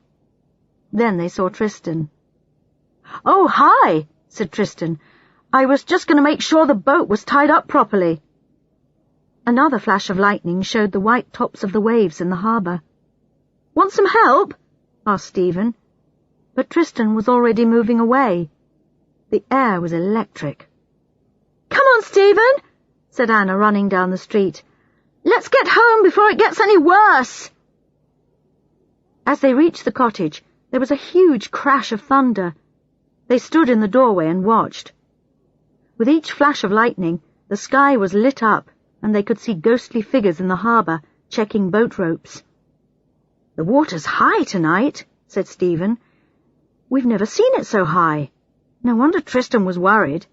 Then they saw Tristan. "Oh, hi," said Tristan. "I was just going to make sure the boat was tied up properly." Another flash of lightning showed the white tops of the waves in the harbour. "Want some help?" asked Stephen. But Tristan was already moving away. The air was electric. "Come on, Stephen," said Anna, running down the street. "Let's get home before it gets any worse." As they reached the cottage, there was a huge crash of thunder. They stood in the doorway and watched. With each flash of lightning, the sky was lit up, and they could see ghostly figures in the harbour, checking boat ropes. "The water's high tonight," said Stephen. "We've never seen it so high. No wonder Tristan was worried."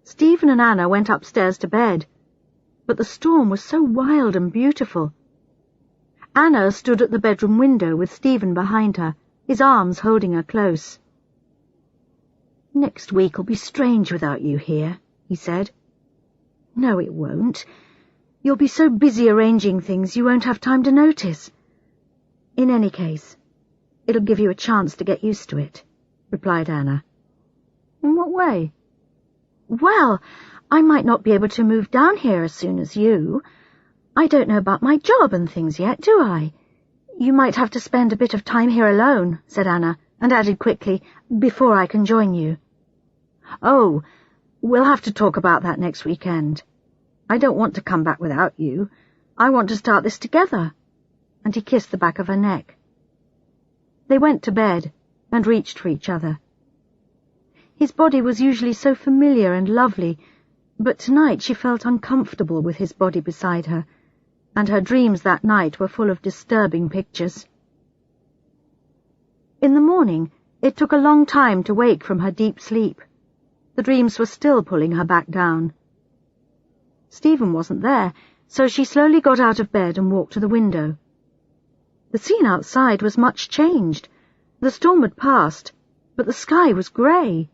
Stephen and Anna went upstairs to bed, but the storm was so wild and beautiful. Anna stood at the bedroom window with Stephen behind her, his arms holding her close. "Next week'll be strange without you here," he said. "No, it won't. You'll be so busy arranging things you won't have time to notice. In any case, it'll give you a chance to get used to it," replied Anna. "In what way?" "Well, I might not be able to move down here as soon as you. I don't know about my job and things yet, do I? You might have to spend a bit of time here alone," said Anna, and added quickly, "before I can join you." "Oh, we'll have to talk about that next weekend. I don't want to come back without you. I want to start this together." And he kissed the back of her neck. They went to bed and reached for each other. His body was usually so familiar and lovely, but tonight she felt uncomfortable with his body beside her, and her dreams that night were full of disturbing pictures. In the morning, it took a long time to wake from her deep sleep. The dreams were still pulling her back down. Stephen wasn't there, so she slowly got out of bed and walked to the window. The scene outside was much changed. The storm had passed, but the sky was grey.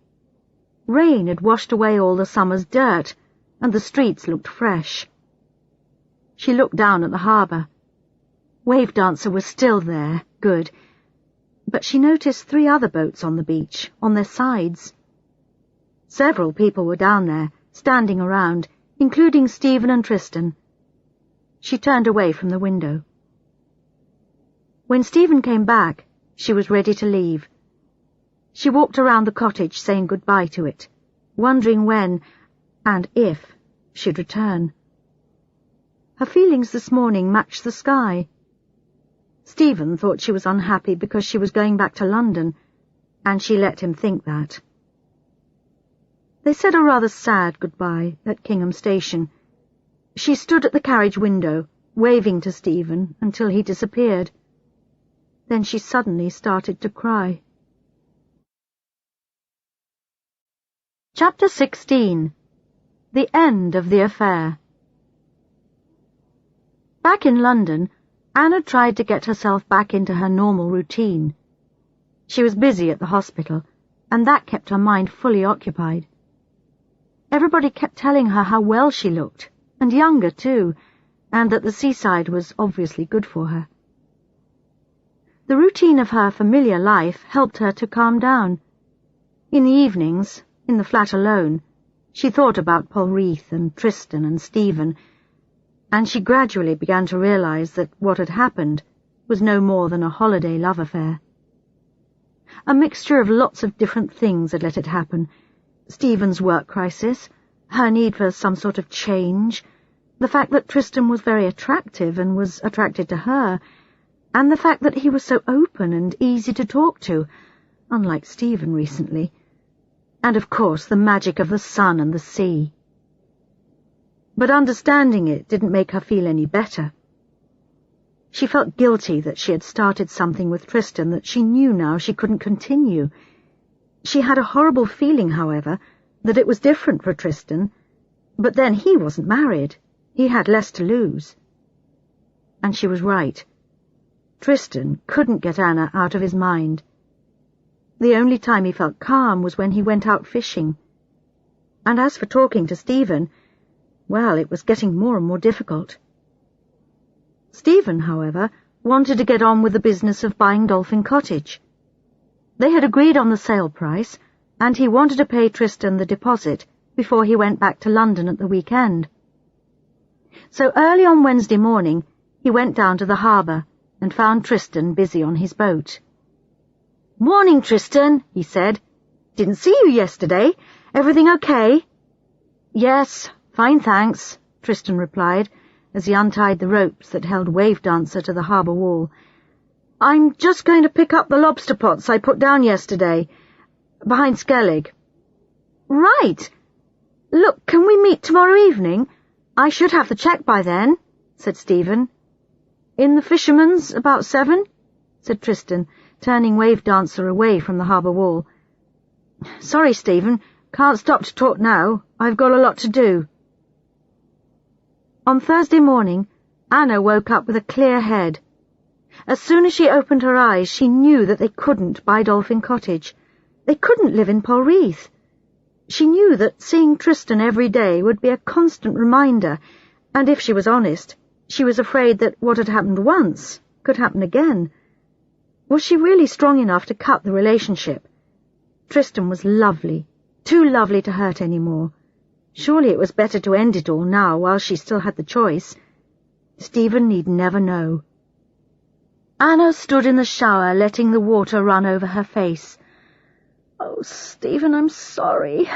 Rain had washed away all the summer's dirt, and the streets looked fresh. She looked down at the harbour. Wave Dancer was still there, good, but she noticed 3 other boats on the beach, on their sides. Several people were down there, standing around, including Stephen and Tristan. She turned away from the window. When Stephen came back, she was ready to leave. She walked around the cottage saying goodbye to it, wondering when, and if, she'd return. Her feelings this morning matched the sky. Stephen thought she was unhappy because she was going back to London, and she let him think that. They said a rather sad goodbye at Kingham Station. She stood at the carriage window, waving to Stephen until he disappeared. Then she suddenly started to cry. Chapter 16. The End of the Affair. Back in London, Anna tried to get herself back into her normal routine. She was busy at the hospital, and that kept her mind fully occupied. Everybody kept telling her how well she looked, and younger too, and that the seaside was obviously good for her. The routine of her familiar life helped her to calm down. In the evenings, in the flat alone, she thought about Polreath and Tristan and Stephen, and she gradually began to realize that what had happened was no more than a holiday love affair. A mixture of lots of different things had let it happen. Stephen's work crisis, her need for some sort of change, the fact that Tristan was very attractive and was attracted to her, and the fact that he was so open and easy to talk to, unlike Stephen recently, and of course the magic of the sun and the sea. But understanding it didn't make her feel any better. She felt guilty that she had started something with Tristan that she knew now she couldn't continue. She had a horrible feeling, however, that it was different for Tristan, but then he wasn't married. He had less to lose. And she was right. Tristan couldn't get Anna out of his mind. The only time he felt calm was when he went out fishing. And as for talking to Stephen, well, it was getting more and more difficult. Stephen, however, wanted to get on with the business of buying Dolphin Cottage. They had agreed on the sale price, and he wanted to pay Tristan the deposit before he went back to London at the weekend. So early on Wednesday morning, he went down to the harbour and found Tristan busy on his boat. "Morning, Tristan," he said. "Didn't see you yesterday. Everything okay?" "Yes, fine, thanks," Tristan replied, as he untied the ropes that held Wave Dancer to the harbour wall. "I'm just going to pick up the lobster pots I put down yesterday, behind Skellig." "Right. Look, can we meet tomorrow evening? I should have the cheque by then," said Stephen. "In the Fisherman's about 7, said Tristan, turning Wave Dancer away from the harbour wall. "Sorry, Stephen, can't stop to talk now. I've got a lot to do." On Thursday morning, Anna woke up with a clear head. As soon as she opened her eyes, she knew that they couldn't buy Dolphin Cottage. They couldn't live in Polreath. She knew that seeing Tristan every day would be a constant reminder, and if she was honest, she was afraid that what had happened once could happen again. Was she really strong enough to cut the relationship? Tristan was lovely, too lovely to hurt any more. Surely it was better to end it all now while she still had the choice. Stephen need never know. Anna stood in the shower, letting the water run over her face. "Oh, Stephen, I'm sorry.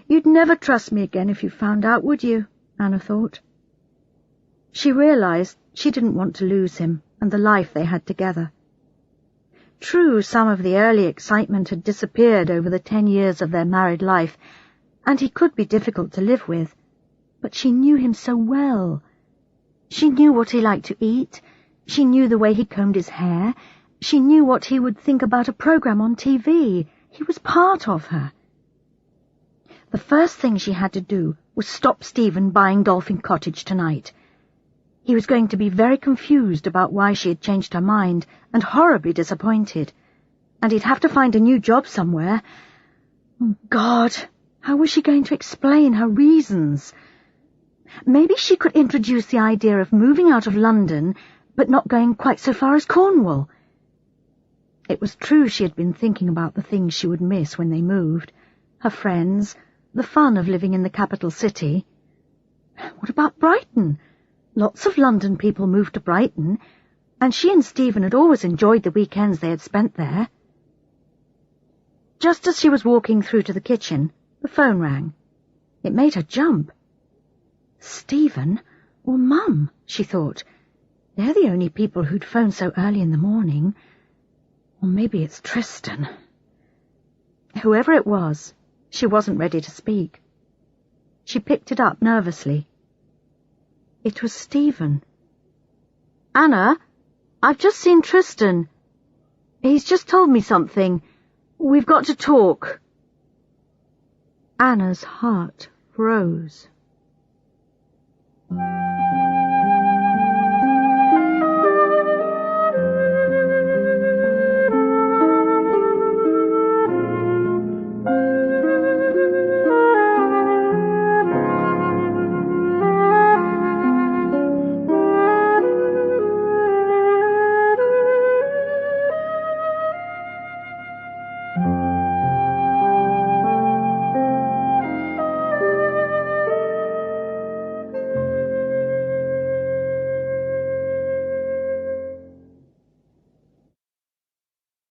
You'd never trust me again if you found out, would you?" Anna thought. She realized she didn't want to lose him and the life they had together. True, some of the early excitement had disappeared over the 10 years of their married life, and he could be difficult to live with, but she knew him so well. She knew what he liked to eat, she knew the way he combed his hair, she knew what he would think about a program on TV. He was part of her. The first thing she had to do was stop Stephen buying Dolphin Cottage tonight. He was going to be very confused about why she had changed her mind, and horribly disappointed, and he'd have to find a new job somewhere. Oh, God, how was she going to explain her reasons? Maybe she could introduce the idea of moving out of London, but not going quite so far as Cornwall. It was true she had been thinking about the things she would miss when they moved, her friends, the fun of living in the capital city. What about Brighton? Lots of London people moved to Brighton, and she and Stephen had always enjoyed the weekends they had spent there. Just as she was walking through to the kitchen, the phone rang. It made her jump. Stephen or Mum, she thought. They're the only people who'd phone so early in the morning. Or maybe it's Tristan. Whoever it was, she wasn't ready to speak. She picked it up nervously. It was Stephen. "Anna, I've just seen Tristan. He's just told me something. We've got to talk." Anna's heart froze.